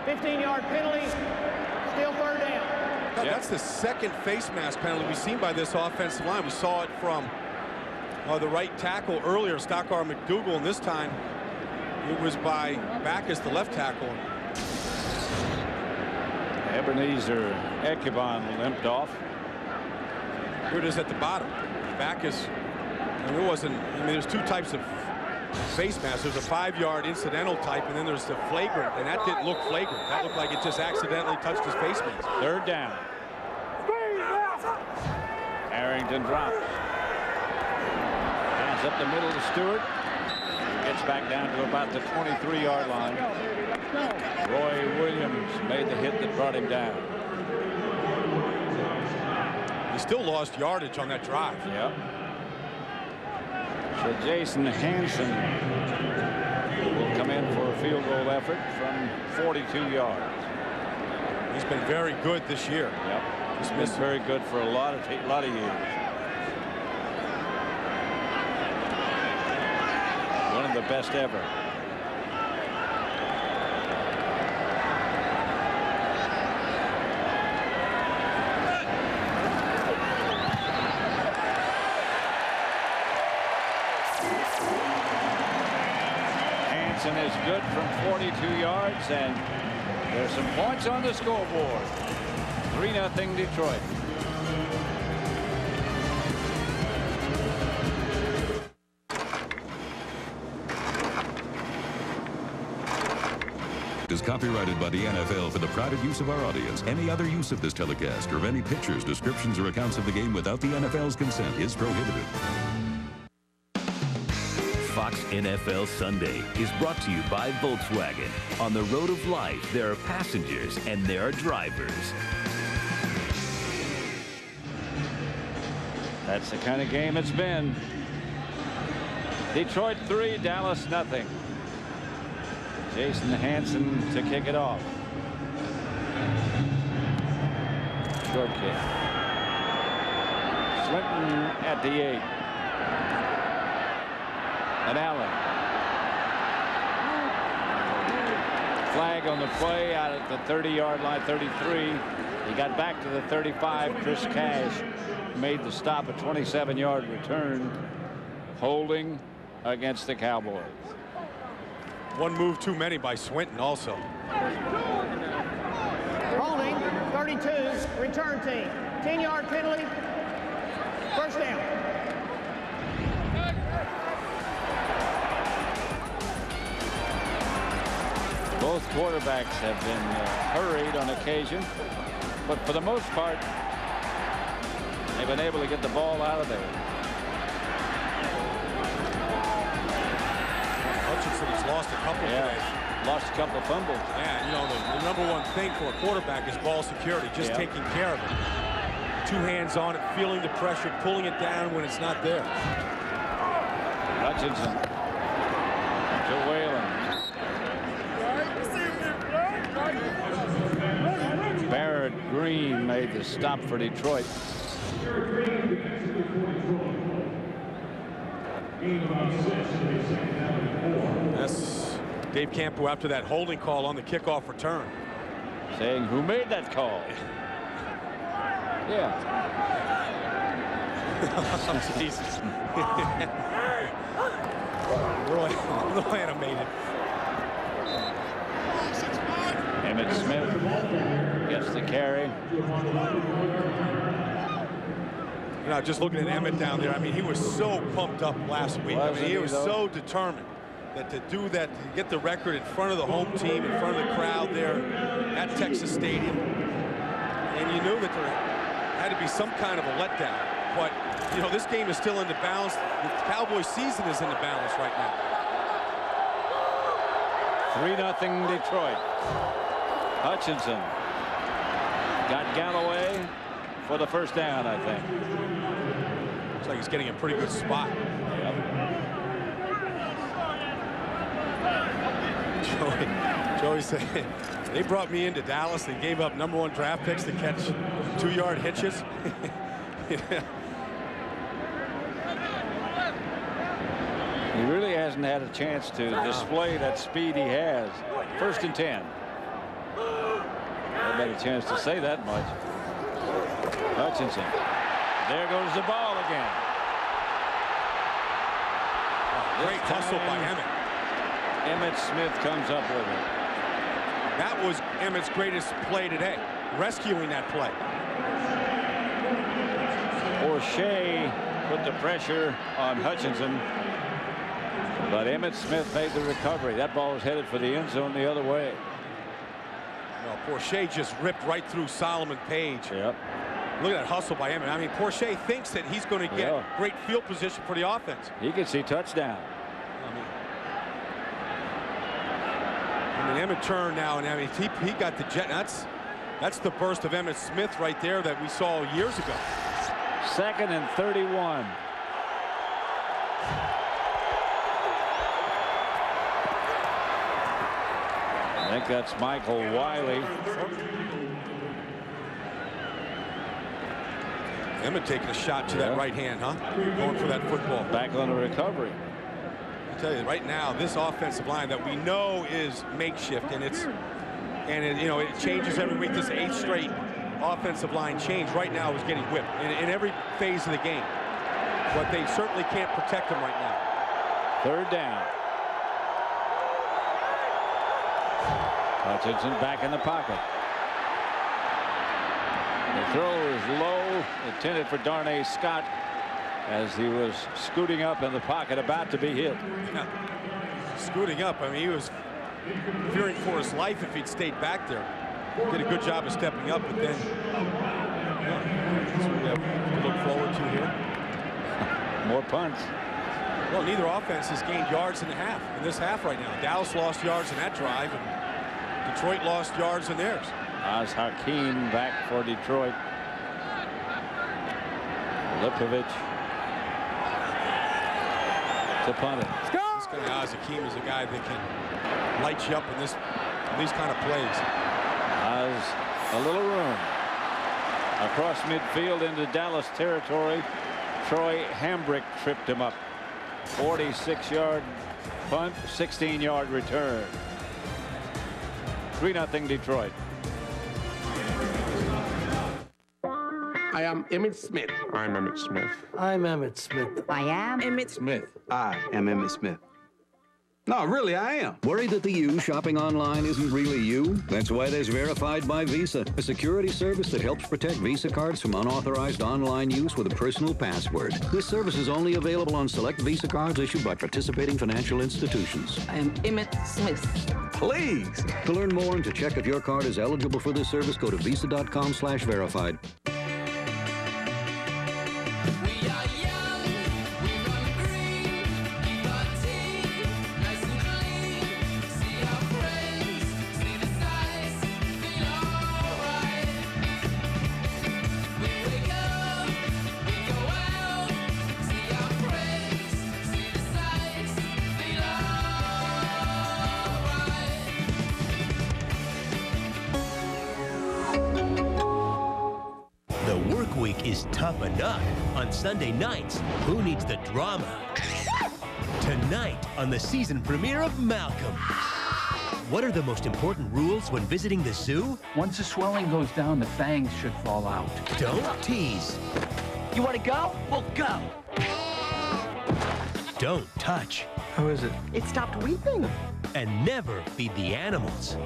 15-yard penalty, still 3rd down. That's the second face mask penalty we've seen by this offensive line. We saw it from the right tackle earlier, Stockar McDougal, and this time it was by Backus, the left tackle. Ebenezer Ecubon limped off. Here it is at the bottom. Backus, and it wasn't, I mean, there's 2 types of face masks. There's a 5-yard incidental type, and then there's the flagrant, and that didn't look flagrant. That looked like it just accidentally touched his face mask. 3rd down. Harrington drops. Pass up the middle to Stewart. Gets back down to about the 23-yard line. Roy Williams made the hit that brought him down. He still lost yardage on that drive. Yep. So Jason Hansen will come in for a field goal effort from 42 yards. He's been very good this year. Yep. He's been very good for a lot of years. the best ever. Hansen is good from 42 yards, and there's some points on the scoreboard. 3-0 Detroit. Is copyrighted by the NFL for the private use of our audience. Any other use of this telecast or of any pictures, descriptions, or accounts of the game without the NFL's consent is prohibited. Fox NFL Sunday is brought to you by Volkswagen. On the road of life, there are passengers and there are drivers. That's the kind of game it's been. Detroit 3, Dallas 0. Jason Hansen to kick it off. Short kick. Swinton at the 8. And Allen. Flag on the play out at the 30-yard line, 33. He got back to the 35. Chris Cash made the stop, a 27-yard return. Holding against the Cowboys. One move too many by Swinton also. Holding, 32, return team. 10-yard penalty, first down. Both quarterbacks have been hurried on occasion, but for the most part, they've been able to get the ball out of there. He's lost a couple today. Lost a couple of fumbles. Yeah, you know, the number one thing for a quarterback is ball security, just taking care of it. Two hands on it, feeling the pressure, pulling it down when it's not there. Hutchinson to Whalen. Barrett Green made the stop for Detroit. That's Dave Campo after that holding call on the kickoff return. Saying who made that call? Yeah. Jesus. real animated. Emmitt Smith gets the carry. You know, just looking at Emmitt down there, I mean, he was so pumped up last week. I mean, he was so determined that to do that, to get the record in front of the home team, in front of the crowd there at Texas Stadium. And you knew that there had to be some kind of a letdown. But, you know, this game is still into balance. The Cowboys season is into balance right now. 3-0 Detroit. Hutchinson got Galloway for the first down, I think. Looks like he's getting a pretty good spot. Yep. Joey said, they brought me into Dallas. They gave up #1 draft picks to catch 2-yard hitches. He really hasn't had a chance to display that speed he has. 1st and 10. I've had a chance to say that much. Hutchinson. There goes the ball again. Great hustle by Emmitt. Emmitt Smith comes up with it. That was Emmitt's greatest play today, rescuing that play. O'Shea put the pressure on Hutchinson, but Emmitt Smith made the recovery. That ball was headed for the end zone the other way. Well, O'Shea just ripped right through Solomon Page. Yep. Look at that hustle by Emmitt. I mean, O'Shea thinks that he's going to get great field position for the offense. He can see touchdown. I mean, Emmitt turned now, and I mean, he got the jet. That's the burst of Emmitt Smith right there that we saw years ago. 2nd and 31. I think that's Michael Wiley. Emmitt taking a shot to that right hand, huh? Going for that football. Back on the recovery. tell you, right now, this offensive line that we know is makeshift, and it changes every week. This 8th straight offensive line change right now is getting whipped in every phase of the game. But they certainly can't protect him right now. 3rd down. Hutchinson back in the pocket. The throw is low, intended for Darnay Scott as he was scooting up in the pocket, about to be hit. Yeah. Scooting up. I mean, he was fearing for his life if he'd stayed back there. Did a good job of stepping up, but then that's what we have to look forward to here. More punts. Well, neither offense has gained yards in this half right now. Dallas lost yards in that drive, and Detroit lost yards in theirs. Oz Hakeem back for Detroit. Lipovich to punt it. This guy Oz Hakeem is a guy that can light you up in these kind of plays. Oz, a little room across midfield into Dallas territory. Troy Hambrick tripped him up. 46-yard punt, 16-yard return. 3-0 Detroit. I am Emmitt Smith. I'm Emmitt Smith. I'm Emmitt Smith. I am Emmitt Smith. I am Emmitt Smith. No, really, I am. Worried that the you shopping online isn't really you? That's why there's Verified by Visa, a security service that helps protect Visa cards from unauthorized online use with a personal password. This service is only available on select Visa cards issued by participating financial institutions. I am Emmitt Smith. Please. To learn more and to check if your card is eligible for this service, go to visa.com/verified. Is tough enough. On Sunday nights, who needs the drama? Tonight on the season premiere of Malcolm. What are the most important rules when visiting the zoo? Once the swelling goes down, the fangs should fall out. Don't tease. You want to go? We'll go. Don't touch. How is it? It stopped weeping. And never feed the animals.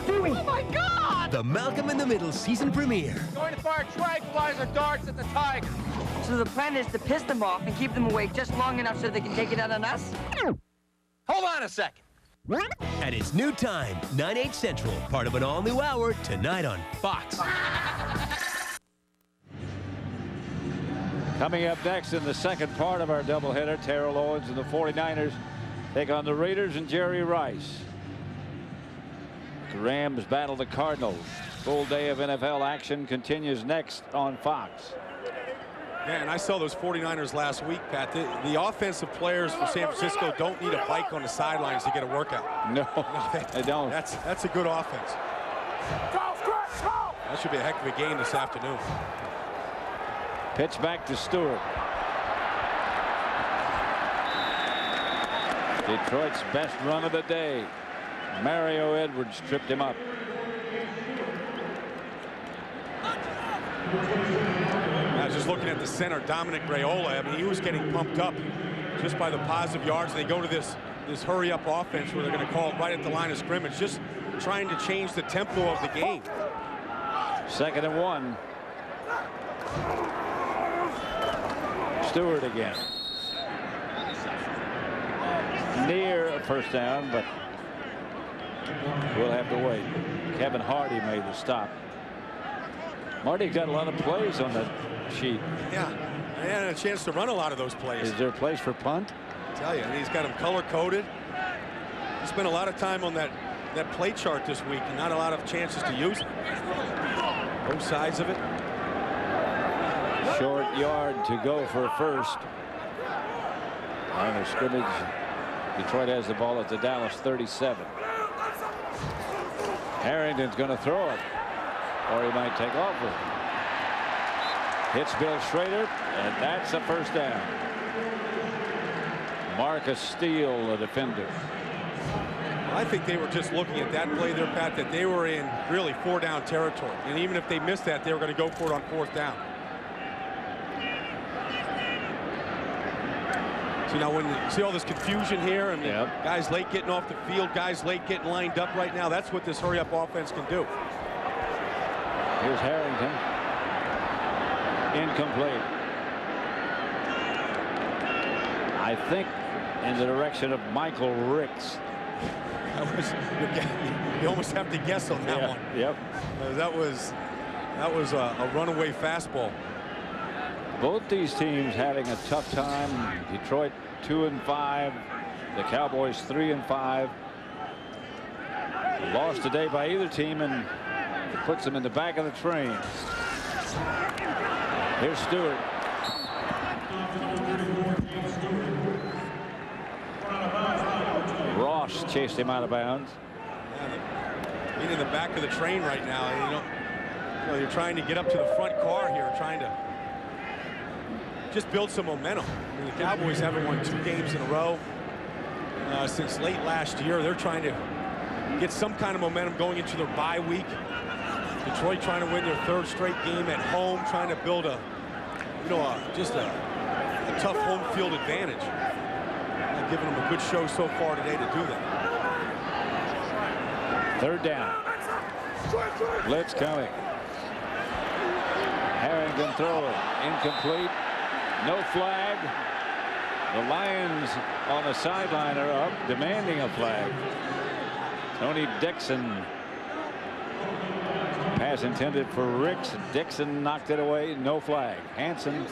Oh my God! The Malcolm in the Middle season premiere. Going to fire tranquilizer darts at the tiger. So the plan is to piss them off and keep them awake just long enough so they can take it out on us? Hold on a second. At its new time, 9/8 Central, part of an all-new hour, tonight on Fox. Coming up next in the second part of our doubleheader, Terrell Owens and the 49ers take on the Raiders and Jerry Rice. The Rams battle the Cardinals. Full day of NFL action continues next on Fox. Yeah, and I saw those 49ers last week, Pat. The offensive players for San Francisco don't need a bike on the sidelines to get a workout. No, they don't. That's a good offense. That should be a heck of a game this afternoon. Pitch back to Stewart. Detroit's best run of the day. Mario Edwards tripped him up. I was just looking at the center, Dominic Raiola. I mean, he was getting pumped up just by the positive yards. They go to this hurry-up offense where they're going to call it right at the line of scrimmage, just trying to change the tempo of the game. 2nd and 1. Stewart again. Near a first down, but we'll have to wait. Kevin Hardy made the stop. Marty's got a lot of plays on the sheet. Yeah, he had a chance to run a lot of those plays. Is there a place for punt? I tell you, and he's got them color-coded. He spent a lot of time on that play chart this week and not a lot of chances to use it. Both sides of it. Short yard to go for a first. Line of scrimmage. Detroit has the ball at the Dallas 37. Harrington's going to throw it, or he might take off with it. Hits Bill Schrader, and that's a first down. Marcus Steele, the defender. I think they were just looking at that play there, Pat, that they were in really 4-down territory. And even if they missed that, they were going to go for it on 4th down. So now when you see all this confusion here and guys late getting off the field, guys late getting lined up right now, that's what this hurry-up offense can do. Here's Harrington. Incomplete. I think in the direction of Michael Ricks. You almost have to guess on that one. Yep. That was a runaway fastball. Both these teams having a tough time. Detroit 2-5. The Cowboys 3-5. Lost today by either team, and it puts them in the back of the train. Here's Stewart. Ross chased him out of bounds. Being in the back of the train right now, you know, you're trying to get up to the front car here, trying to just build some momentum. I mean, the Cowboys haven't won 2 games in a row since late last year. They're trying to get some kind of momentum going into their bye week. Detroit trying to win their 3rd straight game at home, trying to build a tough home field advantage. Giving them a good show so far today to do that. 3rd down. Blitz coming. Harrington throwing. Incomplete. No flag. The Lions on the sideline are up, demanding a flag. Tony Dixon. Pass intended for Ricks. Dixon knocked it away. No flag. Hansen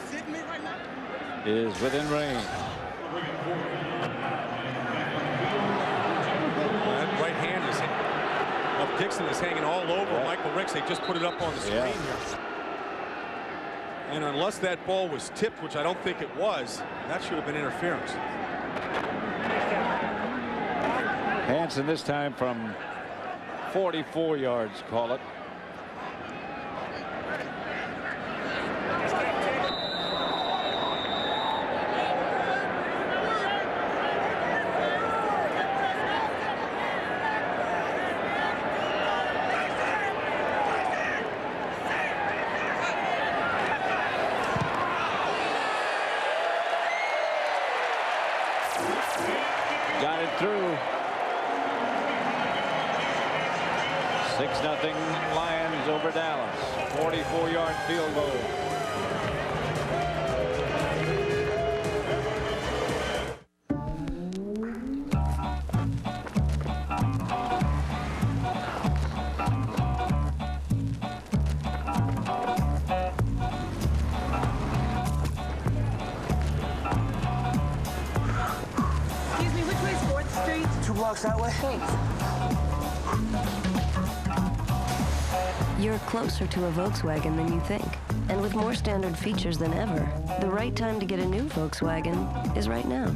is within range. That right hand of Dixon is hanging all over Michael Ricks. They just put it up on the screen here. And unless that ball was tipped, which I don't think it was, that should have been interference. Hansen this time from 44 yards, call it. Got it through. 6-0 Lions over Dallas. 44-yard field goal. Excuse me, which way is 4th Street? 2 blocks that way. Thanks. You're closer to a Volkswagen than you think. And with more standard features than ever, the right time to get a new Volkswagen is right now.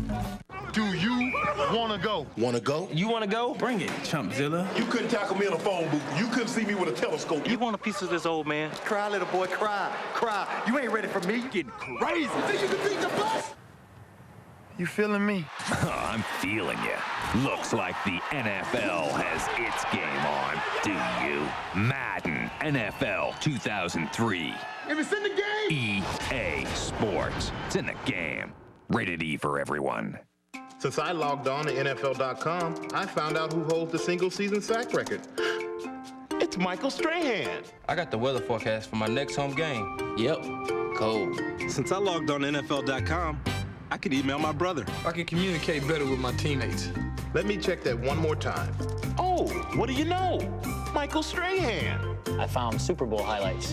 Do you want to go? Want to go? You want to go? Bring it, Chumpzilla. You couldn't tackle me in a phone booth. You couldn't see me with a telescope. You want a piece of this, old man? Cry, little boy, cry. Cry. You ain't ready for me. You getting crazy. You think you can beat the bus? You feeling me? I'm feeling you. Looks like the NFL has its game on. Do you? Madden NFL 2003. If it's in the game. EA Sports. It's in the game. Rated E for everyone. Since I logged on to NFL.com, I found out who holds the single-season sack record. It's Michael Strahan. I got the weather forecast for my next home game. Yep, cold. Since I logged on to NFL.com, I could email my brother. I can communicate better with my teammates. Let me check that one more time. Oh, what do you know? Michael Strahan. I found Super Bowl highlights.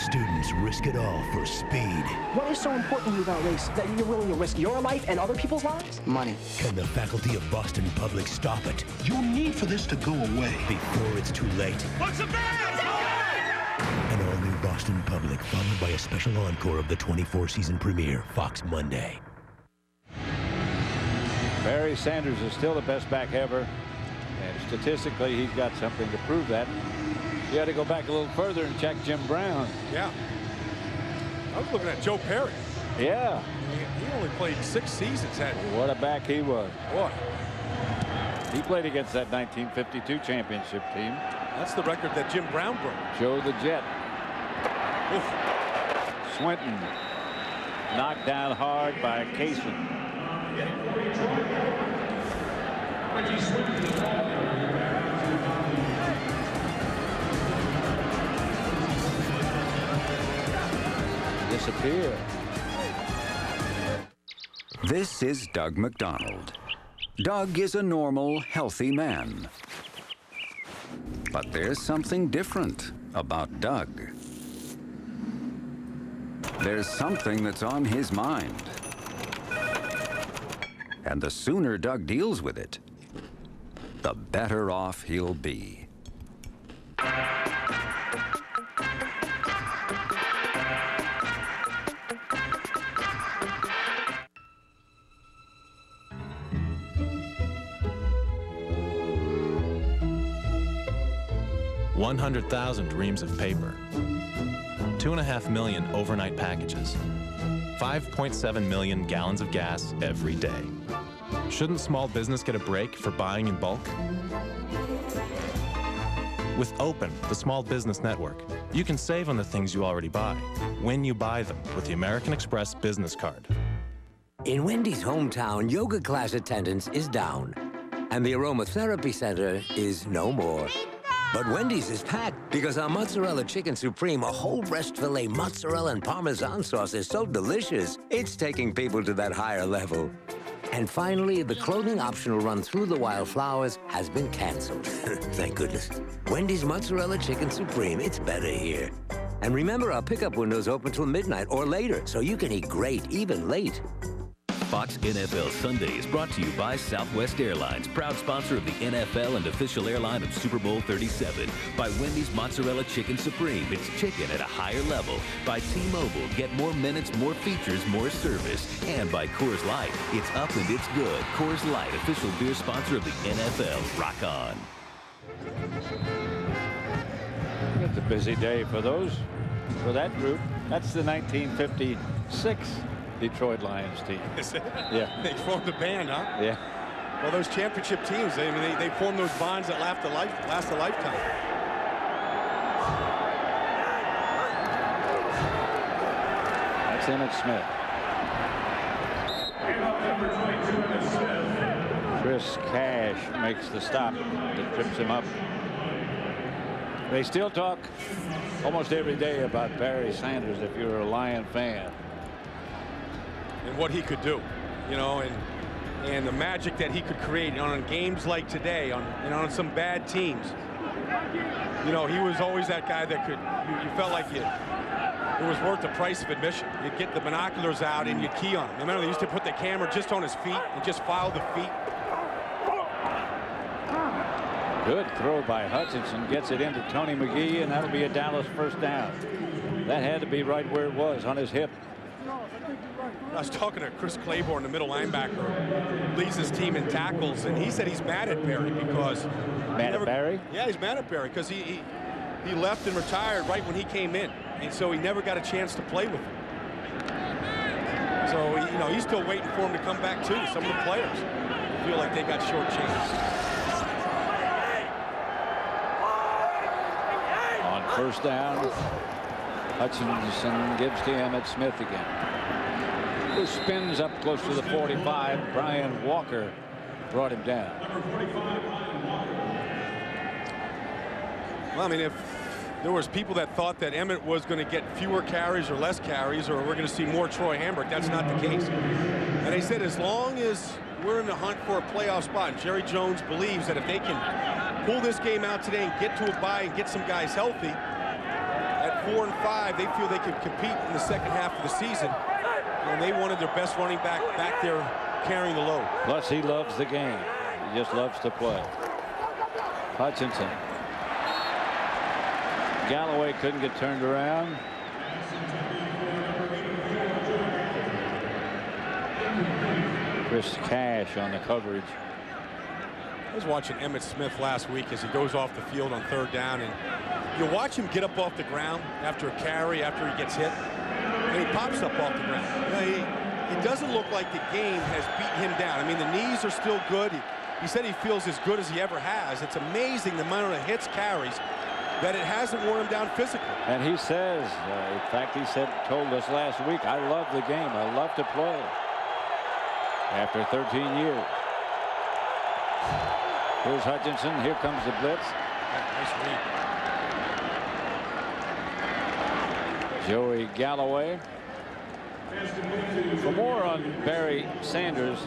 Students risk it all for speed. What is so important to you about race that you're willing to risk your life and other people's lives? Money. Can the faculty of Boston Public stop it You need for this to go away. before it's too late? What's the An all-new Boston Public, followed by a special encore of the 24-season premiere, Fox Monday. Barry Sanders is still the best back ever, and statistically he's got something to prove that. You had to go back a little further and check Jim Brown. Yeah. I was looking at Joe Perry. Yeah. He only played 6 seasons, hadn't he? What a back he was. Boy. He played against that 1952 championship team. That's the record that Jim Brown broke. Joe the Jet. Oof. Swinton knocked down hard by Kaysen. Disappear. This is Doug McDonald. Doug is a normal, healthy man. But there's something different about Doug. There's something that's on his mind. And the sooner Doug deals with it, the better off he'll be. $100,000 reams of paper, 2.5 million overnight packages, 5.7 million gallons of gas every day. Shouldn't small business get a break for buying in bulk? With Open, the small business network, you can save on the things you already buy when you buy them with the American Express business card. In Wendy's hometown, yoga class attendance is down, and the aromatherapy center is no more. But Wendy's is packed because our mozzarella chicken supreme, a whole breast filet mozzarella and Parmesan sauce is so delicious, it's taking people to that higher level. And finally, the clothing optional run through the wildflowers has been canceled. Thank goodness. Wendy's mozzarella chicken supreme, it's better here. And remember, our pickup window's open till midnight or later, so you can eat great even late. Fox NFL Sunday is brought to you by Southwest Airlines, proud sponsor of the NFL and official airline of Super Bowl 37. By Wendy's Mozzarella Chicken Supreme, it's chicken at a higher level. By T-Mobile, get more minutes, more features, more service. And by Coors Light, it's up and it's good. Coors Light, official beer sponsor of the NFL. Rock on. It's a busy day for that group. That's the 1956 Detroit Lions team. Is it? Yeah. They formed a band, huh? Yeah. Well, those championship teams, they form those bonds that last a lifetime. That's Emmett Smith. Chris Cash makes the stop that trips him up. They still talk almost every day about Barry Sanders if you're a Lion fan. And what he could do, you know, and the magic that he could create on games like today, on some bad teams. You know, he was always that guy that could, you felt like it was worth the price of admission. You'd get the binoculars out and you'd key on him. Remember, they used to put the camera just on his feet and just follow the feet. Good throw by Hutchinson, gets it into Tony McGee, and that'll be a Dallas first down. That had to be right where it was, on his hip. I was talking to Chris Claiborne, the middle linebacker, leads his team in tackles, and he said he's mad at Barry because... Mad at Barry? Yeah, he's mad at Barry because he left and retired right when he came in, and so he never got a chance to play with him. So, you know, he's still waiting for him to come back, too. Some of the players feel like they got shortchanged. On first down, Hutchinson gives to Emmett Smith again, who spins up close to the 45. Brian Walker brought him down. Well, I mean, if there was people that thought that Emmett was going to get fewer carries or less carries, or we're going to see more Troy Hamburg, that's not the case. And they said as long as we're in the hunt for a playoff spot, and Jerry Jones believes that if they can pull this game out today and get to a bye and get some guys healthy, at 4-5, they feel they can compete in the second half of the season. And they wanted their best running back there carrying the load. Plus, he loves the game. He just loves to play. Hutchinson. Galloway couldn't get turned around. Chris Cash on the coverage. I was watching Emmitt Smith last week as he goes off the field on 3rd down, and you watch him get up off the ground after a carry, after he gets hit, and he pops up off the ground. You know, he doesn't look like the game has beaten him down. I mean, the knees are still good. He said he feels as good as he ever has. It's amazing the amount of hits, carries, that it hasn't worn him down physically. And he says, in fact, told us last week, I love the game. I love to play. After 13 years. Here's Hutchinson. Here comes the blitz. Nice read. Joey Galloway. For more on Barry Sanders,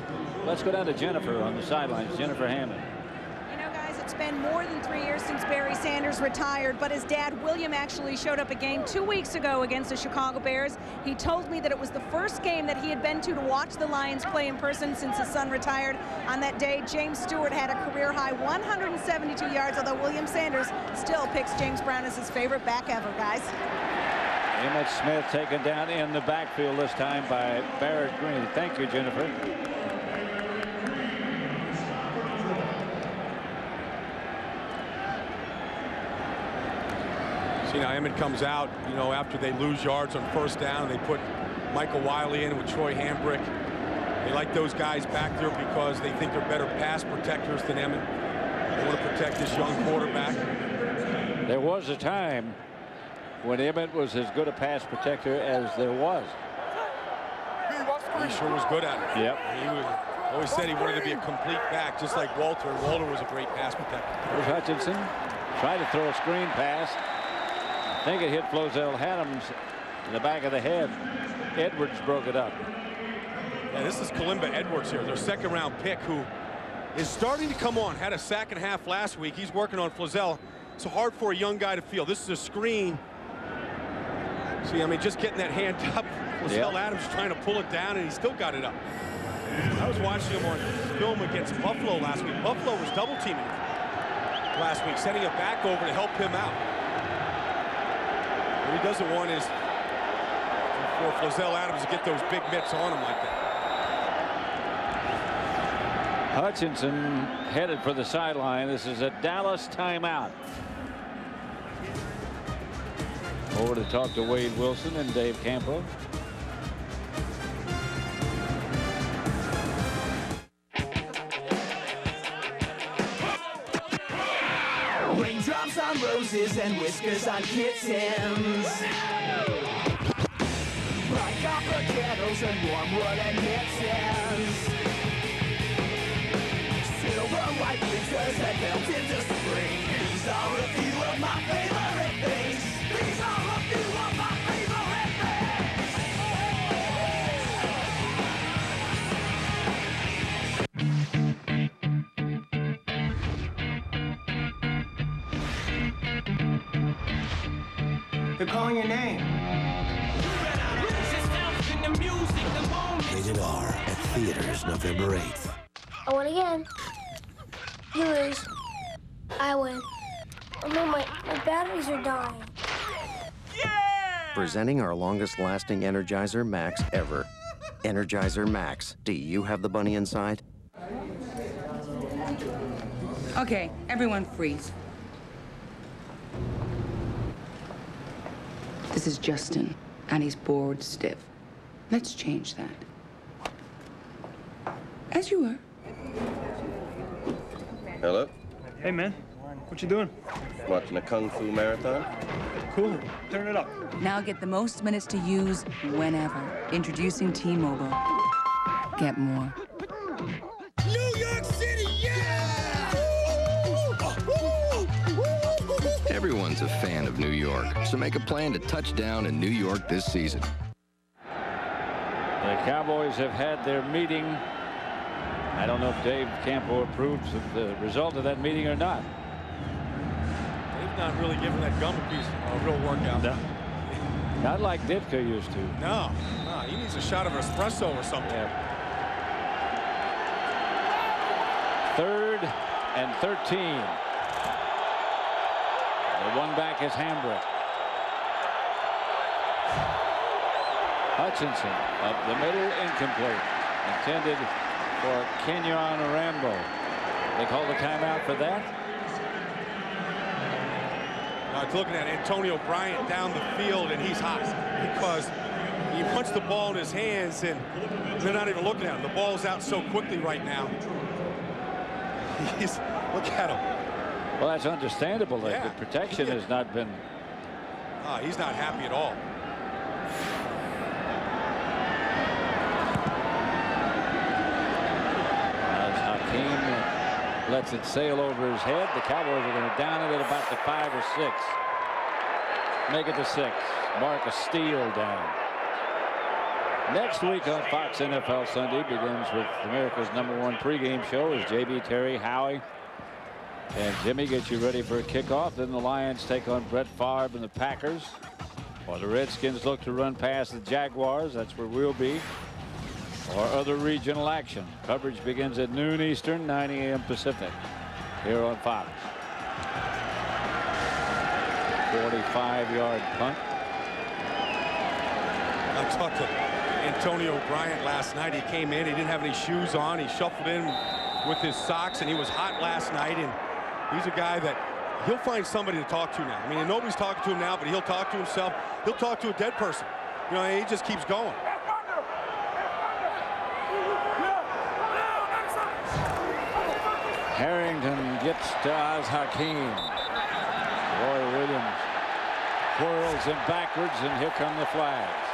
let's go down to Jennifer on the sidelines. Jennifer Hammond. You know, guys, it's been more than 3 years since Barry Sanders retired, but his dad, William, actually showed up a game 2 weeks ago against the Chicago Bears. He told me that it was the first game that he had been to watch the Lions play in person since his son retired. On that day, James Stewart had a career-high 172 yards, although William Sanders still picks James Brown as his favorite back ever, guys. Emmitt Smith taken down in the backfield this time by Barrett Green. Thank you, Jennifer. See, now Emmitt comes out, you know, after they lose yards on 1st down. They put Michael Wiley in with Troy Hambrick. They like those guys back there because they think they're better pass protectors than Emmitt. They want to protect this young quarterback. There was a time when Emmitt was as good a pass protector as there was. He sure was good at it. Yep. He always said he wanted to be a complete back, just like Walter. And Walter was a great pass protector. Here's Hutchinson. Tried to throw a screen pass. I think it hit Flozell Adams in the back of the head. Edwards broke it up. Yeah, this is Kalimba Edwards here, their 2nd-round pick, who is starting to come on. Had a sack and a half last week. He's working on Flozell. It's hard for a young guy to feel. This is a screen. See, I mean, just getting that hand up. Flozell Adams trying to pull it down, and he still got it up. I was watching him on film against Buffalo last week. Buffalo was double teaming last week, sending a back over to help him out. What he doesn't want is for Flozell Adams to get those big mitts on him like that. Hutchinson headed for the sideline. This is a Dallas timeout. Over to talk to Wade Wilson and Dave Campo. Raindrops on roses and whiskers on kittens. Bright copper kettles and warm woolen mittens. Silver white winters that melt into spring. These are a few of my favorite things. These are a few of my favorite things. They're calling your name. Rated R at theaters November 8th. I win again. You lose. I win. Oh no, my batteries are dying. Presenting our longest-lasting Energizer Max ever. Energizer Max. Do you have the bunny inside? Okay, everyone freeze. This is Justin, and he's bored stiff. Let's change that. As you were. Hello? Hey, man. What you doing? Watching a Kung Fu marathon? Cool. Turn it up. Now get the most minutes to use whenever. Introducing T-Mobile. Get more. New York City, yeah! Everyone's a fan of New York, so make a plan to touch down in New York this season. The Cowboys have had their meeting. I don't know if Dave Campo approves of the result of that meeting or not. They've not really given that gum a piece a real workout. No. Not like Ditka used to. No, he needs a shot of espresso or something. Yeah. 3rd and 13. The one back is Hambrick. Hutchinson up the middle, incomplete. Intended for Kenyon Rambo. They call the timeout for that. I was looking at Antonio Bryant down the field, and he's hot because he punched the ball in his hands, and they're not even looking at him. The ball's out so quickly right now. Look at him. Well, that's understandable. Yeah. The protection has not been. He's not happy at all. As Hakeem lets it sail over his head, the Cowboys are going to down it at about the 5 or 6. Make it the 6. Mark a steal down. Next week on Fox NFL Sunday begins with America's #1 pregame show as JB, Terry, Howie, and Jimmy get you ready for a kickoff. Then the Lions take on Brett Favre and the Packers. While the Redskins look to run past the Jaguars, that's where we'll be. Or other regional action. Coverage begins at noon Eastern, 9 a.m. Pacific, here on Fox. 45-yard punt. I talked to Antonio Bryant last night. He came in. He didn't have any shoes on. He shuffled in with his socks, and he was hot last night. And he's a guy that he'll find somebody to talk to now. I mean, nobody's talking to him now, but he'll talk to himself. He'll talk to a dead person. You know, he just keeps going. Harrington gets to Oz Hakeem. Roy Williams twirls him backwards, and here come the flags.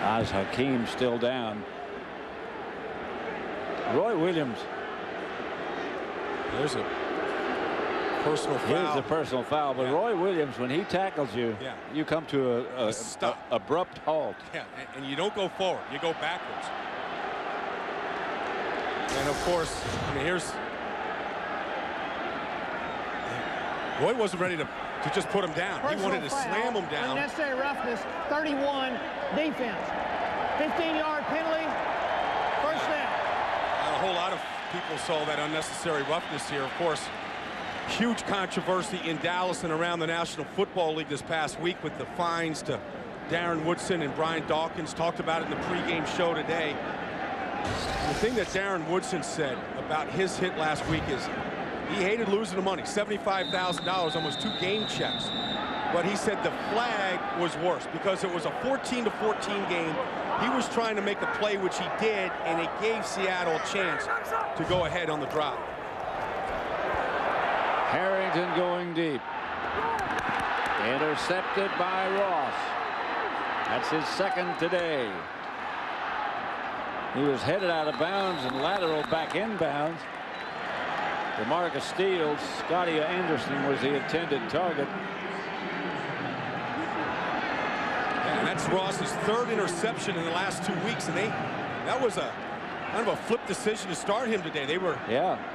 Oz Hakeem still down. Roy Williams. There's a personal foul. Here's the personal foul, but Roy Williams, when he tackles you, you come to a stop. Abrupt halt. Yeah, and you don't go forward. You go backwards. And of course, I mean, here's Roy wasn't ready to just put him down. He wanted to slam him down. Unnecessary roughness, 31 defense. 15-yard penalty, first down. A whole lot of people saw that unnecessary roughness here. Of course, huge controversy in Dallas and around the National Football League this past week with the fines to Darren Woodson and Brian Dawkins. Talked about it in the pregame show today. The thing that Darren Woodson said about his hit last week is he hated losing the money, $75,000, almost 2 game checks. But he said the flag was worse because it was a 14-14 game. He was trying to make the play, which he did, and it gave Seattle a chance to go ahead on the drive. Harrington going deep. Intercepted by Ross. That's his second today. He was headed out of bounds and lateral back inbounds. DeMarcus Steele, Scotty Anderson was the intended target. And that's Ross's 3rd interception in the last 2 weeks, and that was a kind of a flip decision to start him today. They were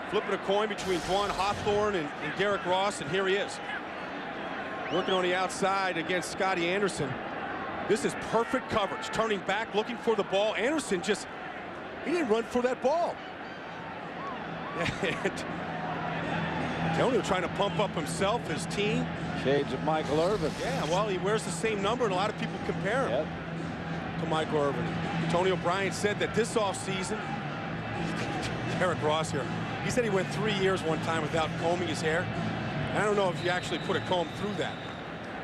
flipping a coin between Dwan Hawthorne and Derek Ross, and here he is working on the outside against Scotty Anderson. This is perfect coverage, turning back, looking for the ball. Anderson he didn't run for that ball. Antonio trying to pump up himself, his team. Shades of Michael Irvin. Yeah, well, he wears the same number, and a lot of people compare him to Michael Irvin. Antonio Bryant said that this offseason, Derek Ross here, he said he went 3 years one time without combing his hair. And I don't know if you actually put a comb through that.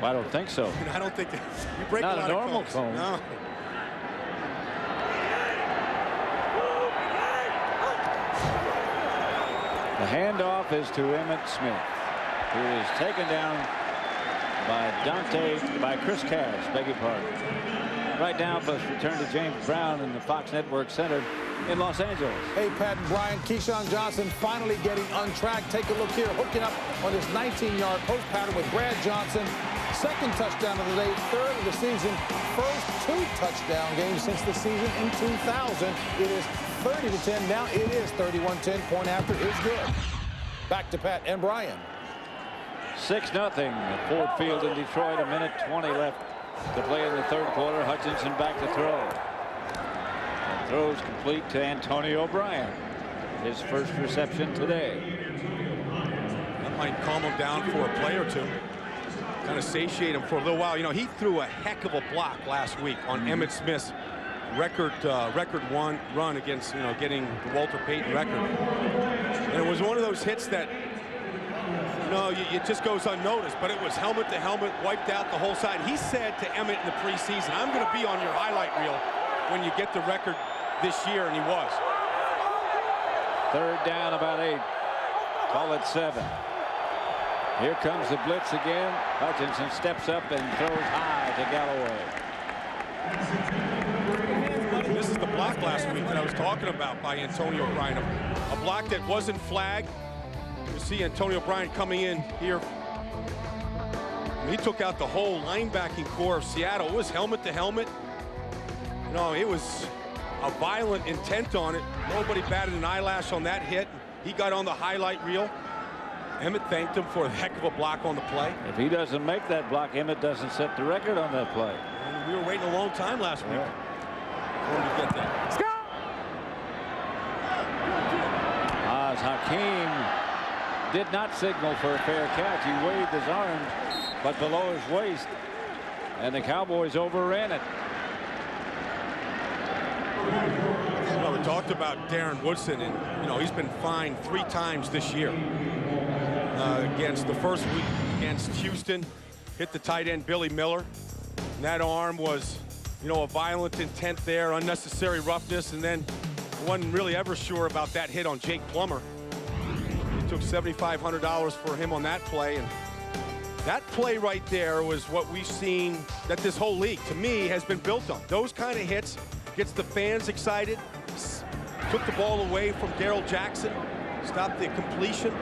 Well, I don't think so. I don't think that you break Not a lot a normal of combs. comb. No. The handoff is to Emmitt Smith, who is taken down by Chris Cash, beg your pardon. Right now, let's return to James Brown in the Fox Network Center in Los Angeles. Hey, Pat and Brian, Keyshawn Johnson finally getting on track. Take a look here, hooking up on this 19-yard post pattern with Brad Johnson. 2nd touchdown of the day, 3rd of the season, first 2 touchdown games since the season in 2000. It is 30-10. Now it is 31-10. Point after is good. Back to Pat and Brian. 6-0 at Ford Field in Detroit. 1:20 left to play in the 3rd quarter. Hutchinson back to throw. And throws complete to Antonio Bryant. His first reception today. That might calm him down for a play or two. kind of satiate him for a little while. You know, he threw a heck of a block last week on Emmitt Smith's record run against, you know, getting the Walter Payton record. And it was one of those hits that, you know, it just goes unnoticed, but it was helmet to helmet, wiped out the whole side. He said to Emmitt in the preseason, I'm going to be on your highlight reel when you get the record this year, and he was. Third down, about 8. Call it 7. Here comes the blitz again. Hutchinson steps up and throws high to Galloway. This is the block last week that I was talking about by Antonio Bryant. A block that wasn't flagged. You see Antonio Bryant coming in here. He took out the whole linebacking core of Seattle. It was helmet to helmet. You know, it was a violent intent on it. Nobody batted an eyelash on that hit. He got on the highlight reel. Emmitt thanked him for a heck of a block on the play. If he doesn't make that block, Emmitt doesn't set the record on that play. And we were waiting a long time last week for him to get that. As Hakeem did not signal for a fair catch. He waved his arms, but below his waist, and the Cowboys overran it. Well, we talked about Darren Woodson, and you know he's been fined 3 times this year. Against the first week against Houston, hit the tight end Billy Miller. And that arm was, you know, a violent intent there, unnecessary roughness, and then wasn't really ever sure about that hit on Jake Plummer. He took $7,500 for him on that play, and that play right there was what we've seen that this whole league, to me, has been built on. Those kind of hits gets the fans excited. Took the ball away from Darrell Jackson, stopped the completion.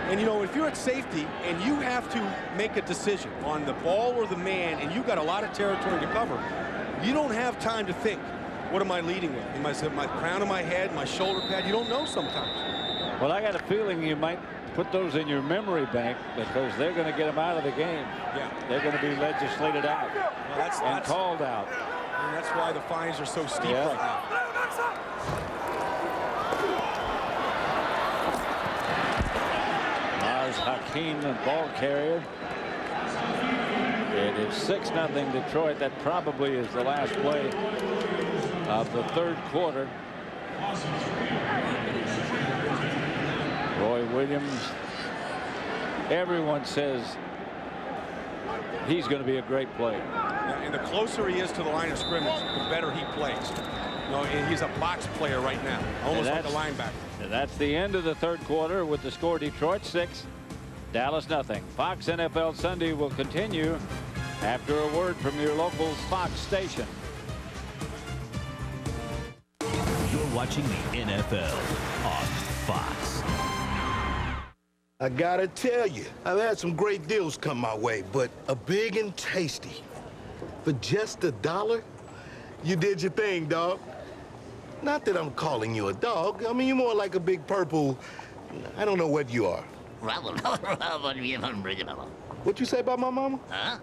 And you know, if you're at safety and you have to make a decision on the ball or the man, and you've got a lot of territory to cover, you don't have time to think, what am I leading with? Am I my crown of my head, my shoulder pad? You don't know sometimes. Well, I got a feeling you might put those in your memory bank because they're going to get them out of the game. Yeah. They're going to be legislated out and called out. And that's why the fines are so steep right now. Hakeem, the ball carrier. It is 6-0 Detroit. That probably is the last play of the third quarter. Roy Williams, everyone says he's going to be a great player. And the closer he is to the line of scrimmage, the better he plays. You know, and he's a box player right now, almost like a linebacker. And that's the end of the third quarter with the score Detroit 6, Dallas 0. Fox NFL Sunday will continue after a word from your local Fox station. You're watching the NFL on Fox. I gotta tell you, I've had some great deals come my way, but a big and tasty. For just $1, you did your thing, dog. Not that I'm calling you a dog. I mean, you're more like a big purple, I don't know what you are. What you say about my mama? Huh?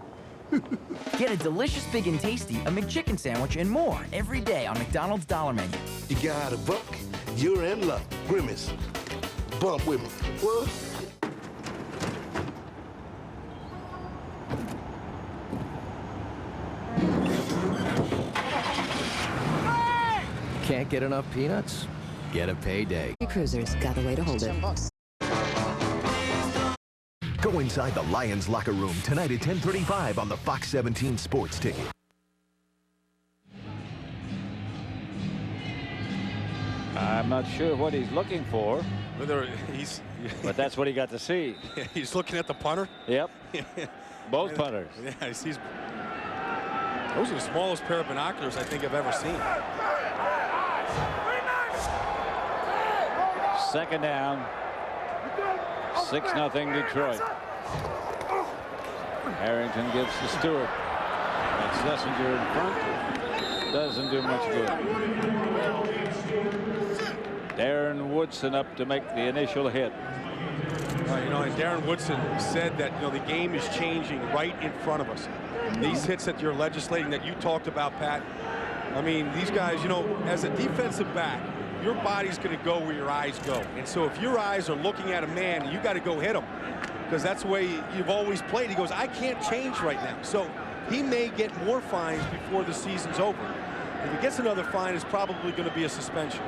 Get a delicious, big and tasty, a McChicken sandwich and more every day on McDonald's Dollar Menu. You got a buck, you're in luck. Grimace, bump with me. What? Can't get enough peanuts? Get a payday. Cruisers got a way to hold it. Go inside the Lions locker room tonight at 10:35 on the Fox 17 Sports Ticket. I'm not sure what he's looking for. Whether but that's what he got to see. He's looking at the punter? Yep. Both punters. Yeah, he sees. Those are the smallest pair of binoculars I think I've ever seen. Second down. 6-0 Detroit. Harrington gives to Stewart. That's Schlesinger in front. Doesn't do much good. Darren Woodson up to make the initial hit. You know, and Darren Woodson said that, you know, the game is changing right in front of us. These hits that you're legislating that you talked about, Pat, I mean, these guys, you know, as a defensive back, your body's going to go where your eyes go. And so if your eyes are looking at a man, you got to go hit him. because that's the way you've always played. He goes, I can't change right now. So he may get more fines before the season's over. If he gets another fine, it's probably going to be a suspension.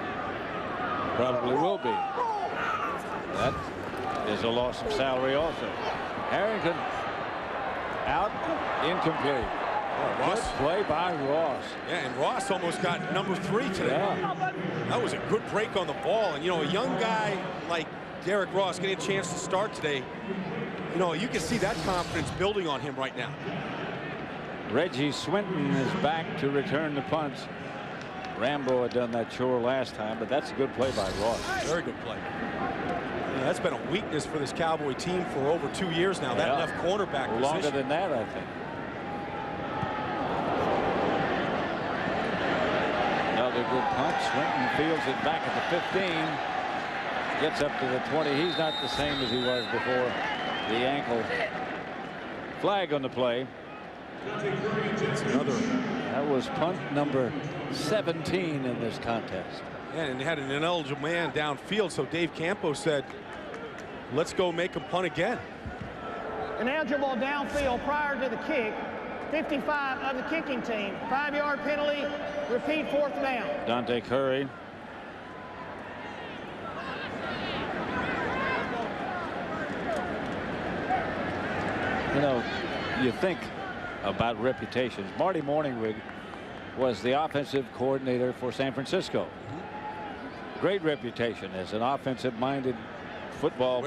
Probably will be. That is a loss of salary also. Harrington out, incomplete. Ross. Good play by Ross. Yeah, and Ross almost got number 3 today. Yeah. That was a good break on the ball. And, you know, a young guy like Derrick Ross getting a chance to start today, you know, you can see that confidence building on him right now. Reggie Swinton is back to return the punts. Rambo had done that chore last time, but that's a good play by Ross. Very good play. Yeah, that's been a weakness for this Cowboy team for over 2 years now, that left cornerback position. Longer than that, I think. Another good punt. Swinton fields it back at the 15. Gets up to the 20. He's not the same as he was before the ankle. Flag on the play. That was punt number 17 in this contest. Yeah, and they had an ineligible man downfield, so Dave Campos said, let's go make him punt again. Ineligible downfield prior to the kick. 55 of the kicking team. 5-yard penalty. Repeat 4th down. Dante Curry. You know, you think about reputations. Marty Morningwig was the offensive coordinator for San Francisco. Great reputation as an offensive-minded football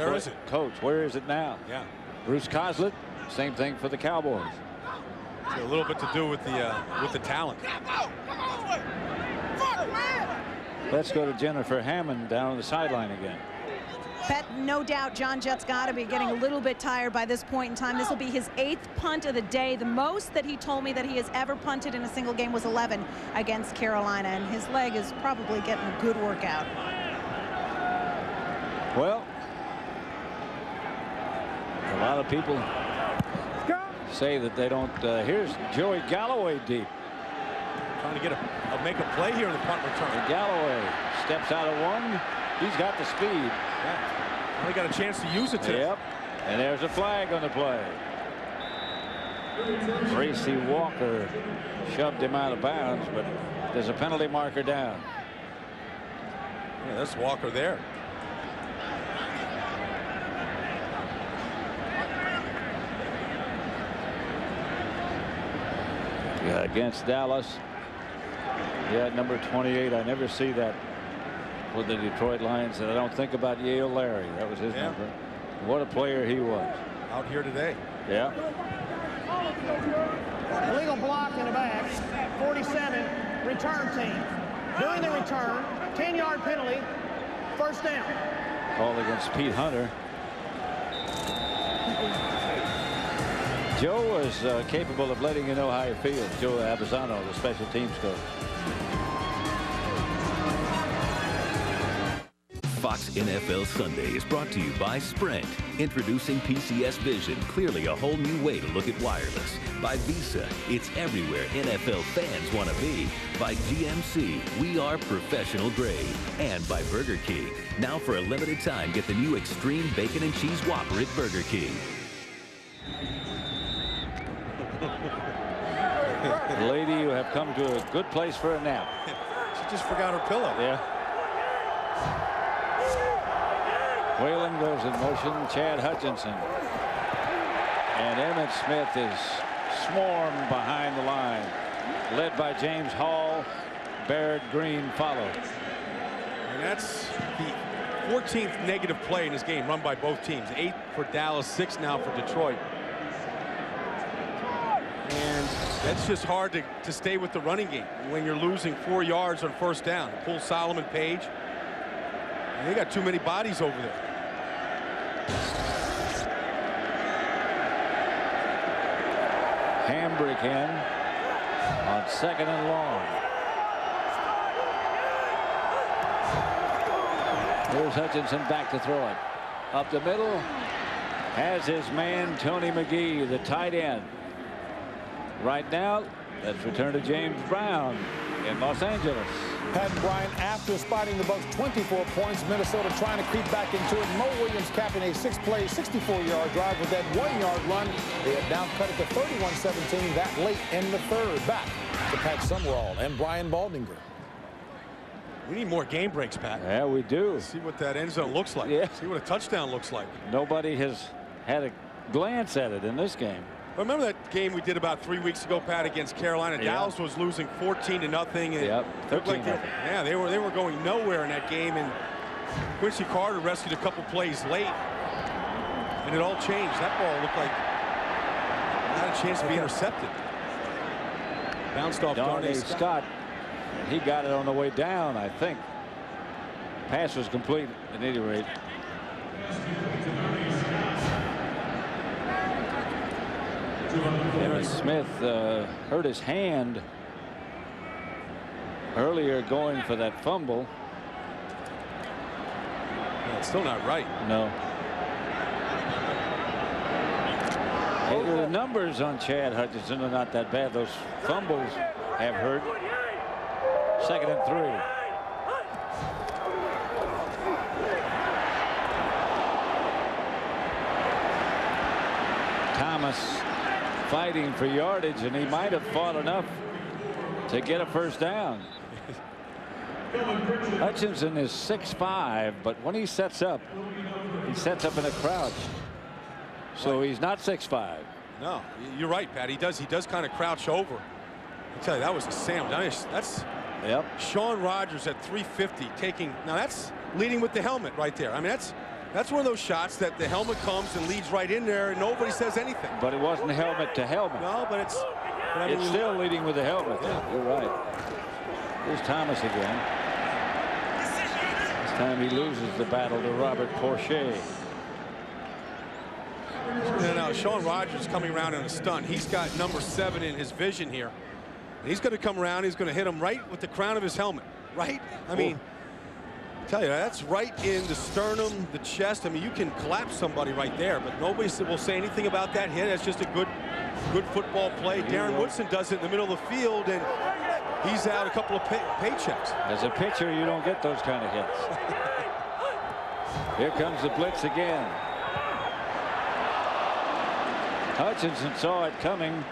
coach. Where is it now? Yeah. Bruce Coslett, same thing for the Cowboys. It's a little bit to do with the talent. Let's go to Jennifer Hammond down on the sideline again. Bet no doubt John Jett's got to be getting a little bit tired by this point in time. This will be his 8th punt of the day. The most that he told me that he has ever punted in a single game was 11 against Carolina, and his leg is probably getting a good workout. Well, a lot of people say that they don't. Here's Joey Galloway deep. Trying to get make a play here in the punt return. And Galloway steps out of one. He's got the speed. Yeah. Well, he got a chance to use it today. Yep. And there's a flag on the play. Tracy Walker shoved him out of bounds, but there's a penalty marker down. Yeah, that's Walker there. Yeah, against Dallas. Yeah, number 28. I never see that with the Detroit Lions, and I don't think about Yale Larry. That was his number. What a player he was. Out here today. Yeah. Illegal block in the back. 47, return team. Doing the return, 10-yard penalty, 1st down. Called against Pete Hunter. Joe is capable of letting you know how he feels. Joe Abbazzano, the special teams coach. Fox NFL Sunday is brought to you by Sprint. Introducing PCS Vision, clearly a whole new way to look at wireless. By Visa, it's everywhere NFL fans want to be. By GMC, we are professional grade. And by Burger King. Now for a limited time, get the new Extreme Bacon and Cheese Whopper at Burger King. Lady, you have come to a good place for a nap. She just forgot her pillow. Yeah. Whalen goes in motion. Chad Hutchinson. And Emmett Smith is swarmed behind the line. Led by James Hall. Barrett Green follows. And that's the 14th negative play in this game run by both teams. 8 for Dallas, 6 now for Detroit. And that's just hard to stay with the running game when you're losing 4 yards on 1st down. Pull Solomon Page. And they got too many bodies over there. Hambrick in on 2nd and long. Here's Hutchinson back to throw it. Up the middle. Has his man Tony McGee, the tight end. Right now, let's return to James Brown in Los Angeles. Pat and Brian, after spotting the Bucs 24 points, Minnesota trying to creep back into it. Mo Williams capping a 6-play, 64-yard drive with that 1-yard run. They have now cut it to 31-17 that late in the third. Back to Pat Summerall and Brian Baldinger. We need more game breaks, Pat. Yeah, we do. See what that end zone looks like. Yeah. See what a touchdown looks like. Nobody has had a glance at it in this game. Remember that game we did about 3 weeks ago, Pat, against Carolina? Yeah. Dallas was losing 14-0. And yep, 13-0. Yeah, they were going nowhere in that game, and Quincy Carter rescued a couple plays late, and it all changed. That ball looked like it had a chance to be intercepted. Bounced off Darnay Scott. He got it on the way down, I think. Pass was complete at any rate. Aaron Smith hurt his hand earlier going for that fumble. Yeah, it's still not right. No. Hey, the numbers on Chad Hutchinson are not that bad. Those fumbles have hurt. 2nd and 3. Thomas fighting for yardage, and he might have fought enough to get a first down. Hutchinson is 6'5", but when he sets up in a crouch. So he's not 6'5". No, you're right, Pat. He does kind of crouch over. I tell you, that was a sandwich. That's Sean Rogers at 350 taking. Now that's leading with the helmet right there. I mean, that's one of those shots that the helmet comes and leads right in there and nobody says anything. But it wasn't helmet to helmet. No, but it's still leading with the helmet. Yeah. You're right. Here's Thomas again. This time he loses the battle to Robert Porcher. Now Sean Rogers coming around in a stunt. He's got number 7 in his vision here. And he's going to come around. He's going to hit him right with the crown of his helmet. Right? I mean, tell you, that's right in the sternum, the chest. I mean, you can collapse somebody right there, but nobody will say anything about that hit. That's just a good football play. Darren Woodson does it in the middle of the field, and he's out a couple of paychecks. As a pitcher, you don't get those kind of hits. Here comes the blitz again. Hutchinson saw it coming,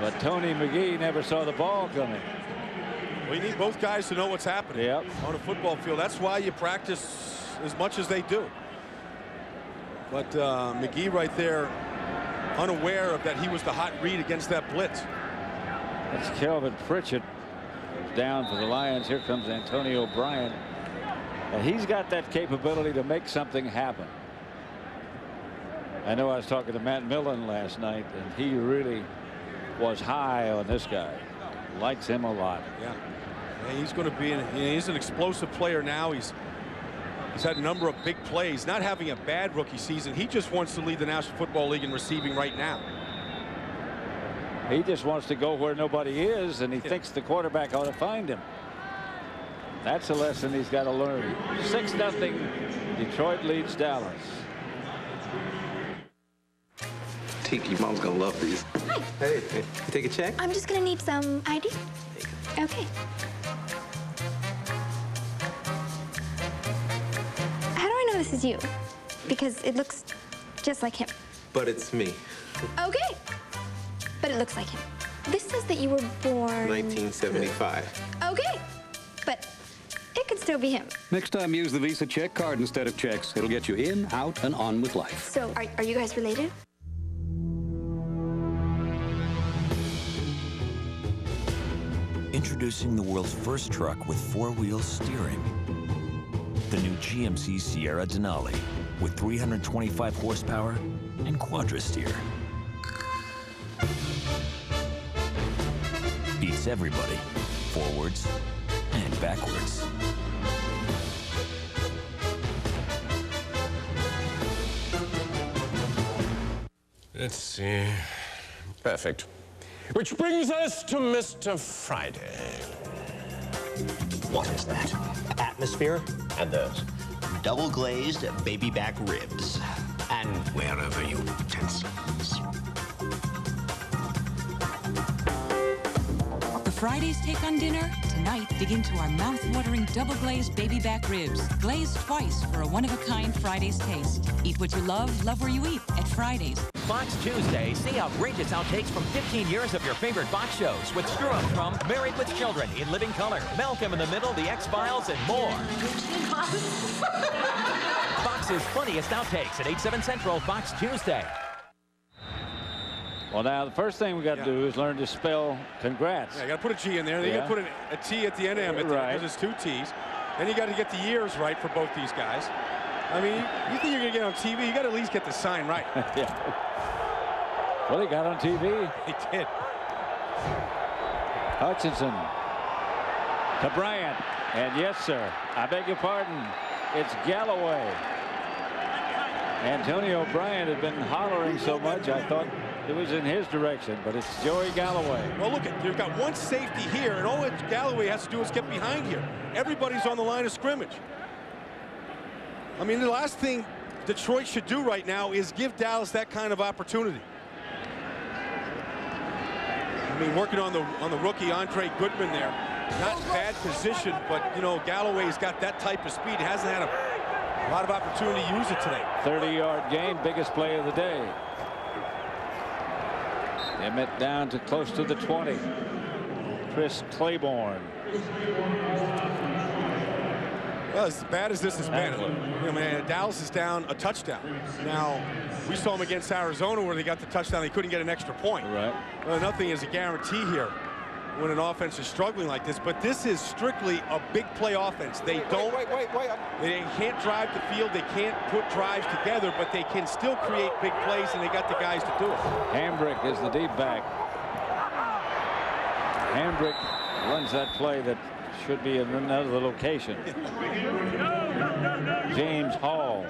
but Tony McGee never saw the ball coming. We need both guys to know what's happening on a football field. That's why you practice as much as they do. But McGee right there, unaware of that he was the hot read against that blitz. That's Kelvin Pritchett down for the Lions. Here comes Antonio Bryant. And he's got that capability to make something happen. I know I was talking to Matt Millen last night, and he really was high on this guy. Likes him a lot. Yeah, he's going to be he's an explosive player now. He's had a number of big plays. Not having a bad rookie season. He just wants to lead the National Football League in receiving right now. He just wants to go where nobody is, and he thinks the quarterback ought to find him. That's a lesson he's got to learn. 6-0. Detroit leads Dallas. Tiki, Mom's gonna love these. Hi. Hey, you take a check? I'm just gonna need some ID. Okay. How do I know this is you? Because it looks just like him. But it's me. Okay. But it looks like him. This says that you were born 1975. Okay. But it could still be him. Next time, use the Visa check card instead of checks. It'll get you in, out, and on with life. So, are you guys related? Introducing the world's first truck with four-wheel steering. The new GMC Sierra Denali with 325 horsepower and quadra-steer. Beats everybody, forwards and backwards. Let's see. Perfect. Which brings us to Mr. Friday. What is that? Atmosphere? And those double glazed baby back ribs. And wherever utensils. The Friday's take on dinner? Tonight, dig into our mouth-watering double-glazed baby back ribs. Glazed twice for a one-of-a-kind Friday's taste. Eat what you love where you eat at Friday's. Fox Tuesday, see outrageous outtakes from 15 years of your favorite Fox shows with Screw Up from Married with Children, In Living Color, Malcolm in the Middle, The X-Files, and more. Fox's funniest outtakes at 8/7 Central, Fox Tuesday. Well, now, the first thing we got to do is learn to spell congrats. Yeah, you got to put a G in there. Then you got to put a T at the end of it because it's 2 T's. Then you got to get the years right for both these guys. I mean, you think you're going to get on TV, you got to at least get the sign right. Yeah. Well, he got on TV. He did. Hutchinson to Bryant. And yes, sir, I beg your pardon, it's Galloway. Antonio Bryant had been hollering so much, I thought it was in his direction, but it's Joey Galloway. Well, look, you've got one safety here, and all that Galloway has to do is get behind here. Everybody's on the line of scrimmage. I mean, the last thing Detroit should do right now is give Dallas that kind of opportunity. I mean, working on the rookie Andre Goodman there. Not bad position, but, you know, Galloway's got that type of speed. He hasn't had a lot of opportunity to use it today. 30-yard gain, biggest play of the day. Emmett down to close to the 20. Chris Claiborne. Well, as bad as this has been, you know, man, Dallas is down a touchdown. Now, we saw them against Arizona where they got the touchdown. They couldn't get an extra point. Right. Well, nothing is a guarantee here when an offense is struggling like this. But this is strictly a big play offense. They don't. They can't drive the field. They can't put drives together, but they can still create big plays, and they got the guys to do it. Hambrick is the deep back. Hambrick runs that play that should be in another location. James Hall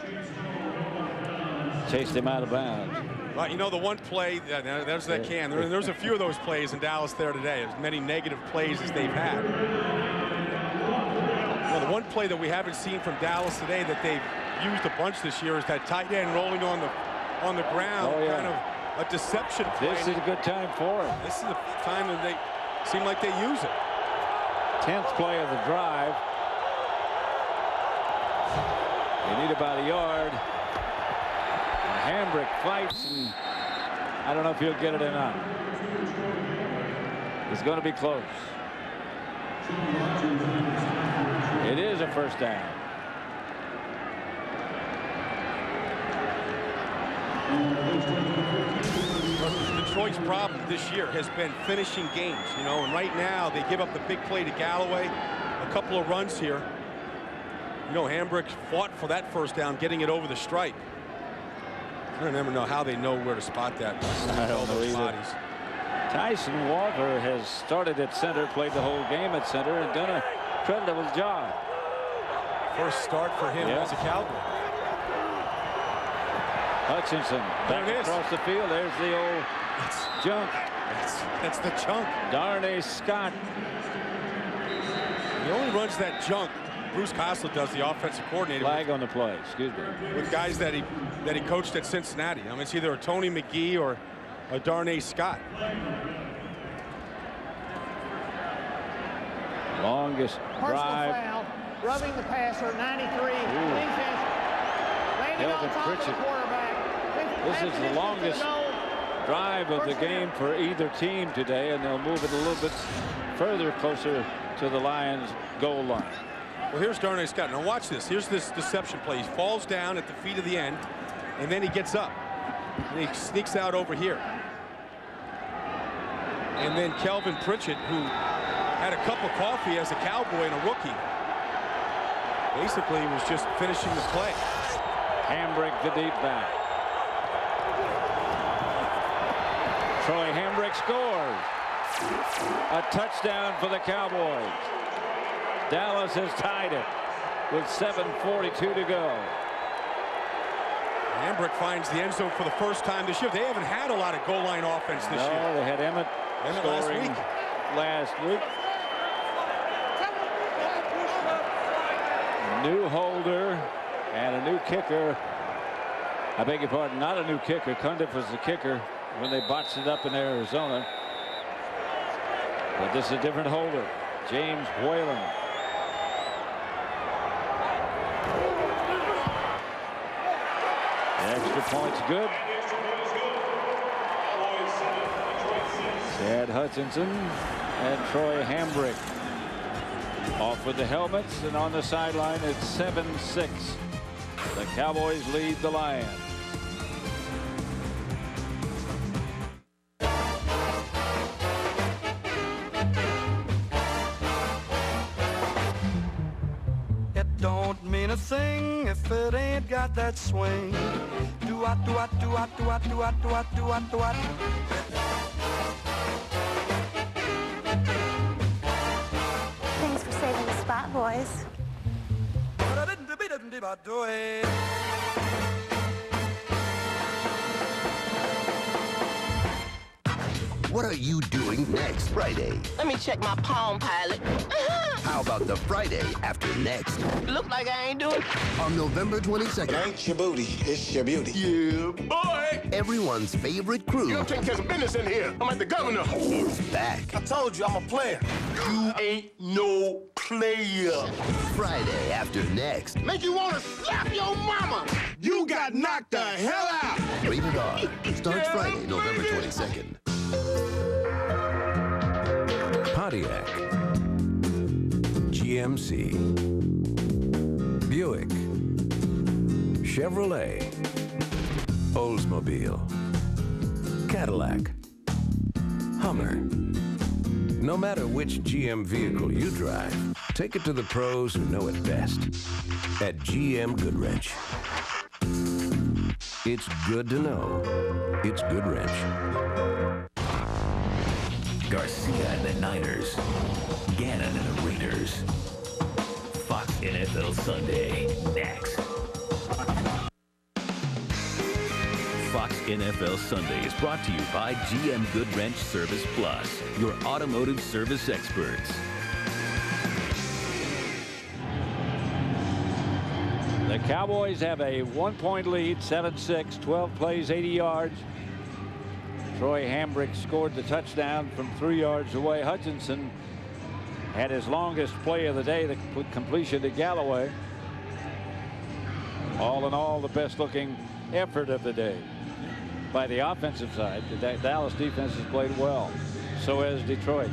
chased him out of bounds. Well, you know, the one play, there's that can. There's a few of those plays in Dallas there today, as many negative plays as they've had. Well, the one play that we haven't seen from Dallas today that they've used a bunch this year is that tight end rolling on the ground, kind of a deception play. This is a good time for it. This is the time that they seem like they use it. 10th play of the drive. They need about a yard. Hambrick fights, and I don't know if he'll get it or not. It's going to be close. It is a first down. Detroit's problem this year has been finishing games, you know, and right now they give up the big play to Galloway, a couple of runs here. You know, Hambrick fought for that first down, getting it over the stripe. I never know how they know where to spot that. I don't know either. Tyson Walker has started at center, played the whole game at center, and done a creditable job. First start for him as a Cowboy. Hutchinson back across the field. There's the old junk. That's the chunk. Darnay Scott. He only runs that junk. Bruce Cosler does, the offensive coordinator. Flag on the play, excuse me. With guys that he coached at Cincinnati. I mean, it's either a Tony McGee or a Darnay Scott. Longest drive. Foul, rubbing the passer, 93. Defense landed on top of the quarterback. This is the longest drive of the game for either team today, and they'll move it a little bit further closer to the Lions' goal line. Well, here's Darnay Scott. Now watch this. Here's this deception play. He falls down at the feet of the end, and then he gets up. And he sneaks out over here. And then Kelvin Pritchett, who had a cup of coffee as a Cowboy and a rookie, basically was just finishing the play. Hambrick, the deep back. Troy Hambrick scores. A touchdown for the Cowboys. Dallas has tied it with 7:42 to go. Hambrick finds the end zone for the first time this year. They haven't had a lot of goal line offense this year. No, they had Emmett scoring last week. New holder and a new kicker. I beg your pardon, not a new kicker. Cundiff was the kicker when they botched it up in Arizona. But this is a different holder. James Whalen. The extra point's good. Chad Hutchinson and Troy Hambrick off with the helmets, and on the sideline it's 7-6. The Cowboys lead the Lions. It don't mean a thing if it ain't got that swing. Do-what, do-what, do-what, do-what, do-what, do-what, do-what, do-what. Thanks for saving the spot, boys. What are you doing next Friday? Let me check my Palm Pilot. How about the Friday after next? Look like I ain't doing. On November 22nd. It ain't your booty, it's your beauty. Yeah, boy! Everyone's favorite crew. You don't take care of business in here. I'm like the governor. Is back. I told you I'm a player. You ain't no player. Friday after next. Make you want to slap your mama. You got knocked the hell out. Rated R. Starts Friday, November 22nd. Pontiac, GMC, Buick, Chevrolet, Oldsmobile, Cadillac, Hummer. No matter which GM vehicle you drive, take it to the pros who know it best at GM Goodwrench. It's good to know it's Goodwrench. Garcia and the Niners. Gannon and the Raiders. Fox NFL Sunday. Next. Fox NFL Sunday is brought to you by GM Goodwrench Service Plus, your automotive service experts. The Cowboys have a 1-point lead, 7-6, 12 plays, 80 yards. Troy Hambrick scored the touchdown from 3 yards away. Hutchinson had his longest play of the day, the completion to Galloway. All in all, the best looking effort of the day by the offensive side. The Dallas defense has played well. So has Detroit.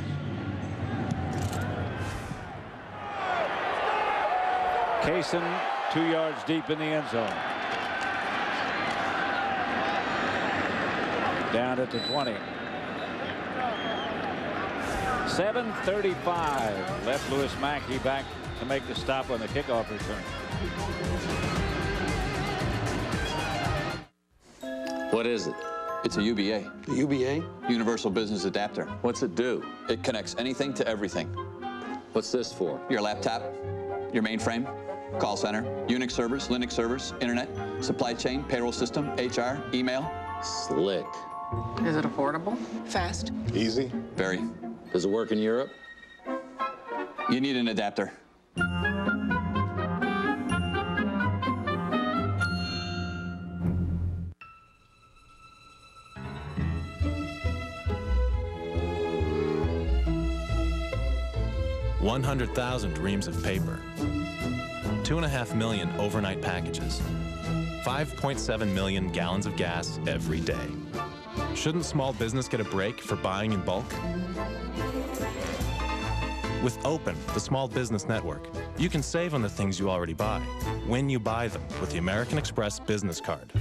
Kaysen 2 yards deep in the end zone. Down at the 20. 7:35 left. Lewis Mackey back to make the stop on the kickoff return. What is it? It's a UBA. The UBA? Universal Business Adapter. What's it do? It connects anything to everything. What's this for? Your laptop, your mainframe, call center, Unix servers, Linux servers, internet, supply chain, payroll system, HR, email. Slick. Is it affordable? Fast? Easy. Very. Does it work in Europe? You need an adapter. $100,000 reams of paper, 2.5 million overnight packages, 5.7 million gallons of gas every day. Shouldn't small business get a break for buying in bulk? With Open, the small business network, you can save on the things you already buy when you buy them with the American Express business card.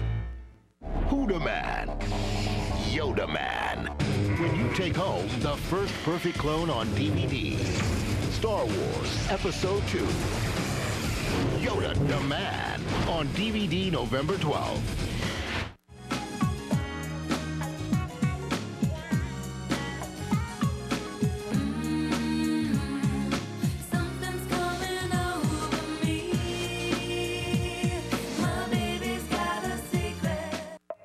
Who the man? Yoda Man. When you take home the first perfect clone on DVD, Star Wars Episode 2. Yoda the Man on DVD November 12th.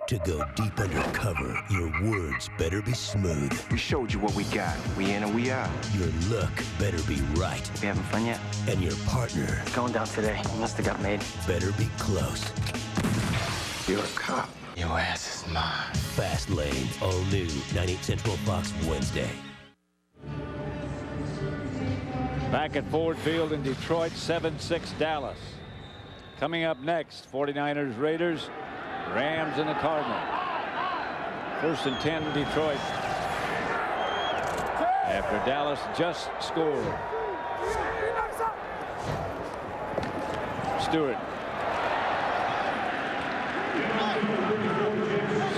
To go deep undercover, your words better be smooth. We showed you what we got. We in and we out. Your look better be right. We having fun yet? And your partner Going down today. You must have got made. better be close. You're a cop. Your ass is mine. Fast Lane, all new, 9/8 Central Fox Wednesday. Back at Ford Field in Detroit, 7-6 Dallas. Coming up next, 49ers, Raiders, Rams, and the Cardinals. 1st and 10 Detroit. After Dallas just scored. Stewart.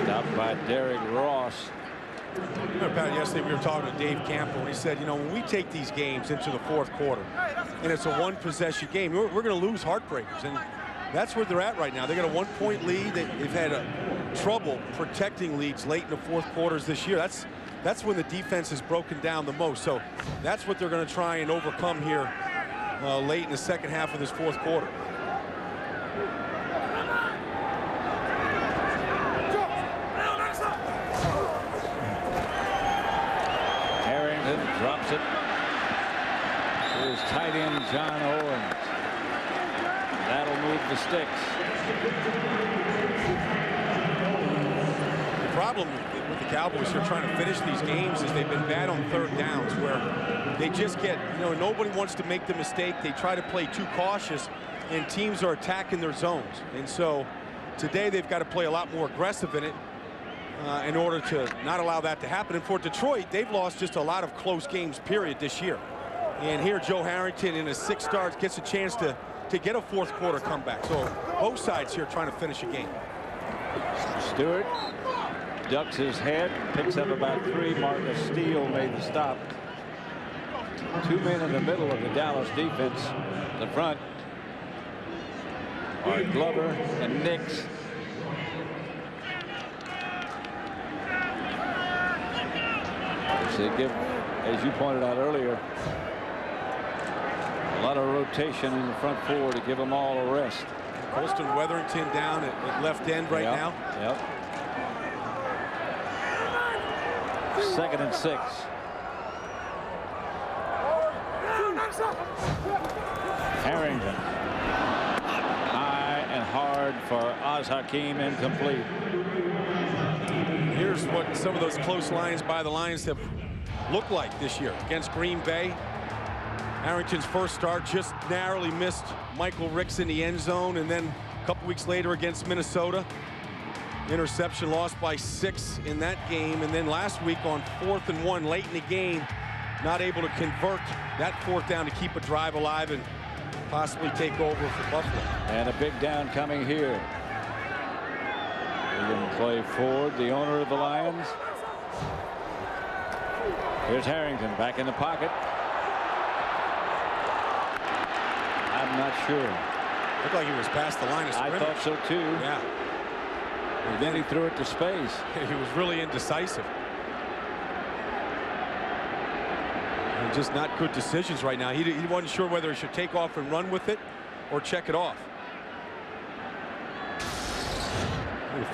Stopped by Derrick Ross. Remember, Pat, yesterday we were talking to Dave Campbell, and he said, you know, when we take these games into the 4th quarter, and it's a one-possession game, we're going to lose heartbreakers, and that's where they're at right now. They got a 1-point lead. They've had trouble protecting leads late in the 4th quarters this year. That's when the defense is broken down the most. So that's what they're going to try and overcome here late in the 2nd half of this 4th quarter. Drops it. Here's tight end John Owens. That'll move the sticks. The problem with the Cowboys who are trying to finish these games is they've been bad on 3rd downs, where they just get, you know, nobody wants to make the mistake. They try to play too cautious, and teams are attacking their zones. And so today they've got to play a lot more aggressive in it. In order to not allow that to happen. And for Detroit, they've lost just a lot of close games, period, this year. And here Joe Harrington in his 6 starts gets a chance to get a 4th quarter comeback. So both sides here trying to finish a game. Stewart ducks his head, picks up about 3. Marcus Steele made the stop. 2 men in the middle of the Dallas defense. The front are Glover and Nix. They give, as you pointed out earlier, a lot of rotation in the front 4 to give them all a rest. Colston Weatherington down at left end right now. Yep. 2nd and 6. Harrington. High and hard for Oz Hakeem, incomplete. Here's what some of those close lines by the Lions have looked like this year against Green Bay. Harrington's first start just narrowly missed Michael Ricks in the end zone, and then a couple weeks later against Minnesota, interception lost by 6 in that game, and then last week on 4th and 1 late in the game, not able to convert that 4th down to keep a drive alive and possibly take over for Buffalo. And a big down coming here. William Clay Ford, the owner of the Lions. Here's Harrington back in the pocket. I'm not sure. Looked like he was past the line of scrimmage. I thought so too. Yeah. And then he threw it to space. He was really indecisive. And just not good decisions right now. He wasn't sure whether he should take off and run with it or check it off.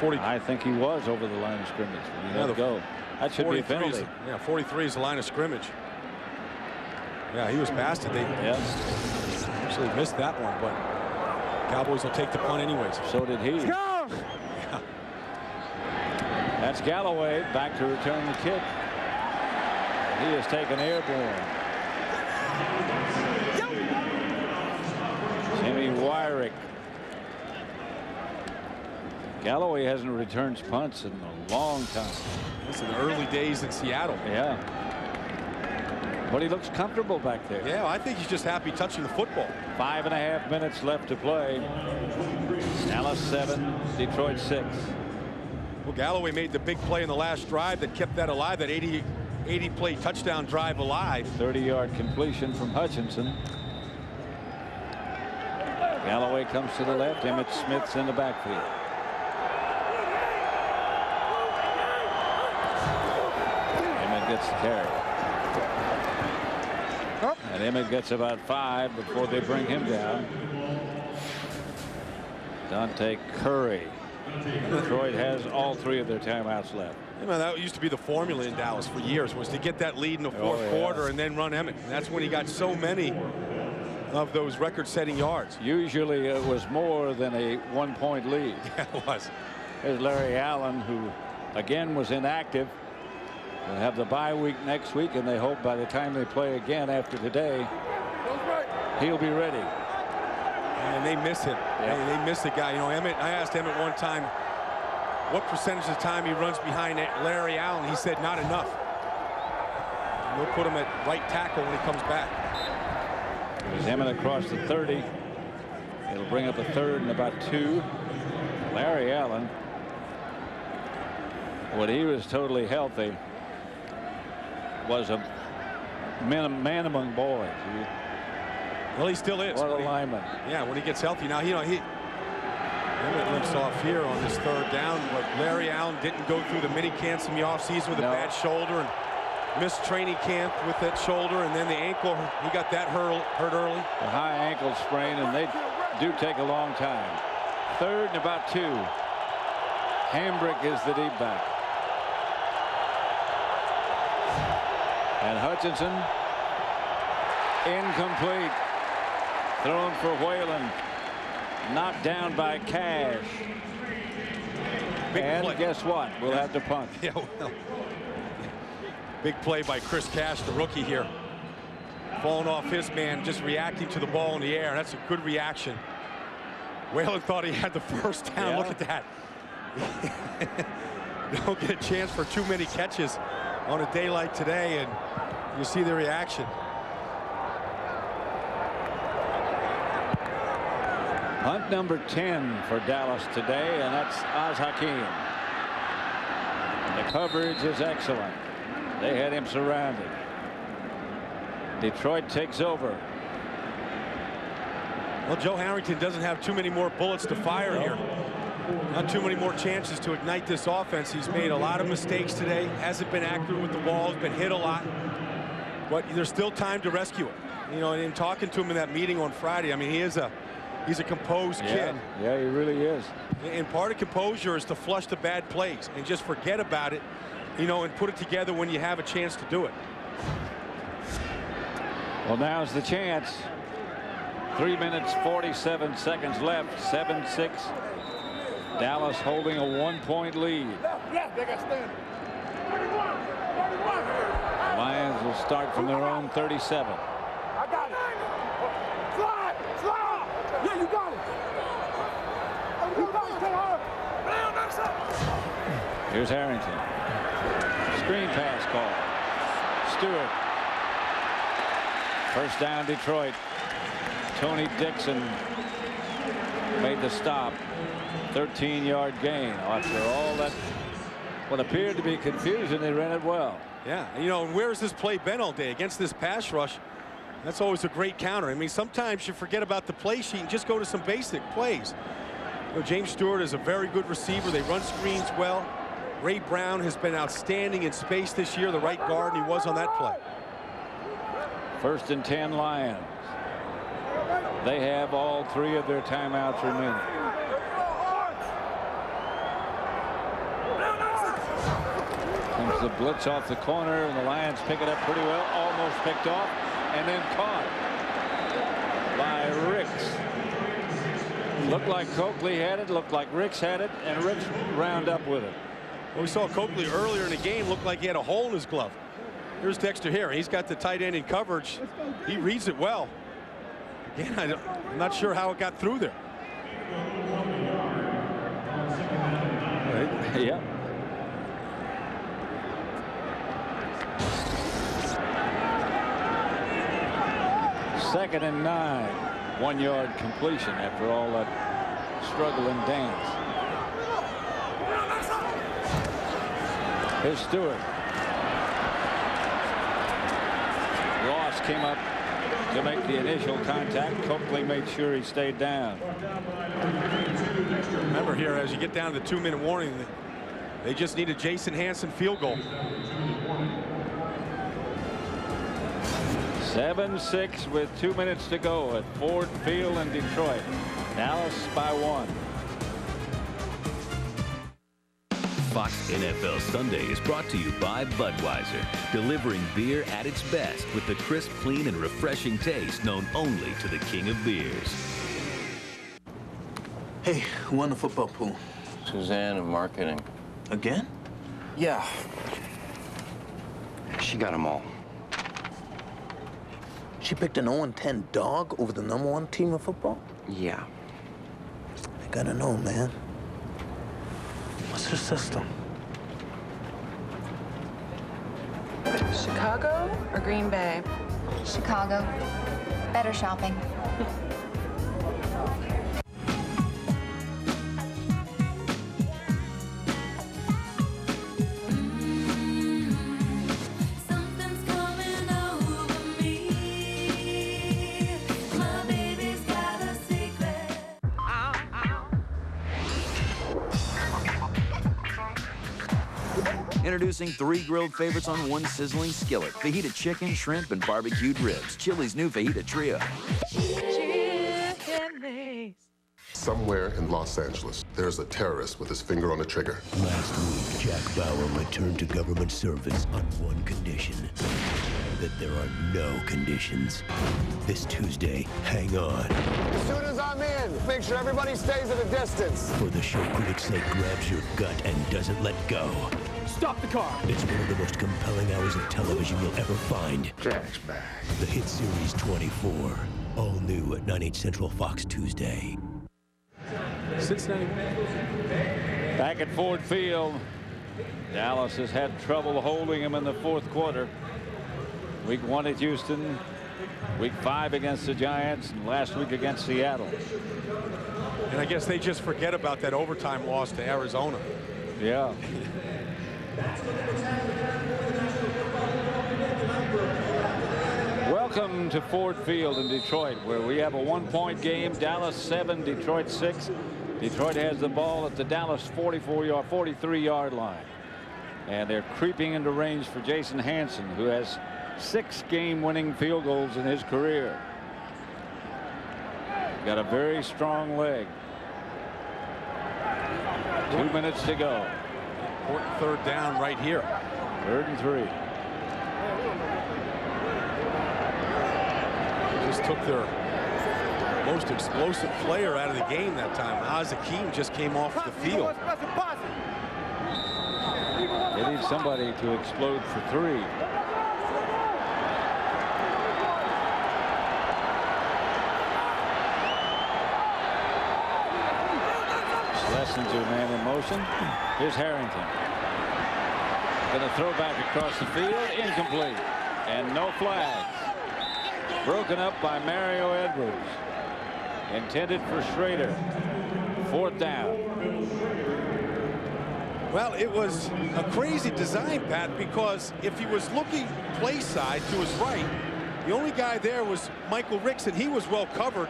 40. I think he was over the line of scrimmage when he let it go. That should be a penalty. Yeah, 43 is the line of scrimmage. Yeah, he was past it. They actually missed that one, but Cowboys will take the punt anyways. So did he. Let's go! Yeah. That's Galloway back to return the kick. He is taken airborne. Jimmy Wyrick. Galloway hasn't returned punts in a long time. It's in the early days in Seattle. Yeah. But he looks comfortable back there. Yeah, I think he's just happy touching the football. 5.5 minutes left to play. Dallas 7, Detroit 6. Well, Galloway made the big play in the last drive that kept that alive, that 80-play touchdown drive alive. 30-yard completion from Hutchinson. Galloway comes to the left. Emmitt Smith's in the backfield. Emmitt gets the carry. And Emmitt gets about 5 before they bring him down. Dante Curry. Detroit has all 3 of their timeouts left. You know, that used to be the formula in Dallas for years, was to get that lead in the fourth quarter and then run Emmitt. And that's when he got so many of those record-setting yards. Usually it was more than a 1-point lead. Yeah, it was. There's Larry Allen, who again was inactive. They'll have the bye week next week, and they hope by the time they play again after today, He'll be ready. And they miss him. They miss the guy. You know, Emmett, I asked Emmett one time what percentage of the time he runs behind Larry Allen. He said not enough. We'll put him at right tackle when he comes back. There's Emmett across the 30. It'll bring up a third and about 2. Larry Allen, when he was totally healthy, was a man among boys. Well, he still is. What a lineman. Yeah, when he gets healthy. Now, you know, Emmett limps off here on this 3rd down, but Larry Allen didn't go through the mini camps in the offseason with a bad shoulder and missed training camp with that shoulder, and then the ankle, he got that hurt early. A high ankle sprain, and they do take a long time. 3rd and about 2. Hambrick is the deep back. And Hutchinson, incomplete. Thrown for Whalen. Knocked down by Cash. And guess what? We'll have to punt. Yeah, well. Big play by Chris Cash, the rookie here. Falling off his man, just reacting to the ball in the air. That's a good reaction. Whalen thought he had the first down. Yeah. Look at that. Don't get a chance for too many catches on a day like today, and you see the reaction. Punt number 10 for Dallas today, and that's Oz Hakeem. The coverage is excellent. They had him surrounded. Detroit takes over. Well, Joe Harrington doesn't have too many more bullets to fire here. Not too many more chances to ignite this offense. He's made a lot of mistakes today. Hasn't been accurate with the ball. Has been hit a lot. But there's still time to rescue it. You know, and in talking to him in that meeting on Friday, I mean, he's a composed kid. Yeah, he really is. And part of composure is to flush the bad plays and just forget about it, you know, and put it together when you have a chance to do it. Well, now's the chance. 3 minutes 47 seconds left. 7-6. Dallas holding a 1-point lead. Lions will start from their own 37. I got it. Slide. Yeah, you got it. Here's Harrington. Screen pass call. Stewart. First down, Detroit. Tony Dixon made the stop. 13-yard gain. After all that, what appeared to be confusion, they ran it well. Yeah, you know, and where's this play been all day? Against this pass rush, that's always a great counter. I mean, sometimes you forget about the play sheet and just go to some basic plays. You know, James Stewart is a very good receiver. They run screens well. Ray Brown has been outstanding in space this year, the right guard, and he was on that play. 1st and 10 Lions. They have all 3 of their timeouts remaining. Comes the blitz off the corner, and the Lions pick it up pretty well. Almost picked off, and then caught by Ricks. Looked like Coakley had it, looked like Ricks had it, and Ricks round up with it. Well, we saw Coakley earlier in the game look like he had a hole in his glove. Here's Dexter here. He's got the tight end in coverage. He reads it well. Again, I'm not sure how it got through there. Yeah. Second and 9. 1-yard completion after all that struggle and dance. Here's Stewart. Ross came up to make the initial contact. Coakley made sure he stayed down. Remember here, as you get down to the 2-minute warning, they just need a Jason Hanson field goal. 7-6 with 2 minutes to go at Ford Field in Detroit. Dallas by 1. Fox NFL Sunday is brought to you by Budweiser, delivering beer at its best with the crisp, clean, and refreshing taste known only to the king of beers. Hey, who won the football pool? Suzanne in marketing. Again? Yeah. She got them all. She picked an 0-10 dog over the #1 team of football? Yeah. I gotta know, man. What's her system? Chicago or Green Bay? Chicago. Better shopping. Introducing 3 grilled favorites on 1 sizzling skillet. Fajita chicken, shrimp, and barbecued ribs. Chili's new Fajita Trio. Somewhere in Los Angeles, there's a terrorist with his finger on the trigger. Last week, Jack Bauer returned to government service on one condition. That there are no conditions. This Tuesday, hang on. As soon as I'm in, make sure everybody stays at a distance. For the show critics say grabs your gut and doesn't let go. Stop the car. It's one of the most compelling hours of television you'll ever find. Jack's back. The hit series 24. All new at 9/8 Central Fox Tuesday. Cincinnati. Back at Ford Field. Dallas has had trouble holding him in the 4th quarter. Week 1 at Houston. Week 5 against the Giants. And last week against Seattle. And I guess they just forget about that overtime loss to Arizona. Yeah. Welcome to Ford Field in Detroit, where we have a 1-point game. Dallas 7, Detroit 6. Detroit has the ball at the Dallas 43-yard line. And they're creeping into range for Jason Hansen, who has 6 game-winning field goals in his career. Got a very strong leg. 2 minutes to go. Important 3rd down right here. 3rd and 3. Just took their most explosive player out of the game that time. Hakeem just came off the field. They need somebody to explode for 3. Schlesinger man in motion. Here's Harrington. Going to throw back across the field. Incomplete. And no flags. Broken up by Mario Edwards. Intended for Schrader. 4th down. Well, it was a crazy design, Pat, because if he was looking play side to his right, the only guy there was Michael Ricks, and he was well covered.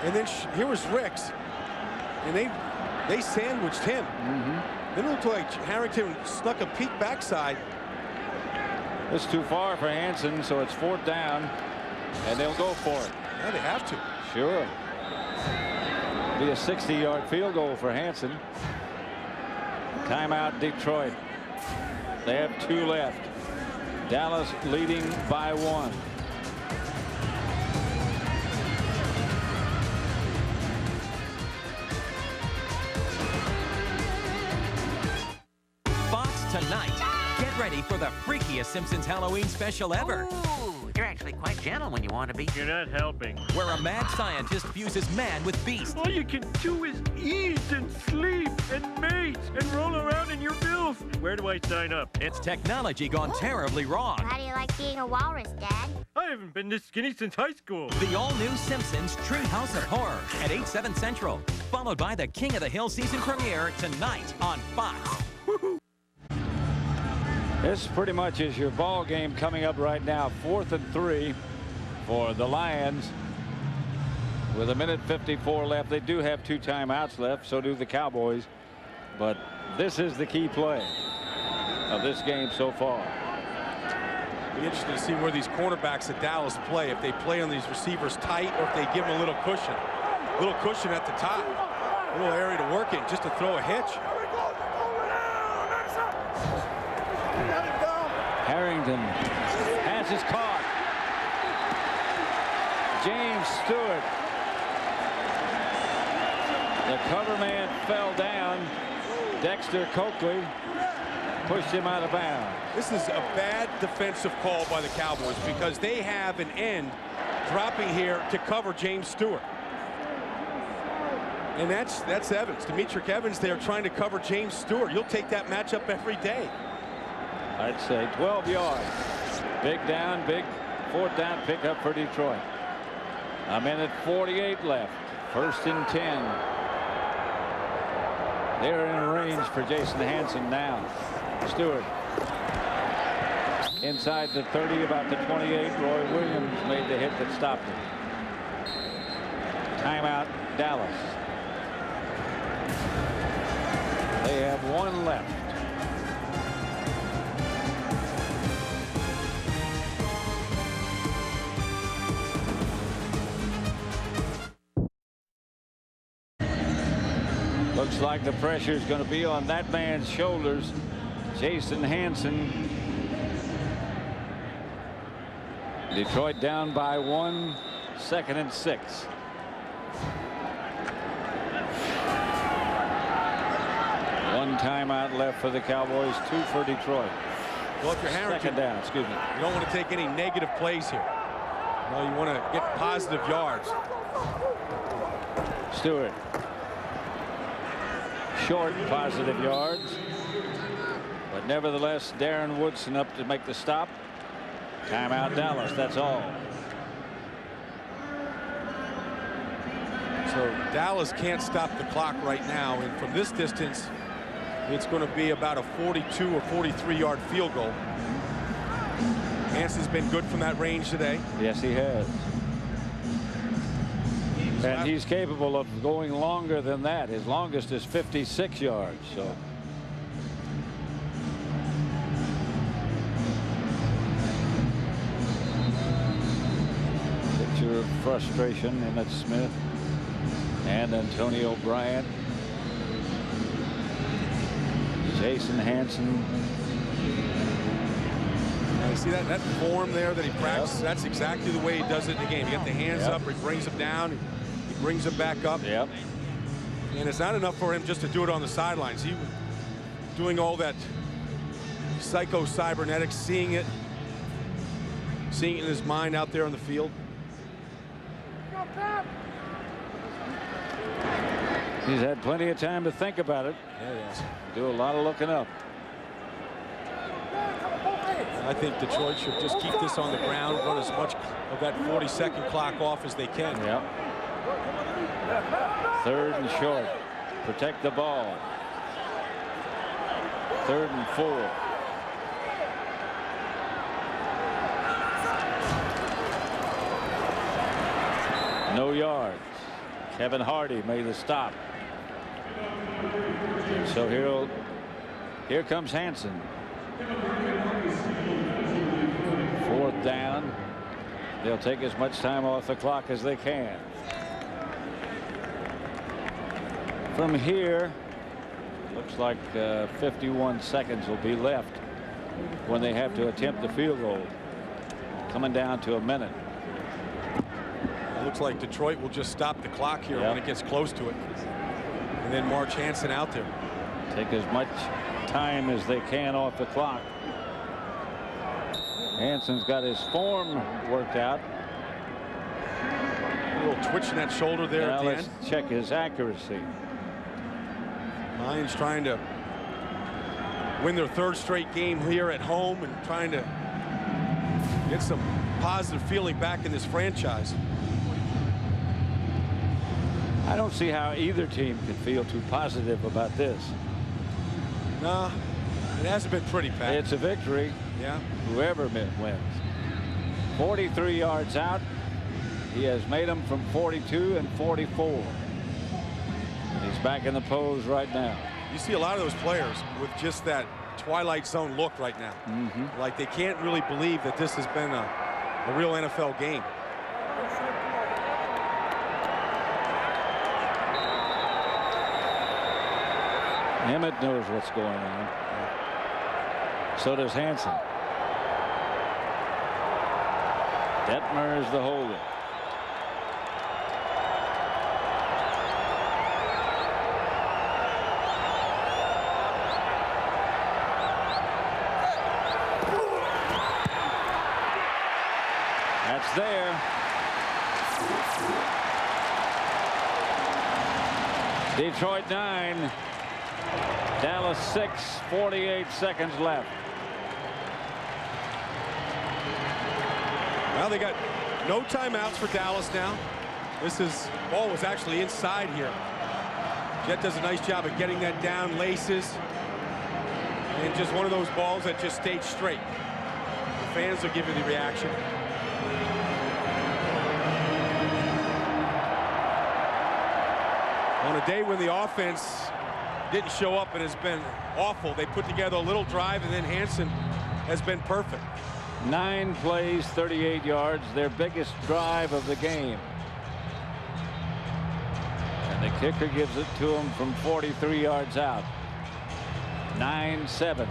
And then here was Ricks, and they sandwiched him. Then it looked like Harrington snuck a peek backside. It's too far for Hansen, so it's 4th down, and they'll go for it. Yeah, they have to. Sure. Be a 60-yard field goal for Hansen. Timeout, Detroit. They have 2 left. Dallas leading by 1. Fox tonight. Get ready for the freakiest Simpsons Halloween special ever. Ooh, you're actually quite gentle when you want to be. You're not helping. Where a mad scientist fuses man with beast. All you can do is eat and sleep and mate and roll around in your filth. Where do I sign up? It's technology gone terribly wrong. How do you like being a walrus, Dad? I haven't been this skinny since high school. The all-new Simpsons Treehouse of Horror at 8/7 Central. Followed by the King of the Hill season premiere tonight on Fox. This pretty much is your ball game coming up right now. 4th and 3 for the Lions. With 1:54 left. They do have 2 timeouts left. So do the Cowboys. But this is the key play of this game so far. Be interesting to see where these cornerbacks at Dallas play. If they play on these receivers tight, or if they give them a little cushion. A little cushion at the top. A little area to work in just to throw a hitch. Harrington has his caught. James Stewart. The cover man fell down. Dexter Coakley pushed him out of bounds. This is a bad defensive call by the Cowboys because they have an end dropping here to cover James Stewart. And that's Evans. Demetric Evans there trying to cover James Stewart. You'll take that matchup every day. I'd say 12 yards. Big down, big fourth down pickup for Detroit. A minute 48 left. 1st and 10. They're in range for Jason Hanson now. Stewart inside the 30, about the 28. Roy Williams made the hit that stopped it. Timeout, Dallas. They have 1 left. Looks like the pressure is going to be on that man's shoulders, Jason Hanson. Detroit down by 1, 2nd and 6. One timeout left for the Cowboys, 2 for Detroit. Well, if you're Harrington, 2nd down, excuse me. You don't want to take any negative plays here. No, you want to get positive yards. Stewart. Short positive yards. But nevertheless, Darren Woodson up to make the stop. Timeout Dallas, that's all. So Dallas can't stop the clock right now, and from this distance it's going to be about a 42 or 43 yard field goal. Hanson's been good from that range today. Yes, he has. And he's capable of going longer than that. His longest is 56 yards. So picture of frustration, Emmitt Smith and Antonio Bryant. Jason Hanson. You see that form there that he practices? Yep. That's exactly the way he does it in the game. You get the hands up, he brings them down, he brings them back up. Yep. And it's not enough for him just to do it on the sidelines. He was doing all that psycho-cybernetics, seeing it in his mind out there on the field. He's had plenty of time to think about it. Yeah, he has. Do a lot of looking up. I think Detroit should just keep this on the ground, run as much of that 40-second clock off as they can. Yep. 3rd and short. Protect the ball. 3rd and 4. No yards. Kevin Hardy made the stop. So here comes Hanson. 4th down. They'll take as much time off the clock as they can. From here, looks like 51 seconds will be left when they have to attempt the field goal. Coming down to a minute. It looks like Detroit will just stop the clock here when it gets close to it. And then march Hanson out there. Take as much time as they can off the clock. Hanson's got his form worked out. A little twitch in that shoulder there now at the let's end. check his accuracy. Lions trying to win their 3rd straight game here at home and trying to get some positive feeling back in this franchise. I don't see how either team can feel too positive about this. No, it hasn't been pretty, Pat. It's a victory. Yeah. Whoever wins. 43 yards out. He has made them from 42 and 44. He's back in the pose right now. You see a lot of those players with just that Twilight Zone look right now. Like they can't really believe that this has been a real NFL game. Emmitt knows what's going on. So does Hanson. Detmer is the holder. Detroit 9. Dallas 6. 48 seconds left. Well, they got no timeouts for Dallas now. Ball was actually inside here. Jet does a nice job of getting that down, laces. And just one of those balls that just stayed straight. The fans will give you the reaction. On a day when the offense didn't show up and has been awful, they put together a little drive, and then Hansen has been perfect. 9 plays, 38 yards, their biggest drive of the game. And the kicker gives it to him from 43 yards out. 9-7.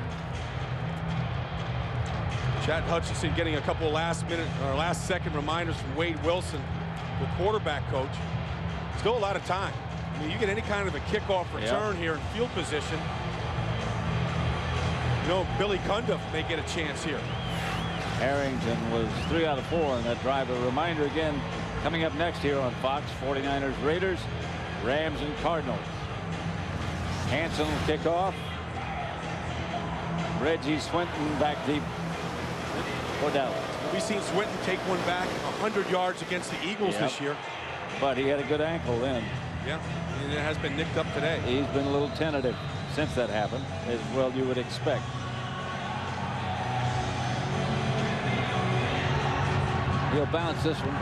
Chad Hutchinson getting a couple of last-second reminders from Wade Wilson, the quarterback coach. Still a lot of time. I mean, you get any kind of a kickoff return here in field position. You know, Billy Cundiff may get a chance here. Harrington was 3 out of 4 in that drive. A reminder again, coming up next here on Fox, 49ers, Raiders, Rams, and Cardinals. Hansen will kick off. Reggie Swinton back deep for Dallas. We've seen Swinton take one back 100 yards against the Eagles this year. But he had a good ankle then. Yeah, and it has been nicked up today. He's been a little tentative since that happened, as well you would expect. He'll bounce this one.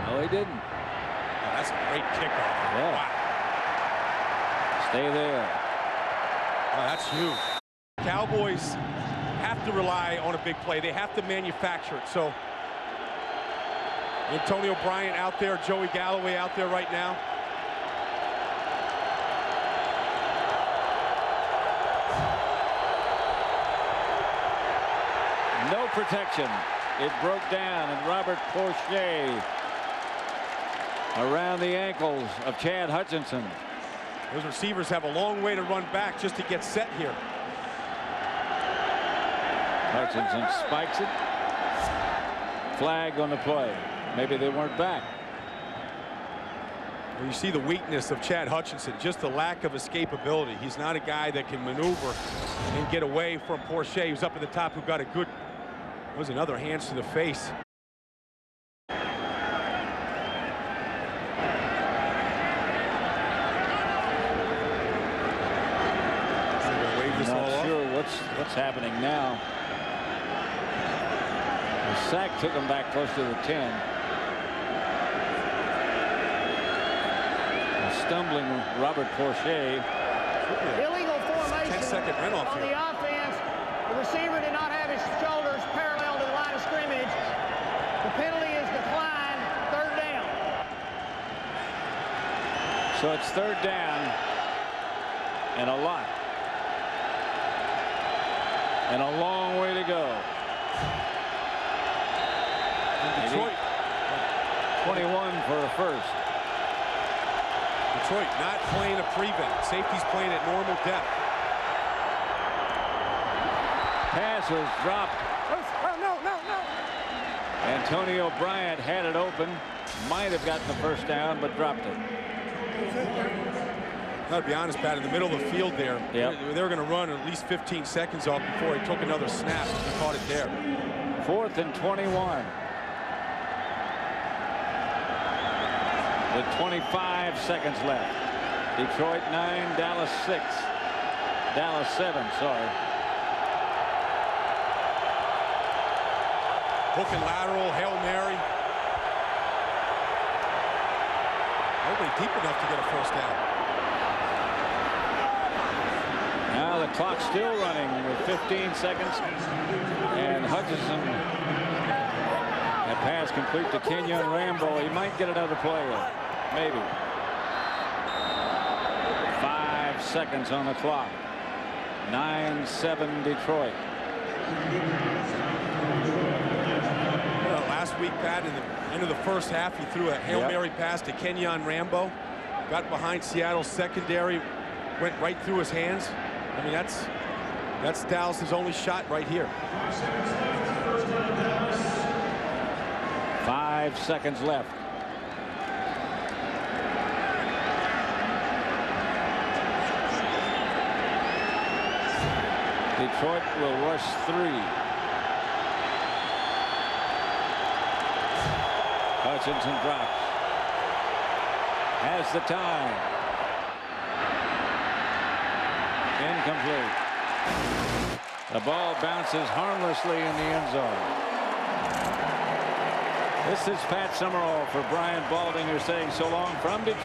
No, he didn't. Oh, that's a great kickoff. Yeah. Wow. Stay there. Oh, that's huge. Cowboys have to rely on a big play. They have to manufacture it. So Antonio Bryant out there, Joey Galloway out there right now. No protection. It broke down, and Robert Porcher around the ankles of Chad Hutchinson. Those receivers have a long way to run back just to get set here. Hutchinson spikes it. Flag on the play. Maybe they weren't back. Well, you see the weakness of Chad Hutchinson, just the lack of escapability. He's not a guy that can maneuver and get away from Porcher, who's up at the top, who got a good, was another hands to the face. Not sure what's happening now. The sack took him back close to the 10. A stumbling Robert Porcher. Illegal formation 10-second runoff on here. the offense. The receiver did not have his shoulders parallel to the line of scrimmage. The penalty is declined. 3rd down. So it's 3rd down and a lot. And a long way to go. Detroit 21 for a first. Detroit not playing a prevent. Safety's playing at normal depth. Pass was dropped. Antonio Bryant had it open. Might have gotten the first down, but dropped it. I'll be honest, Pat, in the middle of the field there, Yep. they were going to run at least 15 seconds off before he took another snap. He caught it there. 4th and 21. With 25 seconds left. Detroit 9, Dallas 6. Dallas 7, sorry. Hook and lateral, Hail Mary. Nobody deep enough to get a first down. Now the clock's still running with 15 seconds. And Hutchinson, that pass complete to Kenyon Rambo. He might get another play. Maybe. 5 seconds on the clock. 9-7 Detroit. Well, last week, Pat, in the end of the first half, he threw a Hail Mary pass to Kenyon Rambo. Got behind Seattle's secondary. Went right through his hands. I mean, that's Dallas's only shot right here. 5 seconds left. Detroit will rush 3. Hutchinson drops. Has the time. Incomplete. The ball bounces harmlessly in the end zone. This is Pat Summerall for Brian Baldinger saying so long from Detroit.